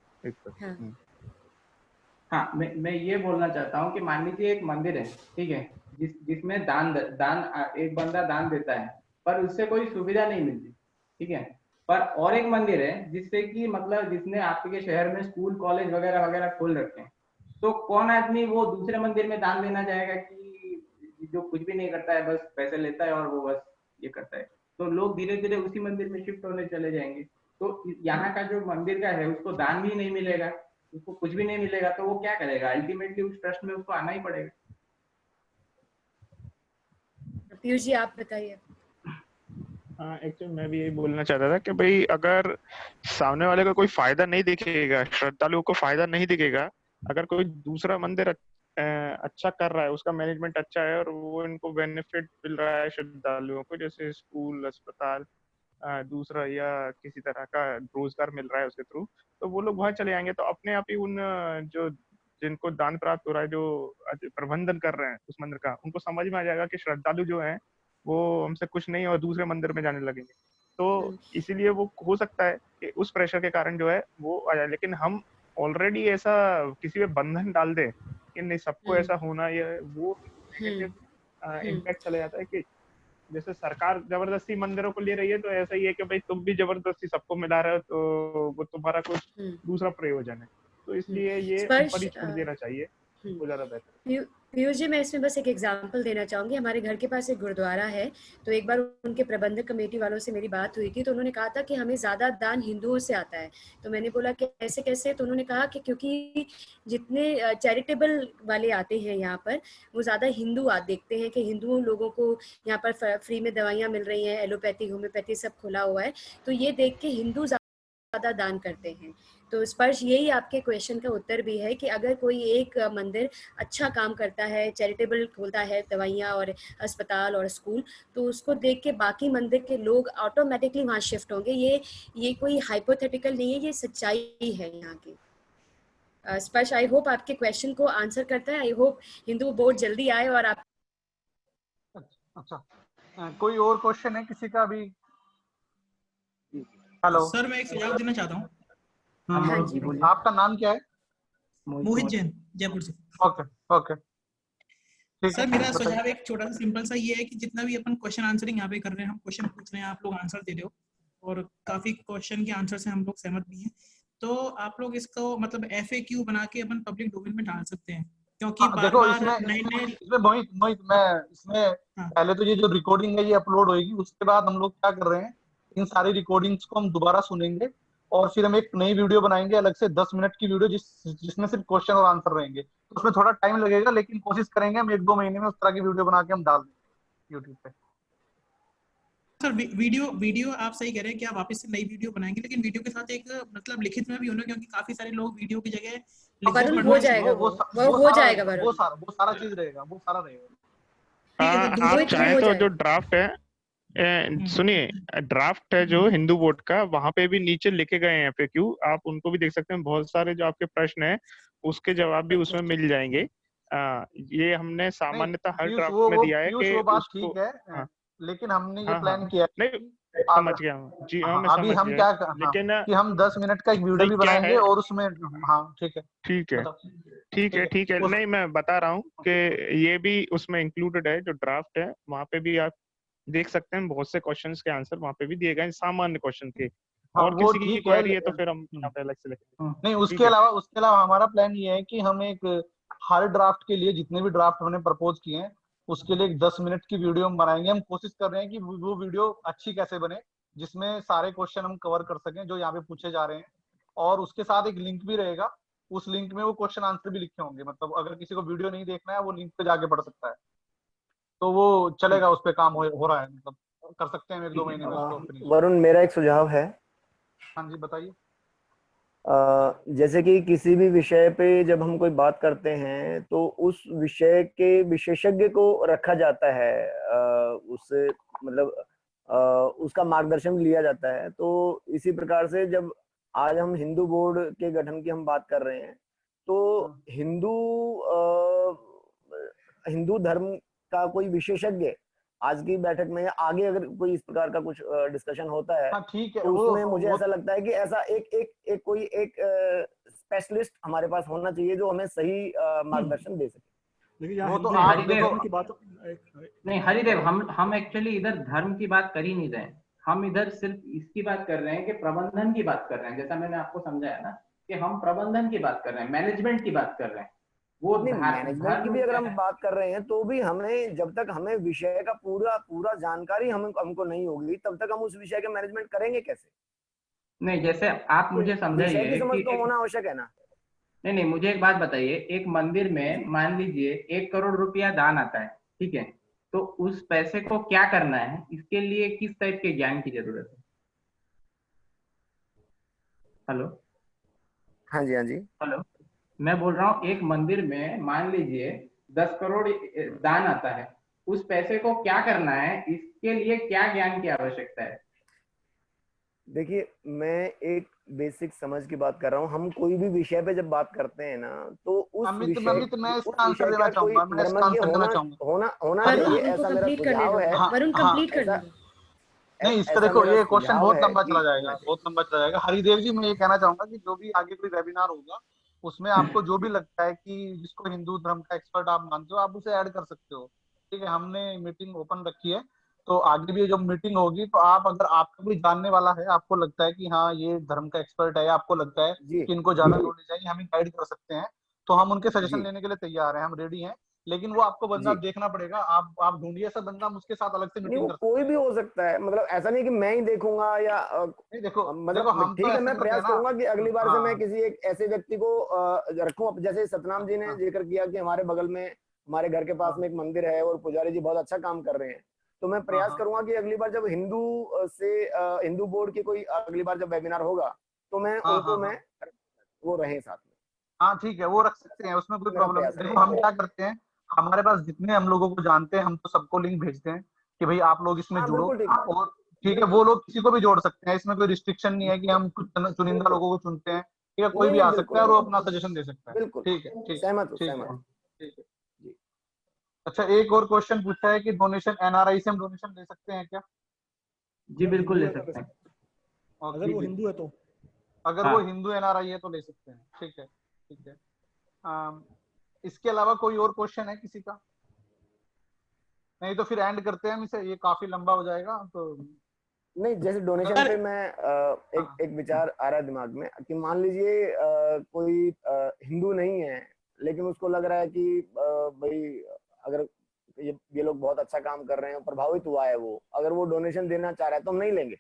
Speaker 4: हाँ, मैं ये बोलना चाहता हूँ कि मान लीजिए एक मंदिर है, ठीक है, जिसमें दान एक बंदा दान देता है, पर उससे कोई सुविधा नहीं मिलती, ठीक है। पर और एक मंदिर है जिससे कि मतलब जिसने आपके शहर में स्कूल कॉलेज वगैरह वगैरह खोल रखे हैं, तो कौन आदमी वो दूसरे मंदिर में दान देना चाहेगा कि जो कुछ भी नहीं करता है, बस पैसे लेता है और वो बस ये करता है? तो लोग धीरे धीरे उसी मंदिर में शिफ्ट होने चले जाएंगे। तो यहाँ का जो मंदिर का है उसको दान भी नहीं मिलेगा, उसको कुछ भी नहीं मिलेगा, तो वो क्या करेगा? अल्टीमेटली उस ट्रस्ट में उसको आना ही पड़ेगा।
Speaker 1: पीयूष जी आप बताइए।
Speaker 6: हाँ, एक्चुअली मैं भी यही बोलना चाहता था कि भाई अगर सामने वाले को कोई फायदा नहीं दिखेगा, श्रद्धालुओं को फायदा नहीं दिखेगा, अगर कोई दूसरा मंदिर अच्छा कर रहा है, उसका मैनेजमेंट अच्छा है और वो इनको बेनिफिट मिल रहा है श्रद्धालुओं को, जैसे स्कूल, अस्पताल, दूसरा या किसी तरह का रोजगार मिल रहा है उसके थ्रू, तो वो लोग वहां चले जाएंगे। तो अपने आप ही उन जो जिनको दान प्राप्त हो रहा है, जो प्रबंधन कर रहे हैं उस मंदिर का, उनको समझ में आ जाएगा कि श्रद्धालु जो है वो हमसे कुछ नहीं और दूसरे मंदिर में जाने लगेंगे। तो इसीलिए वो हो सकता है कि उस प्रेशर के कारण जो है वो आ जाए। लेकिन हम ऑलरेडी ऐसा किसी पे बंधन डाल दे कि नहीं सबको ऐसा होना, ये वो इम्पैक्ट चला जाता है कि जैसे सरकार जबरदस्ती मंदिरों को ले रही है, तो ऐसा ही है कि भाई तुम भी जबरदस्ती सबको मिला रहे हो, तो वो तुम्हारा कुछ दूसरा प्रयोजन है। तो इसलिए ये ऊपर ही छोड़ देना चाहिए, वो ज्यादा बेहतर।
Speaker 1: पीयूष जी मैं इसमें बस एक एग्जांपल देना चाहूंगी। हमारे घर के पास एक गुरुद्वारा है, तो एक बार उनके प्रबंधक कमेटी वालों से मेरी बात हुई थी, तो उन्होंने कहा था कि हमें ज्यादा दान हिंदुओं से आता है। तो मैंने बोला कि ऐसे कैसे? तो उन्होंने कहा कि क्योंकि जितने चैरिटेबल वाले आते हैं यहाँ पर, वो ज्यादा हिंदू देखते हैं कि हिंदुओं लोगों को यहाँ पर फ्री में दवाइयाँ मिल रही हैं, एलोपैथी होम्योपैथी सब खुला हुआ है, तो ये देख के हिंदू ज्यादा दान करते हैं। तो स्पर्श यही आपके क्वेश्चन का उत्तर भी है कि अगर कोई एक मंदिर अच्छा काम करता है, चैरिटेबल खोलता है, दवाइयाँ और अस्पताल और स्कूल, तो उसको देख के बाकी मंदिर के लोग ऑटोमेटिकली वहाँ शिफ्ट होंगे। ये कोई हाइपोथेटिकल नहीं है, ये सच्चाई है यहाँ की। स्पर्श आई होप आपके क्वेश्चन को आंसर करता है। आई होप हिंदू बोर्ड जल्दी आए और आप।
Speaker 3: अच्छा, कोई और क्वेश्चन है किसी का भी? हेलो
Speaker 5: सर, मैं एक सुझाव देना चाहता हूँ।
Speaker 3: हाँ जी, आपका नाम क्या है?
Speaker 5: मोहित जैन, जयपुर से।
Speaker 3: ओके ओके,
Speaker 5: सर मेरा सुझाव एक छोटा सा सिंपल सा ये है कि जितना भी अपन क्वेश्चन आंसरिंग यहाँ पे कर रहे हैं, हम क्वेश्चन पूछ रहे हैं, आप लोग आंसर दे रहे हो और काफी क्वेश्चन के आंसर से हम लोग सहमत भी हैं, तो आप लोग इसको मतलब FAQ बना के अपन पब्लिक डोमेन में डाल सकते हैं, क्योंकि
Speaker 3: देखो इसमें मोहित मैं इसमें पहले तो ये जो रिकॉर्डिंग है ये अपलोड होगी, उसके बाद हम लोग क्या कर रहे हैं, इन सारी रिकॉर्डिंग्स को हम दोबारा सुनेंगे और फिर हम एक नई वीडियो बनाएंगे अलग से 10 मिनट की वीडियो, जिसमें सिर्फ क्वेश्चन और आंसर रहेंगे। तो उसमें थोड़ा टाइम लगेगा, लेकिन कोशिश करेंगे हम 1-2 महीने में उस तरह की वीडियो बना के हम डाल देंगे यूट्यूब पे।
Speaker 5: सर वीडियो आप सही कह रहे हैं कि आप वापस से नई वीडियो बनाएंगे, लेकिन वीडियो के साथ एक मतलब लिखित में भी होना, क्योंकि काफी सारे लोग वीडियो की जगह
Speaker 1: वरुण हो जाएगा, वो हो जाएगा वरुण,
Speaker 3: वो सारा चीज रहेगा, वो सारा रहेगा।
Speaker 5: ठीक है, तो
Speaker 6: आप
Speaker 1: वो
Speaker 6: चाहें
Speaker 1: हो
Speaker 6: तो जो
Speaker 1: जाएगा।
Speaker 6: ड्राफ्ट है, सुनिए, ड्राफ्ट है जो हिंदू बोर्ड का, वहां पे भी नीचे लिखे गए हैं FAQ, आप उनको भी देख सकते हैं। बहुत सारे जो आपके प्रश्न है उसके जवाब भी उसमें मिल जाएंगे। ये हमने सामान्यतः हर
Speaker 3: पीयूष
Speaker 6: ड्राफ्ट में दिया है
Speaker 3: पीयूष
Speaker 6: कि
Speaker 3: वो बात
Speaker 6: उसको,
Speaker 3: ठीक है,
Speaker 6: हाँ
Speaker 3: लेकिन हमने ये
Speaker 6: हाँ हाँ,
Speaker 3: प्लान किया
Speaker 6: नहीं समझ गया हूँ जी, हाँ मैं
Speaker 3: अभी
Speaker 6: समझ
Speaker 3: हम
Speaker 6: गया,
Speaker 3: क्या
Speaker 6: लेकिन
Speaker 3: कि हम 10 मिनट का एक वीडियो
Speaker 6: नहीं
Speaker 3: भी
Speaker 6: क्या
Speaker 3: बनाएंगे
Speaker 6: है,
Speaker 3: और उसमें, हाँ ठीक है,
Speaker 6: ठीक है
Speaker 3: बताओ।
Speaker 6: ठीक है, नहीं मैं बता रहा हूँ कि ये भी उसमें इंक्लूडेड है, जो ड्राफ्ट है वहाँ पे भी आप देख सकते हैं। बहुत से क्वेश्चंस के आंसर वहाँ पे भी दिए गए हैं, सामान्य क्वेश्चन के,
Speaker 3: हाँ
Speaker 6: और
Speaker 3: वो
Speaker 6: किसी की
Speaker 3: ठीक है,
Speaker 6: क्वेरी है तो फिर हम यहाँ पे अलग से लिखेंगे।
Speaker 3: नहीं
Speaker 6: ठीक है,
Speaker 3: उसके अलावा हमारा प्लान ये है कि हम एक हर ड्राफ्ट के लिए जितने भी ड्राफ्ट हमने प्रपोज किए हैं उसके लिए एक 10 मिनट की वीडियो हम बनाएंगे। हम कोशिश कर रहे हैं कि वो वीडियो अच्छी कैसे बने जिसमें सारे क्वेश्चन हम कवर कर सकें जो यहाँ पे पूछे जा रहे हैं, और उसके साथ एक लिंक भी रहेगा। उस लिंक में वो क्वेश्चन आंसर भी लिखे होंगे, मतलब अगर किसी को वीडियो नहीं देखना है वो लिंक पे जाके पढ़ सकता है, तो वो चलेगा, उस पर काम हो रहा है, मतलब कर सकते हैं 1-2 महीने में उसको फिनिश।
Speaker 7: वरुण, मेरा एक सुझाव है।
Speaker 3: हाँ जी बताइए।
Speaker 7: जैसे कि किसी भी विषय पे जब हम कोई बात करते हैं तो उस विषय के विशेषज्ञ को रखा जाता है, उससे मतलब उसका मार्गदर्शन लिया जाता है। तो इसी प्रकार से जब आज हम हिंदू बोर्ड के गठन की हम बात कर रहे हैं तो हिंदू धर्म का कोई विशेषज्ञ आज की बैठक में या आगे अगर कोई इस प्रकार का कुछ डिस्कशन होता है,
Speaker 3: हाँ ठीक है,
Speaker 7: तो उसमें मुझे
Speaker 3: वो
Speaker 7: ऐसा लगता है कि ऐसा एक स्पेशलिस्ट हमारे पास होना चाहिए जो हमें सही मार्गदर्शन दे सके।
Speaker 2: देखिए यहाँ
Speaker 3: वो तो
Speaker 2: हिंदू
Speaker 3: आज
Speaker 2: धर्म
Speaker 3: देखो
Speaker 2: की बात
Speaker 4: नहीं हरिदेव, हम एक्चुअली इधर धर्म की बात कर ही नहीं रहे हैं, हम इधर सिर्फ इसकी बात कर रहे हैं कि प्रबंधन की बात कर रहे हैं। जैसा मैंने आपको समझाया ना कि हम प्रबंधन की बात कर रहे हैं, मैनेजमेंट की बात कर रहे हैं। वो
Speaker 7: नहीं, मैनेजमेंट की भी अगर हम बात कर रहे हैं तो भी हमें, जब तक हमें विषय का पूरा जानकारी हमको नहीं होगी तब तक हम उस विषय के मैनेजमेंट करेंगे कैसे?
Speaker 4: नहीं, जैसे आप मुझे
Speaker 7: विषय
Speaker 4: समझाइए
Speaker 7: की समझ
Speaker 4: कि
Speaker 7: तो होना आवश्यक है ना।
Speaker 4: नहीं, मुझे एक बात बताइए, एक मंदिर में मान लीजिए 1 करोड़ रुपया दान आता है, ठीक है, तो उस पैसे को क्या करना है, इसके लिए किस टाइप के ज्ञान की जरूरत है? हेलो
Speaker 7: हाँ जी, हाँ जी।
Speaker 4: हेलो, मैं बोल रहा हूँ एक मंदिर में मान लीजिए 10 करोड़ दान आता है, उस पैसे को क्या करना है, इसके लिए क्या ज्ञान की आवश्यकता है?
Speaker 7: देखिए, मैं एक बेसिक समझ की बात कर रहा हूँ। हम कोई भी विषय पे जब बात करते हैं ना तो उस
Speaker 3: अमित
Speaker 7: विषय
Speaker 3: मैं इसका आंसर देना
Speaker 7: का कोई
Speaker 3: चाहूंगा, मैं इसका
Speaker 7: मर्मज्ञ
Speaker 3: आंसर देना
Speaker 7: होना
Speaker 3: चाहूंगा।
Speaker 7: होना होना
Speaker 1: वरुण
Speaker 7: चाहिए,
Speaker 1: उनको
Speaker 7: ऐसा मेरा
Speaker 1: कंप्लीट करने
Speaker 7: सुझाव
Speaker 1: दो,
Speaker 7: है।
Speaker 1: वरुण
Speaker 3: हाँ
Speaker 1: कंप्लीट करने दो।
Speaker 3: नहीं, इसका
Speaker 7: ऐसा
Speaker 3: देखो
Speaker 7: मेरा
Speaker 3: ये क्वेश्चन
Speaker 7: सुझाव
Speaker 3: बहुत
Speaker 7: है
Speaker 3: लंबा
Speaker 7: कि
Speaker 3: चला जाएगा, बहुत लंबा चला जाएगा। हरिदेव जी, मैं ये कहना चाहूंगा कि जो भी आगे कोई वेबिनार होगा उसमें आपको जो भी लगता है कि जिसको हिंदू धर्म का एक्सपर्ट आप मानते हो, आप उसे ऐड कर सकते हो। ठीक है, हमने मीटिंग ओपन रखी है, तो आगे भी जब मीटिंग होगी तो आप, अगर आपको कोई जानने वाला है, आपको लगता है कि हाँ ये धर्म का एक्सपर्ट है, आपको लगता है
Speaker 7: जी
Speaker 3: कि इनको ज्यादा नॉलेज है, हमें गाइड कर सकते हैं, तो हम उनके सजेशन
Speaker 7: जी
Speaker 3: लेने के लिए तैयार हैं, हम रेडी हैं। लेकिन वो आपको बंदा
Speaker 7: जी।
Speaker 3: देखना पड़ेगा, आप ढूंढिए ऐसा बंदा, हम उसके साथ अलग से
Speaker 7: नहीं,
Speaker 3: मीटिंग
Speaker 7: वो
Speaker 3: कर
Speaker 7: कोई
Speaker 3: सकते हैं।
Speaker 7: भी हो सकता है, मतलब ऐसा नहीं कि मैं ही देखूंगा या
Speaker 3: नहीं देखो देखो,
Speaker 7: मतलब
Speaker 3: हम तो
Speaker 7: ठीक है,
Speaker 3: ऐसे
Speaker 7: मैं
Speaker 3: करते हैं
Speaker 7: प्रयास
Speaker 3: ना।
Speaker 7: करूंगा कि अगली बार से मैं
Speaker 3: हाँ
Speaker 7: किसी एक ऐसे व्यक्ति को रखूं। जैसे सतनाम जी ने
Speaker 3: हाँ
Speaker 7: जिक्र किया कि हमारे बगल में, हमारे घर के पास
Speaker 3: हाँ
Speaker 7: में एक मंदिर है और पुजारी जी बहुत अच्छा काम कर रहे हैं। तो मैं
Speaker 3: हाँ
Speaker 7: प्रयास
Speaker 3: हाँ
Speaker 7: करूंगा कि अगली बार जब हिंदू बोर्ड की कोई अगली बार जब वेबिनार होगा तो मैं
Speaker 3: हाँ
Speaker 7: उनको
Speaker 3: हाँ हाँ
Speaker 7: वो रहे साथ में।
Speaker 3: हाँ ठीक है, वो रख सकते हैं, उसमें कोई
Speaker 7: मेरा
Speaker 3: प्रॉब्लम
Speaker 7: प्रयास
Speaker 3: नहीं। देखो हम
Speaker 7: रहेगा।
Speaker 3: क्या करते हैं, हमारे पास जितने हम लोगों को जानते हैं हम तो सबको लिंक भेजते हैं कि भाई आप लोग इसमें
Speaker 7: हाँ
Speaker 3: जुड़ो।
Speaker 7: बिल्कुल ठीक है।
Speaker 3: और ठीक है, वो लोग किसी को भी जोड़ सकते हैं, इसमें कोई रिस्ट्रिक्शन नहीं है कि हम कुछ चुनिंदा
Speaker 7: बिल्कुल।
Speaker 3: लोगों को चुनते हैं। ठीक है, कोई
Speaker 7: नहीं
Speaker 3: भी
Speaker 7: नहीं,
Speaker 3: आ सकता
Speaker 7: बिल्कुल
Speaker 3: है और वो
Speaker 7: बिल्कुल
Speaker 3: अपना सजेशन दे सकता है।
Speaker 7: बिल्कुल।
Speaker 3: ठीक है ठीक
Speaker 7: सहमत हूँ,
Speaker 3: ठीक
Speaker 7: सहमत
Speaker 3: है
Speaker 7: हूँ।
Speaker 3: ठीक है।
Speaker 7: जी।
Speaker 3: अच्छा, एक और क्वेश्चन पूछा है कि डोनेशन एनआरआई से हम डोनेशन ले सकते हैं क्या?
Speaker 4: जी
Speaker 2: अगर
Speaker 4: बिल्कुल
Speaker 2: हिंदू
Speaker 4: ले
Speaker 2: है तो
Speaker 4: सकते हैं।
Speaker 2: अगर
Speaker 3: जी
Speaker 2: वो
Speaker 3: जी,
Speaker 2: हिंदू है तो
Speaker 3: अगर वो
Speaker 4: हाँ,
Speaker 3: हिंदू एनआरआई है तो ले सकते हैं। ठीक है ठीक है। इसके अलावा कोई और क्वेश्चन है किसी का? नहीं तो फिर एंड करते हैं हम इसे, ये काफी लंबा हो जाएगा तो।
Speaker 7: नहीं, जैसे डोनेशन
Speaker 3: अगर
Speaker 7: पे मैं
Speaker 3: हाँ
Speaker 7: एक विचार आ रहा है दिमाग में कि मान लीजिए कोई हिंदू नहीं है लेकिन उसको लग रहा है कि भाई अगर ये लोग बहुत अच्छा काम कर रहे हैं, प्रभावित हुआ है, वो अगर वो डोनेशन देना चाह रहा है तो हम नहीं लेंगे।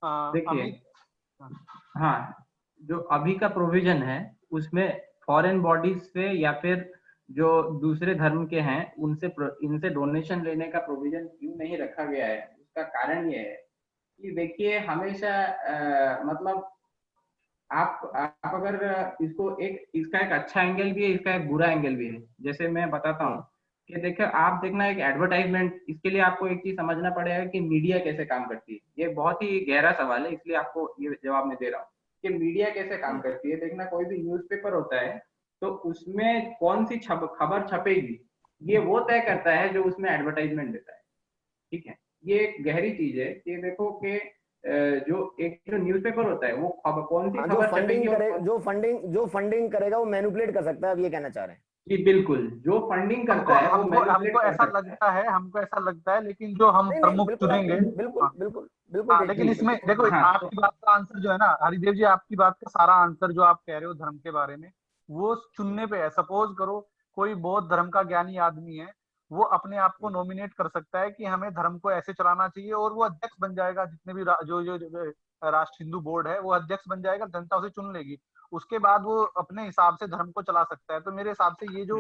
Speaker 4: देखिए,
Speaker 3: अमित।
Speaker 4: हाँ, जो अभी का प्रोविजन है उसमें फॉरेन बॉडीज से या फिर जो दूसरे धर्म के हैं इनसे डोनेशन लेने का प्रोविजन क्यों नहीं रखा गया है, उसका कारण ये है कि देखिए हमेशा मतलब आप अगर इसका एक अच्छा एंगल भी है, इसका एक बुरा एंगल भी है। जैसे मैं बताता हूँ कि देखिए आप देखना एक एडवर्टाइजमेंट, इसके लिए आपको एक चीज समझना पड़ेगा कि मीडिया कैसे काम करती है। ये बहुत ही गहरा सवाल है, इसलिए आपको ये जवाब मैं दे रहा हूँ कि मीडिया कैसे काम करती है। देखना कोई भी न्यूज़पेपर होता है तो उसमें कौन सी खबर छपेगी ये वो तय करता है जो उसमें एडवर्टाइजमेंट देता है, ठीक है। ये एक गहरी चीज है कि देखो कि जो न्यूज़पेपर होता है वो कौन सी खबर छपेगी और
Speaker 7: जो फंडिंग करेगा वो मैनिपुलेट कर सकता है, आप ये कहना चाह रहे हैं?
Speaker 4: जी बिल्कुल, जो फंडिंग करता है वो
Speaker 3: हमको ऐसा लगता है, लेकिन जो हम प्रमुख चुनेंगे,
Speaker 7: बिल्कुल
Speaker 3: लेकिन इसमें देखो आपकी बात का आंसर जो है ना हरिदेव जी, आपकी बात का सारा आंसर जो आप कह रहे हो धर्म के बारे में वो चुनने पे है। सपोज करो कोई बौद्ध धर्म का ज्ञानी आदमी है, वो अपने आप को नॉमिनेट कर सकता है कि हमें धर्म को ऐसे चलाना चाहिए, और वो अध्यक्ष बन जाएगा। जितने भी जो राष्ट्र हिंदू बोर्ड है वो अध्यक्ष बन जाएगा, जनता उसे चुन लेगी। उसके बाद वो अपने हिसाब से धर्म को चला सकता है। तो मेरे हिसाब से ये जो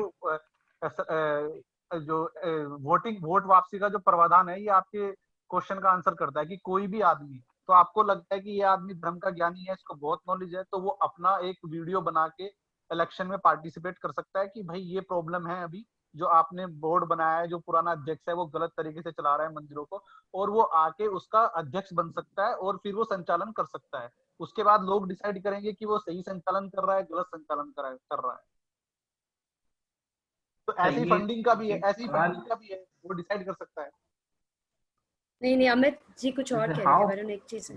Speaker 3: वोट वापसी का जो प्रावधान है, ये आपके क्वेश्चन का आंसर करता है कि कोई भी आदमी, तो आपको लगता है कि ये आदमी धर्म का ज्ञानी है, इसको बहुत नॉलेज है, तो वो अपना एक वीडियो बना के इलेक्शन में पार्टिसिपेट कर सकता है कि भाई ये प्रॉब्लम है, अभी जो आपने बोर्ड बनाया है, जो पुराना अध्यक्ष है वो गलत तरीके से चला रहा है मंदिरों को, और वो आके उसका अध्यक्ष बन सकता है और फिर वो संचालन कर सकता है। उसके बाद लोग डिसाइड करेंगे कि वो सही संचालन कर रहा है, गलत संचालन कर रहा है। तो ऐसी फंडिंग का भी है, वो डिसाइड कर सकता है।
Speaker 1: नहीं अमित जी कुछ और कह रहे थे, वरुण एक चीज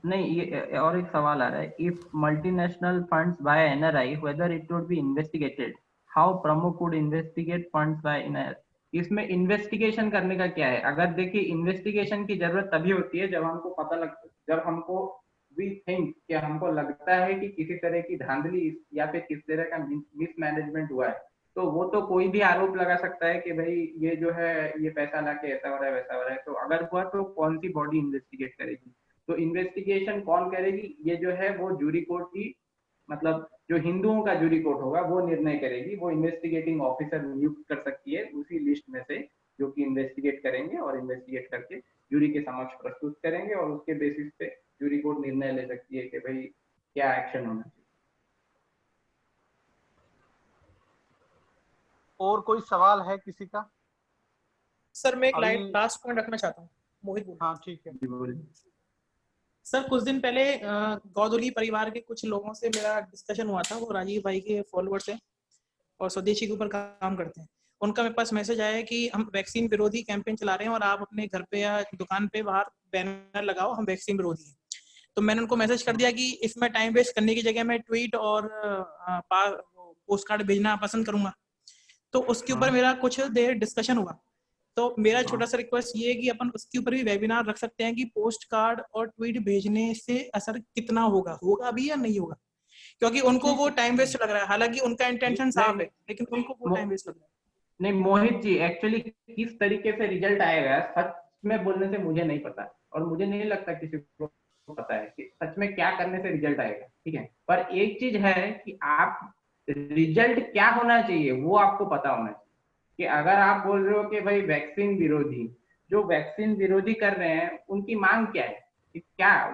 Speaker 4: नहीं, ये और एक सवाल आ रहा है, if multinational funds by NRI whether it would be investigated, how प्रमुख would investigate funds by NRI. इसमें इन्वेस्टिगेशन करने का क्या है? अगर देखिए इन्वेस्टिगेशन की जरूरत तभी होती है जब हमको वी थिंक कि हमको लगता है कि किसी तरह की धांधली या फिर किस तरह का मिसमैनेजमेंट हुआ है, तो वो तो कोई भी आरोप लगा सकता है कि भाई ये जो है ये पैसा लाके ऐसा हो रहा है वैसा हो रहा है। तो अगर हुआ तो कौन सी बॉडी इन्वेस्टिगेट करेगी? तो इन्वेस्टिगेशन कौन करेगी? ये जो है वो जूरी कोर्ट की, मतलब जो हिंदुओं का जूरी कोर्ट होगा वो निर्णय करेगी। वो इन्वेस्टिगेटिंग ऑफिसर नियुक्त कर सकती है उसी लिस्ट में से जो कि इन्वेस्टिगेट करेंगे, और इन्वेस्टिगेट करके जूरी के समक्ष प्रस्तुत करेंगे, और उसके बेसिस पे जूरी कोर्ट निर्णय ले सकती है कि भाई क्या एक्शन होना चाहिए।
Speaker 3: और कोई सवाल है किसी का?
Speaker 5: सर मैं एक लास्ट पॉइंट रखना चाहता हूँ। मोहित बोल।
Speaker 3: हाँ ठीक है।
Speaker 5: सर कुछ दिन पहले गौदुली परिवार के कुछ लोगों से मेरा डिस्कशन हुआ था, वो राजीव भाई के फॉलोअर्स हैं और स्वदेशी के ऊपर काम करते हैं। उनका मेरे पास मैसेज आया है कि हम वैक्सीन विरोधी कैंपेन चला रहे हैं और आप अपने घर पे या दुकान पे बाहर बैनर लगाओ, हम वैक्सीन विरोधी हैं। तो मैंने उनको मैसेज कर दिया कि इसमें टाइम वेस्ट करने की जगह मैं ट्वीट और पोस्ट कार्ड भेजना पसंद करूंगा। तो उसके ऊपर मेरा कुछ देर डिस्कशन हुआ। तो मेरा छोटा सा रिक्वेस्ट ये है कि अपन उसके ऊपर भी वेबिनार रख सकते हैं कि पोस्ट कार्ड और ट्वीट भेजने से असर कितना होगा भी या नहीं होगा, क्योंकि उनको वो टाइम वेस्ट लग रहा है। हालांकि उनका इंटेंशन साफ है, लेकिन उनको वो टाइम वेस्ट लग रहा है।
Speaker 4: नहीं मोहित जी, एक्चुअली किस तरीके से रिजल्ट आएगा सच में बोलने से मुझे नहीं पता, और मुझे नहीं लगता किसी को पता है कि सच में क्या करने से रिजल्ट आएगा, ठीक है। पर एक चीज है कि आप रिजल्ट क्या होना चाहिए वो आपको पता होना चाहिए। कि अगर आप बोल रहे हो कि भाई वैक्सीन विरोधी, जो वैक्सीन विरोधी कर रहे हैं उनकी मांग क्या है, कि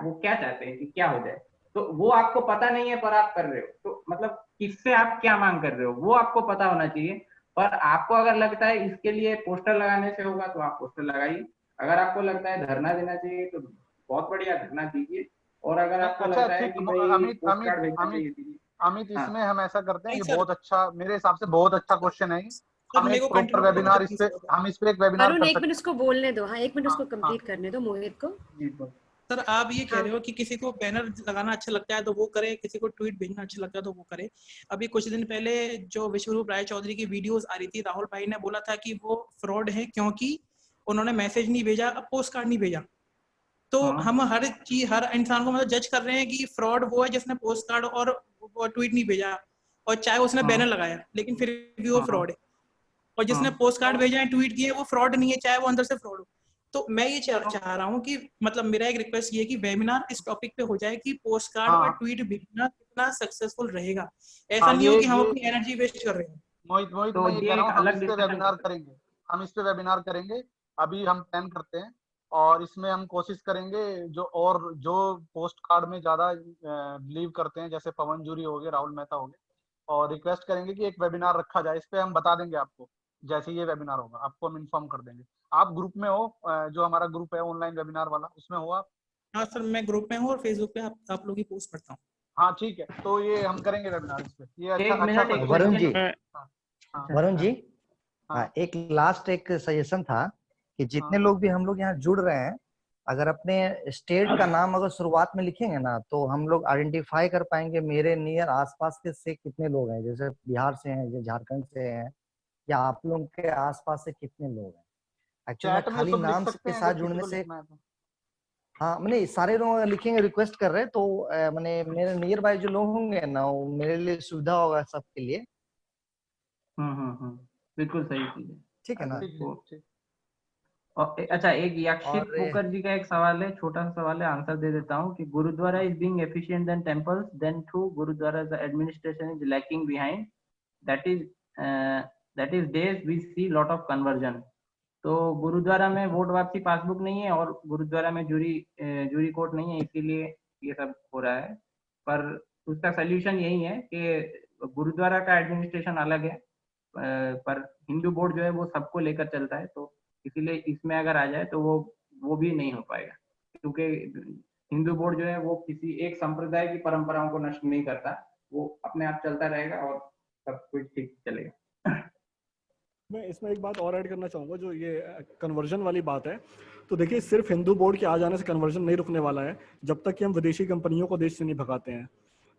Speaker 4: वो क्या चाहते हैं कि क्या हो जाए, तो वो आपको पता नहीं है पर आप कर रहे हो। तो मतलब किससे आप क्या मांग कर रहे हो वो आपको पता होना चाहिए। पर आपको अगर लगता है इसके लिए पोस्टर लगाने से होगा तो आप पोस्टर लगाइए। अगर आपको लगता है धरना देना चाहिए तो बहुत बढ़िया धरना दीजिए। और अगर आपको लगता है कि भाई
Speaker 3: अमित इसमें हम ऐसा करते हैं, ये बहुत अच्छा, मेरे हिसाब से बहुत अच्छा क्वेश्चन है। हम एक प्रॉपर वेबिनार इस पे एक वेबिनार कर सकते हैं।
Speaker 1: एक मिनट उसको बोलने दो। हाँ, एक मिनट उसको कंप्लीट करने दो मोहित को।
Speaker 5: सर आप ये कह रहे हो कि किसी को बैनर लगाना अच्छा लगता है तो वो करे, किसी को ट्वीट भेजना अच्छा लगता है तो वो करे। अभी कुछ दिन पहले जो विश्वरूप राय चौधरी की वीडियोस आ रही थी, राहुल भाई ने बोला था कि वो फ्रॉड है क्योंकि उन्होंने मैसेज नहीं भेजा, पोस्ट कार्ड नहीं भेजा। तो हम हर इंसान को मतलब जज कर रहे हैं कि फ्रॉड वो है जिसने पोस्ट कार्ड और ट्वीट नहीं भेजा, और चाहे उसने बैनर लगाया लेकिन फिर भी वो फ्रॉड है, और जिसने पोस्ट कार्ड भेजा है, ट्वीट किए, वो फ्रॉड नहीं है, चाहे वो अंदर से फ्रॉड हो। तो मैं ये चाह रहा हूँ कि मतलब मेरा एक रिक्वेस्ट ये है कि वेबिनार इस टॉपिक पे हो जाए कि पोस्ट कार्ड और ट्वीट भेजना कितना सक्सेसफुल रहेगा। ऐसा नहीं हो कि हम अपनी एनर्जी वेस्ट कर रहे हैं।
Speaker 3: मोहित
Speaker 4: तो
Speaker 3: मैं ये कह
Speaker 4: ये
Speaker 3: रहा
Speaker 4: एक
Speaker 3: हूँ, हम
Speaker 4: अलग
Speaker 3: इस पे
Speaker 4: डिस्कशन
Speaker 3: वेबिनार करेंगे, हम इस पे वेबिनार करेंगे। अभी हम प्लान करते हैं और इसमें हम कोशिश करेंगे जो पोस्ट कार्ड में ज्यादा बिलीव करते हैं, जैसे पवन जूरी हो गए, राहुल मेहता हो गए, और रिक्वेस्ट करेंगे कि एक वेबिनार रखा जाए। इस पे हम बता देंगे आपको, जैसे ये वेबिनार होगा आपको हम इन्फॉर्म कर देंगे। आप ग्रुप में हो, जो हमारा ग्रुप है ऑनलाइन वेबिनार वाला, उसमें हो आप?
Speaker 5: हाँ सर, मैं ग्रुप में हूँ और फेसबुक पे आप लोग ही पोस्ट करता हूँ।
Speaker 3: हाँ ठीक है, तो ये हम करेंगे वेबिनार इस पे। ये अच्छा
Speaker 4: एक मिनट, एक
Speaker 9: वरुण जी,
Speaker 3: हाँ, हाँ,
Speaker 9: वरुण जी,
Speaker 3: हाँ,
Speaker 9: हाँ, एक लास्ट एक सजेशन था कि जितने
Speaker 3: हाँ।
Speaker 9: लोग भी हम लोग यहाँ जुड़ रहे हैं, अगर अपने स्टेट का नाम अगर शुरुआत में लिखेंगे ना, तो हम लोग आइडेंटिफाई कर पाएंगे मेरे नियर आसपास के से कितने लोग हैं, जैसे बिहार से हैं, जैसे झारखंड से हैं, या आप लोग के आसपास से कितने लोग हैं। एक्चुअली में
Speaker 3: चैट में
Speaker 9: खाली
Speaker 3: सब लिख
Speaker 9: नाम
Speaker 3: सकते
Speaker 9: के
Speaker 3: हैं
Speaker 9: साथ
Speaker 3: अगर किसी
Speaker 9: जुड़ने
Speaker 3: को
Speaker 9: से,
Speaker 3: लिखना है तो।
Speaker 9: हाँ मैंने सारे लोग अगर लिखेंगे, रिक्वेस्ट कर रहे हैं, तो मैंने मेरे नियर बाय जो लोग होंगे ना, वो मेरे लिए सुविधा होगा सबके लिए।
Speaker 4: बिल्कुल सही चीज है।
Speaker 9: ठीक है ना?
Speaker 3: ठीक है, ठीक।
Speaker 4: और अच्छा, एक यक्षित
Speaker 9: और
Speaker 4: पोकर जी का एक सवाल है, छोटा सा सवाल है, आंसर दे देता हूँ कि gurudwara is being efficient then temples, then through gurudwara the administration is lacking behind, that is days we see lot of conversion. तो गुरुद्वारा में वोट वापसी पासबुक नहीं है और गुरुद्वारा में जूरी कोर्ट नहीं है, इसीलिए ये सब हो रहा है। पर उसका सोल्यूशन यही है कि गुरुद्वारा का एडमिनिस्ट्रेशन अलग है, पर हिंदू बोर्ड जो है वो सबको लेकर चलता है, तो इसीलिए इसमें अगर आ जाए तो वो भी नहीं हो पाएगा, क्योंकि हिंदू बोर्ड जो है वो किसी एक संप्रदाय की परंपराओं को नष्ट नहीं करता, वो अपने आप चलता रहेगा और सब कुछ ठीक चलेगा।
Speaker 2: मैं इसमें एक बात और ऐड करना चाहूँगा, जो ये कन्वर्जन वाली बात है। तो देखिए, सिर्फ हिंदू बोर्ड के आ जाने से कन्वर्जन नहीं रुकने वाला है, जब तक कि हम विदेशी कंपनियों को देश से नहीं भगाते हैं।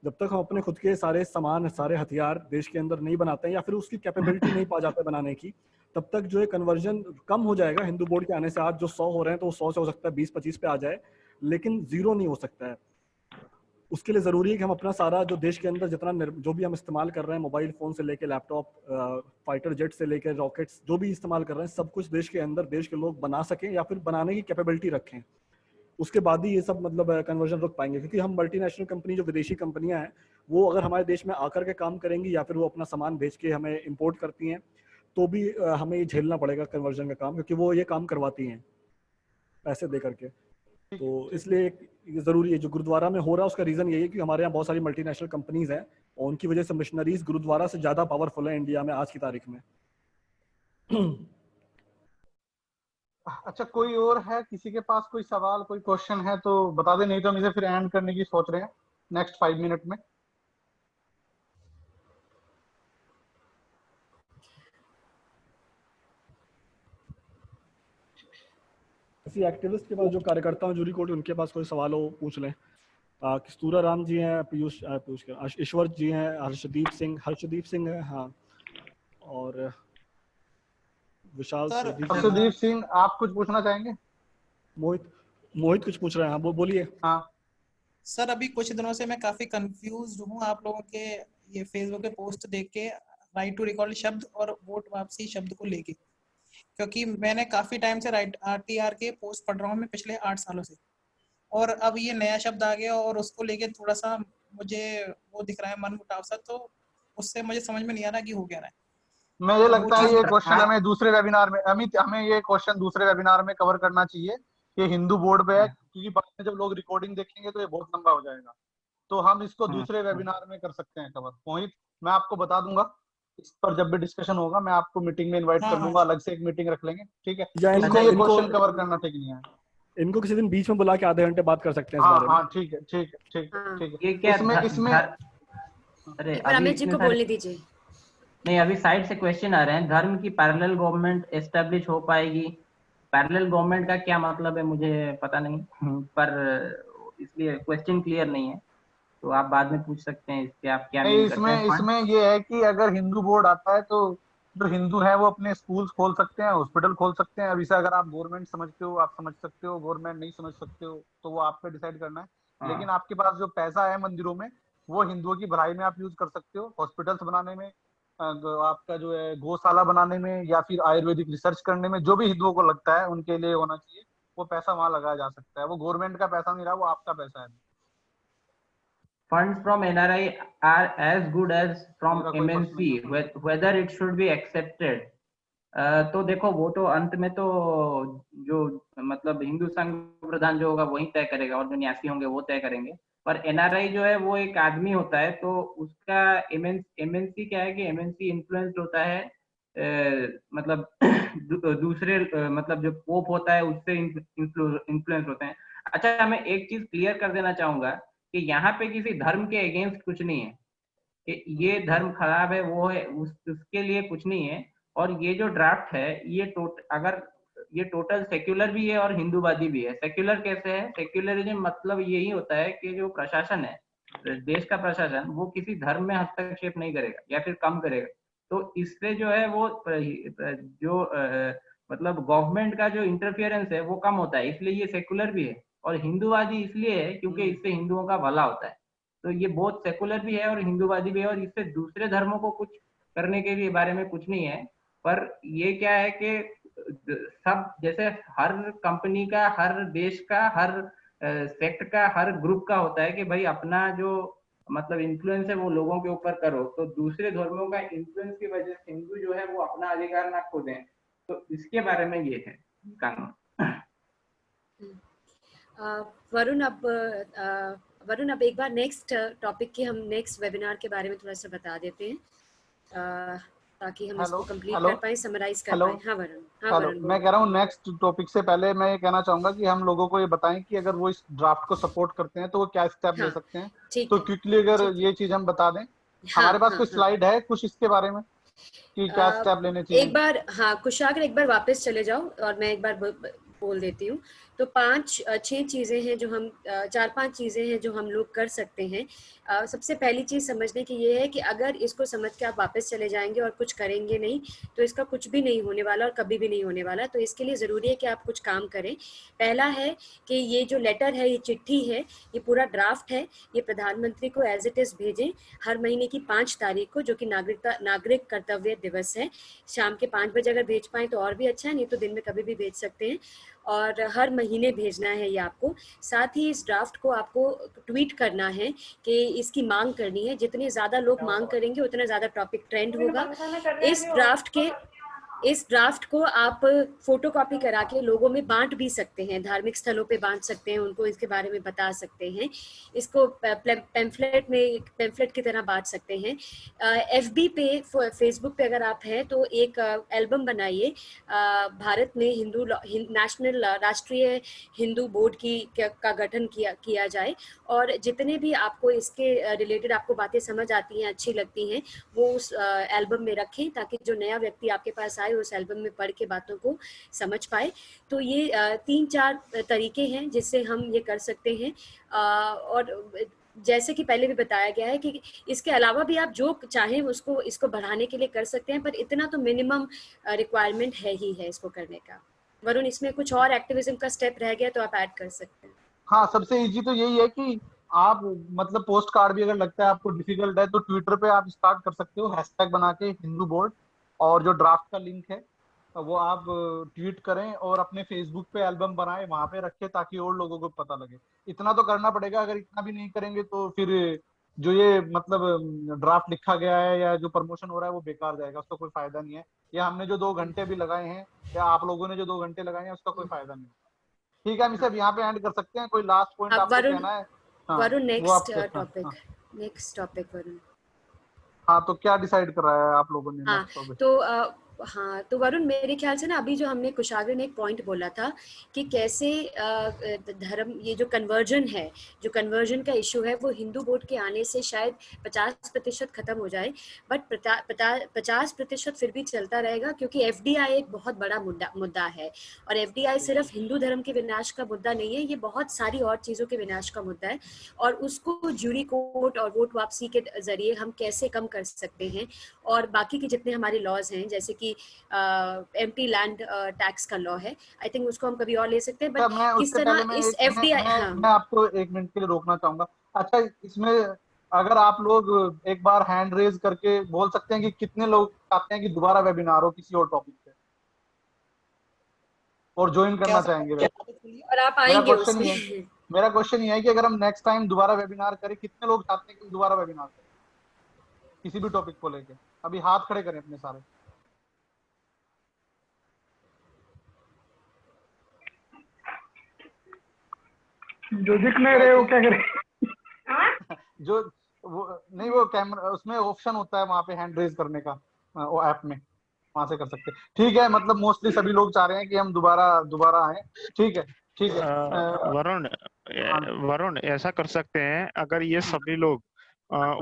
Speaker 2: जब तक हम अपने खुद के सारे सामान, सारे हथियार देश के अंदर नहीं बनाते हैं, या फिर उसकी कैपेबिलिटी नहीं पा जाते बनाने की, तब तक जो है कन्वर्जन कम हो जाएगा। हिंदू बोर्ड के आने से आज जो 100 हो रहे हैं, तो वो 100 से हो सकता है 20-25 पे आ जाए, लेकिन जीरो नहीं हो सकता है। उसके लिए ज़रूरी है कि हम अपना सारा जो देश के अंदर जितना जो भी हम इस्तेमाल कर रहे हैं, मोबाइल फ़ोन से लेके लैपटॉप, फाइटर जेट से लेके रॉकेट्स, जो भी इस्तेमाल कर रहे हैं, सब कुछ देश के अंदर देश के लोग बना सकें या फिर बनाने की कैपेबिलिटी रखें। उसके बाद ही ये सब मतलब कन्वर्जन रुक पाएंगे, क्योंकि हम मल्टीनेशनल कंपनी, जो विदेशी कंपनियां हैं, वो अगर हमारे देश में आकर के काम करेंगी या फिर वो अपना सामान भेज के हमें इंपोर्ट करती हैं, तो भी हमें ये झेलना पड़ेगा कन्वर्जन का काम, क्योंकि वो ये काम करवाती हैं पैसे दे करके। तो इसलिए ये ज़रूरी है। जो गुरुद्वारा में हो रहा है उसका रीज़न यही है कि हमारे यहाँ बहुत सारी मल्टीनेशनल कंपनीज हैं और उनकी वजह से मिशनरीज गुरुद्वारा से ज़्यादा पावरफुल है इंडिया में आज की तारीख में।
Speaker 3: अच्छा, कोई और है, किसी के पास कोई सवाल, कोई क्वेश्चन है तो बता दे, नहीं तो हम इसे फिर एंड करने की सोच रहे हैं नेक्स्ट 5 मिनट में।
Speaker 2: किसी एक्टिविस्ट के पास, जो कार्यकर्ता हैं जूरी कोर्ट, उनके पास कोई सवाल हो पूछ लें। कस्तूरा राम जी हैं, पीयूष ईश्वर जी हैं, हर्षदीप सिंह है, हाँ, और विशाल
Speaker 3: हर्षदीप सिंह, आप कुछ पूछना चाहेंगे?
Speaker 2: मोहित कुछ पूछ रहे हैं, हाँ बोलिए।
Speaker 3: हाँ
Speaker 5: सर, अभी कुछ दिनों से मैं काफी कंफ्यूज हूँ आप लोगों के ये फेसबुक पे पोस्ट देख के, राइट टू रिकॉल शब्द और वोट वापसी शब्द को लेके, क्योंकि मैंने काफी टाइम से RTR के पोस्ट पढ़ रहा हूँ मैं पिछले 8 सालों से, और अब ये नया शब्द आ गया और उसको लेके थोड़ा सा मुझे वो दिख रहा है मन मुटाव सा, तो उससे मुझे समझ में नहीं आ रहा कि हो क्या रहा है।
Speaker 3: मुझे लगता है ये क्वेश्चन हमें दूसरे वेबिनार में, अमित, हमें ये क्वेश्चन दूसरे वेबिनार में कवर करना चाहिए कि हिंदू बोर्ड पे है, क्योंकि बाद में जब लोग रिकॉर्डिंग देखेंगे तो ये बहुत लंबा हो जाएगा। तो हम इसको दूसरे वेबिनार में कर सकते हैं कवर। मोहित, मैं आपको बता दूंगा, इस पर जब भी डिस्कशन होगा मैं आपको मीटिंग में इनवाइट कर लूंगा, अलग से एक मीटिंग रख लेंगे, ठीक है? इसमें ये क्वेश्चन कवर करना ठीक नहीं है।
Speaker 2: इनको किसी दिन बीच में बुला के आधे घंटे बात कर सकते हैं इस
Speaker 3: हाँ
Speaker 2: बारे में।
Speaker 3: हाँ, ठीक है, ठीक है, ठीक है, ठीक है।
Speaker 4: ये क्या
Speaker 3: इसमें
Speaker 4: अरे
Speaker 1: अमित जी को बोलने दीजिए।
Speaker 4: नहीं, अभी साइड से क्वेश्चन आ रहे हैं, धर्म की पैरेलल गवर्नमेंट एस्टेब्लिश हो पाएगी? पैरेलल गवर्नमेंट का क्या मतलब है मुझे पता नहीं, पर इसलिए क्वेश्चन क्लियर नहीं है, तो आप बाद में पूछ सकते हैं इसके आप क्या मीन करते हैं।
Speaker 3: इसमें ये है कि अगर हिंदू बोर्ड आता है तो जो हिंदू है वो अपने स्कूल खोल सकते हैं, हॉस्पिटल खोल सकते हैं। अब इसे अगर आप गवर्नमेंट समझते हो, आप समझ सकते हो, गवर्नमेंट नहीं समझ सकते हो, तो वो आप पे डिसाइड करना है। लेकिन आपके पास जो पैसा है मंदिरों में, वो हिंदुओं की भलाई में आप यूज कर सकते हो, हॉस्पिटल्स बनाने में, आपका जो है गौशाला बनाने में, या फिर आयुर्वेदिक रिसर्च करने में, जो भी हिंदुओं को लगता है उनके लिए होना चाहिए, वो पैसा वहां लगाया जा सकता है। वो गवर्नमेंट का पैसा नहीं रहा, वो आपका पैसा है।
Speaker 4: funds from NRI are as good as from MNC, whether it should be accepted. तो देखो वो तो अंत में तो जो मतलब हिंदू संघ प्रधान जो होगा वही तय करेगा और जो न्यासी होंगे वो तय करेंगे, पर एनआरआई जो है वो एक आदमी होता है, तो उसका एमएनसी क्या है कि एमएनसी इन्फ्लुएंस्ड होता है मतलब दूसरे मतलब जो पोप होता है उससे इन्फ्लुएंस होते हैं। अच्छा, मैं एक चीज क्लियर कर देना चाहूंगा कि यहाँ पे किसी धर्म के अगेंस्ट कुछ नहीं है कि ये धर्म खराब है वो है, उसके लिए कुछ नहीं है। और ये जो ड्राफ्ट है ये अगर ये टोटल सेक्युलर भी है और हिंदूवादी भी है। सेक्युलर कैसे है? सेक्युलरिज्म मतलब यही होता है कि जो प्रशासन है, देश का प्रशासन, वो किसी धर्म में हस्तक्षेप नहीं करेगा या फिर कम करेगा। तो इससे जो है वो जो मतलब गवर्नमेंट का जो इंटरफियरेंस है वो कम होता है, इसलिए ये सेक्युलर भी है। और हिंदूवादी इसलिए है क्योंकि इससे हिंदुओं का भला होता है। तो ये बहुत सेकुलर भी है और हिंदूवादी भी है, और इससे दूसरे धर्मों को कुछ करने के लिए बारे में कुछ नहीं है। पर ये क्या है कि सब जैसे हर कंपनी का, हर देश का, हर सेक्ट का, हर ग्रुप का होता है कि भाई अपना जो मतलब इन्फ्लुएंस है वो लोगों के ऊपर करो, तो दूसरे धर्मों का इन्फ्लुएंस की वजह से हिंदू जो है वो अपना अधिकार ना खो दें। तो इसके बारे में ये है कानून।
Speaker 1: वरुण अब एक बार नेक्स्ट टॉपिक की हम नेक्स्ट वेबिनार के बारे में थोड़ा सा बता देते हैं ताकि हम इसको कंप्लीट कर पाए, समराइज कर पाए। हाँ वरुण,
Speaker 3: मैं कह रहा हूँ नेक्स्ट टॉपिक से पहले मैं ये कहना चाहूंगा कि हम लोगों को ये बताएं कि अगर वो इस ड्राफ्ट को सपोर्ट करते हैं तो वो क्या स्टेप ले सकते हैं। तो क्विकली अगर ये चीज हम बता दें, हमारे पास कुछ स्लाइड है कुछ इसके बारे में कि क्या स्टेप लेने चाहिए।
Speaker 1: एक बार कुशागर एक बार वापस चले जाओ और मैं एक बार बोल देती हूँ। तो 5-6 चीजें हैं जो हम 4-5 चीजें हैं जो हम लोग कर सकते हैं। सबसे पहली चीज समझने की ये है कि अगर इसको समझ के आप वापस चले जाएंगे और कुछ करेंगे नहीं तो इसका कुछ भी नहीं होने वाला और कभी भी नहीं होने वाला। तो इसके लिए जरूरी है कि आप कुछ काम करें। पहला है कि ये जो लेटर है, ये चिट्ठी है, ये पूरा ड्राफ्ट है, ये प्रधानमंत्री को एज इट इज भेजें हर महीने की 5 तारीख को, जो कि नागरिक कर्तव्य दिवस है। शाम के 5 बजे अगर भेज पाए तो और भी अच्छा है, नहीं तो दिन में कभी भी भेज सकते हैं। और हर महीने भेजना है ये आपको। साथ ही इस ड्राफ्ट को आपको ट्वीट करना है कि इसकी मांग करनी है। जितने ज्यादा लोग मांग करेंगे उतना ज्यादा टॉपिक ट्रेंड होगा। इस ड्राफ्ट को आप फोटोकॉपी करा के लोगों में बांट भी सकते हैं, धार्मिक स्थलों पे बांट सकते हैं, उनको इसके बारे में बता सकते हैं। इसको पैम्फलेट की तरह बांट सकते हैं। FB पे, फेसबुक पे अगर आप हैं तो एक एल्बम बनाइए, भारत में राष्ट्रीय हिंदू बोर्ड का गठन किया जाए, और जितने भी आपको इसके रिलेटेड आपको बातें समझ आती हैं, अच्छी लगती हैं, वो उस एल्बम में रखें ताकि जो नया व्यक्ति आपके पास आए उस एल्बम में पढ़ के बातों को समझ पाए। तो ये 3-4 तरीके हैं जिससे हम ये कर सकते हैं। और जैसे कि पहले भी बताया गया है कि इसके अलावा भी आप जो चाहें इसको बढ़ाने के लिए कर सकते हैं, पर इतना तो मिनिमम रिक्वायरमेंट है ही है इसको करने का। वरुण, इसमें कुछ और एक्टिविज्म का स्टेप रह गया तो आप ऐड कर सकते हैं।
Speaker 3: हाँ, सबसे इजी तो यही है कि आप मतलब पोस्ट कार्ड भी अगर लगता है आपको डिफिकल्ट है तो ट्विटर पे आप स्टार्ट कर सकते हो हैशटैग बना के हिंदू बोर्ड, और जो ड्राफ्ट का लिंक है वो आप ट्वीट करें और अपने फेसबुक पे एल्बम बनाए, वहां पे रखें ताकि और लोगों को पता लगे। इतना तो करना पड़ेगा। अगर इतना भी नहीं करेंगे तो फिर जो ये मतलब ड्राफ्ट लिखा गया है या जो प्रमोशन हो रहा है वो बेकार जाएगा, उसका कोई फायदा नहीं है। या हमने जो 2 घंटे भी लगाए हैं या आप लोगों ने जो 2 घंटे लगाए हैं उसका कोई फायदा नहीं। ठीक है, हम इसे यहाँ पे एंड कर सकते हैं। कोई लास्ट पॉइंट आपको कहना है?
Speaker 1: Varun, next topic Varun.
Speaker 3: हाँ, तो क्या डिसाइड कर रहा है आप लोगों ने?
Speaker 1: तो वरुण, मेरे ख्याल से ना अभी जो हमने कुशागर ने एक पॉइंट बोला था कि कैसे धर्म, ये जो कन्वर्जन का इशू है वो हिंदू बोर्ड के आने से शायद 50% खत्म हो जाए, बट 50% फिर भी चलता रहेगा, क्योंकि FDI एक बहुत बड़ा मुद्दा है। और FDI सिर्फ हिंदू धर्म के विनाश का मुद्दा नहीं है, ये बहुत सारी और चीजों के विनाश का मुद्दा है। और उसको ज्यूरी कोर्ट और वोट वापसी के जरिए हम कैसे कम कर सकते हैं, और बाकी के जितने हमारे लॉज हैं, जैसे कि एम्प्टी लैंड टैक्स का लॉ है, आई थिंक उसको हम कभी और ले सकते हैं। बट किस तरह इस FDI,
Speaker 3: मैं आपको 1 मिनट के लिए रोकना चाहूंगा। अच्छा, इसमें अगर आप लोग एक बार हैंड रेज करके बोल सकते हैं कि कितने लोग चाहते हैं कि दोबारा वेबिनार हो किसी और टॉपिक पे और ज्वाइन करना चाहेंगे,
Speaker 1: और आप आएंगे उसमें?
Speaker 3: मेरा क्वेश्चन ये है कि अगर हम नेक्स्ट टाइम दोबारा वेबिनार करें, कितने लोग चाहते हैं कि दोबारा वेबिनार करें किसी भी टॉपिक को लेके? अभी हाथ खड़े करें अपने सारे।
Speaker 10: जो दिख नहीं रहे वो क्या करें?
Speaker 3: जो वो नहीं, वो कैमरा उसमें ऑप्शन होता है वहां पे हैंड रेज करने का, वो ऐप में, वहां से कर सकते हैं। ठीक है, मतलब मोस्टली सभी लोग चाह रहे हैं कि हम दोबारा आए। ठीक है, ठीक है।
Speaker 6: वरुण ऐसा कर सकते हैं, अगर ये सभी लोग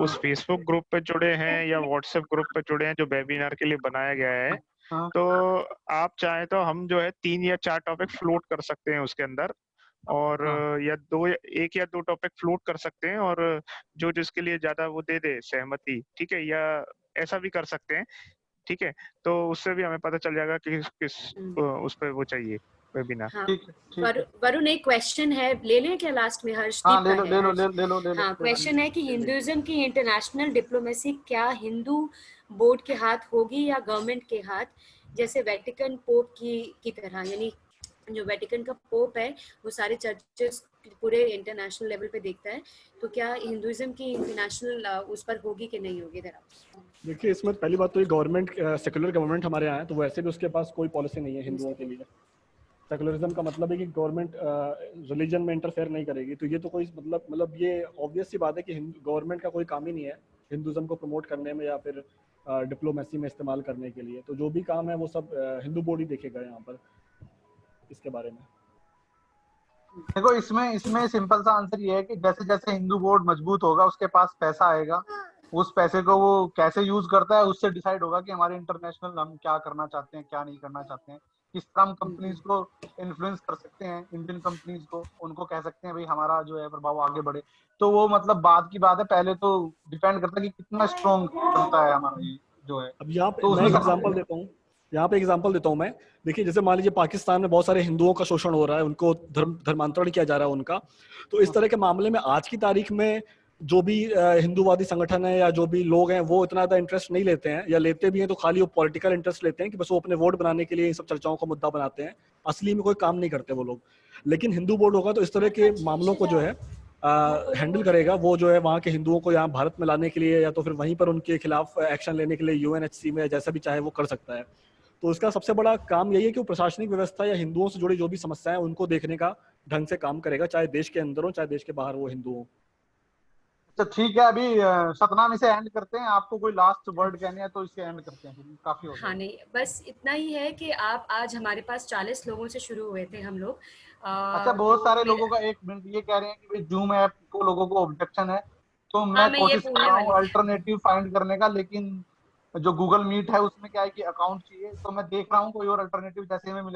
Speaker 6: उस फेसबुक ग्रुप पे जुड़े हैं या व्हाट्सएप ग्रुप पे जुड़े हैं जो वेबिनार के लिए बनाया गया है, तो आप चाहे तो हम जो है 3 या 4 टॉपिक फ्लोट कर सकते हैं उसके अंदर, और या 1 या 2 टॉपिक फ्लोट कर सकते हैं, और जो जिसके लिए ज्यादा वो दे दे सहमति, ठीक है, या ऐसा भी कर सकते हैं, ठीक है। तो उससे भी हमें पता चल जाएगा कि किस उस पे वो चाहिए वेबिनार।
Speaker 1: हाँ, वरुण एक क्वेश्चन है, ले लें क्या लास्ट में? हर्षदीप
Speaker 3: हाँ, ले लो।
Speaker 1: हाँ, क्वेश्चन है कि हिंदुइज्म की इंटरनेशनल डिप्लोमेसी क्या हिंदू बोर्ड के हाथ होगी या गवर्नमेंट के हाथ, जैसे वेटिकन पोप की तरह? यानी जो वेटिकन का पोप है वो सारे चर्चेस पूरे इंटरनेशनल लेवल पे देखता है, तो क्या हिंदुइज्म की इंटरनेशनल उस पर होगी कि नहीं होगी?
Speaker 2: देखिए, इसमें पहली बात तो ये गवर्नमेंट, सेकुलर गवर्नमेंट हमारे यहाँ है, तो वैसे भी उसके पास कोई पॉलिसी नहीं है हिंदुओं के लिए। सेकुलरिज्म का मतलब है कि गवर्नमेंट रिलीजन में इंटरफेयर नहीं करेगी, तो ये तो कोई मतलब ये ऑब्वियस सी बात है कि गवर्नमेंट का कोई काम ही नहीं है हिंदुइज्म को प्रमोट करने में या फिर डिप्लोमेसी में इस्तेमाल करने के लिए। तो जो भी काम है वो सब हिंदू बोर्ड ही देखेगा यहाँ पर इसके बारे में।
Speaker 3: देखो, इसमें सिंपल सा आंसर ये है कि जैसे जैसे हिंदू बोर्ड मजबूत होगा, उसके पास पैसा आएगा, उस पैसे को वो कैसे यूज करता है उससे डिसाइड होगा कि हमारे इंटरनेशनल हम क्या करना चाहते हैं, क्या नहीं करना चाहते हैं, किस तरह हम कंपनीज को इन्फ्लुएंस कर सकते हैं, इंडियन कंपनीज को, उनको कह सकते हैं भाई हमारा जो है प्रभाव आगे बढ़े। तो वो मतलब बाद की बात है, पहले तो डिपेंड करता है कि कितना स्ट्रॉन्ग बनता है हमारा ये जो है।
Speaker 2: अब यहाँ पे
Speaker 3: तो
Speaker 2: मैं एक एग्जांपल देता हूँ, मैं। देखिए, जैसे मान लीजिए पाकिस्तान में बहुत सारे हिंदुओं का शोषण हो रहा है, उनको धर्मांतरण किया जा रहा है उनका, तो इस तरह के मामले में आज की तारीख में जो भी हिंदूवादी संगठन है या जो भी लोग हैं वो इतना ज्यादा इंटरेस्ट नहीं लेते हैं, या लेते भी हैं तो खाली वो पॉलिटिकल इंटरेस्ट लेते हैं कि बस वो अपने वोट बनाने के लिए इन सब चर्चाओं का मुद्दा बनाते हैं, असली में कोई काम नहीं करते वो लोग। लेकिन हिंदू बोर्ड होगा तो इस तरह के मामलों को जो है हैंडल करेगा, वो जो है वहाँ के हिंदुओं को यहाँ भारत में लाने के लिए या तो फिर वहीं पर उनके खिलाफ एक्शन लेने के लिए यूएनएचसी में जैसा भी चाहे वो कर सकता है। तो इसका सबसे बड़ा काम यही है कि वो प्रशासनिक व्यवस्था या हिंदुओं से जुड़ी जो भी समस्याएं उनको देखने का ढंग से काम करेगा, चाहे देश के अंदर हो चाहे देश के बाहर वो हिंदू हो।
Speaker 3: तो ठीक है, अभी सतनाम इसे एंड करते हैं। आपको कोई लास्ट वर्ड कहने हैं तो इसे एंड करते हैं, काफी हो गया।
Speaker 1: हाँ, नहीं, बस इतना ही है कि आप आज हमारे पास 40 लोगों से शुरू हुए थे हम लोग।
Speaker 3: अच्छा, बहुत सारे लोगों का, एक मिनट, ये कह रहे हैं कि भाई जूम ऐप को लोगों को ऑब्जेक्शन है, तो मैं कोशिश कर रहा हूँ अल्टरनेटिव फाइंड करने का, लेकिन जो गूगल मीट है उसमें क्या है कि अकाउंट चाहिए, तो मैं देख रहा हूँ कोई और अल्टरनेटिव जैसे में मिले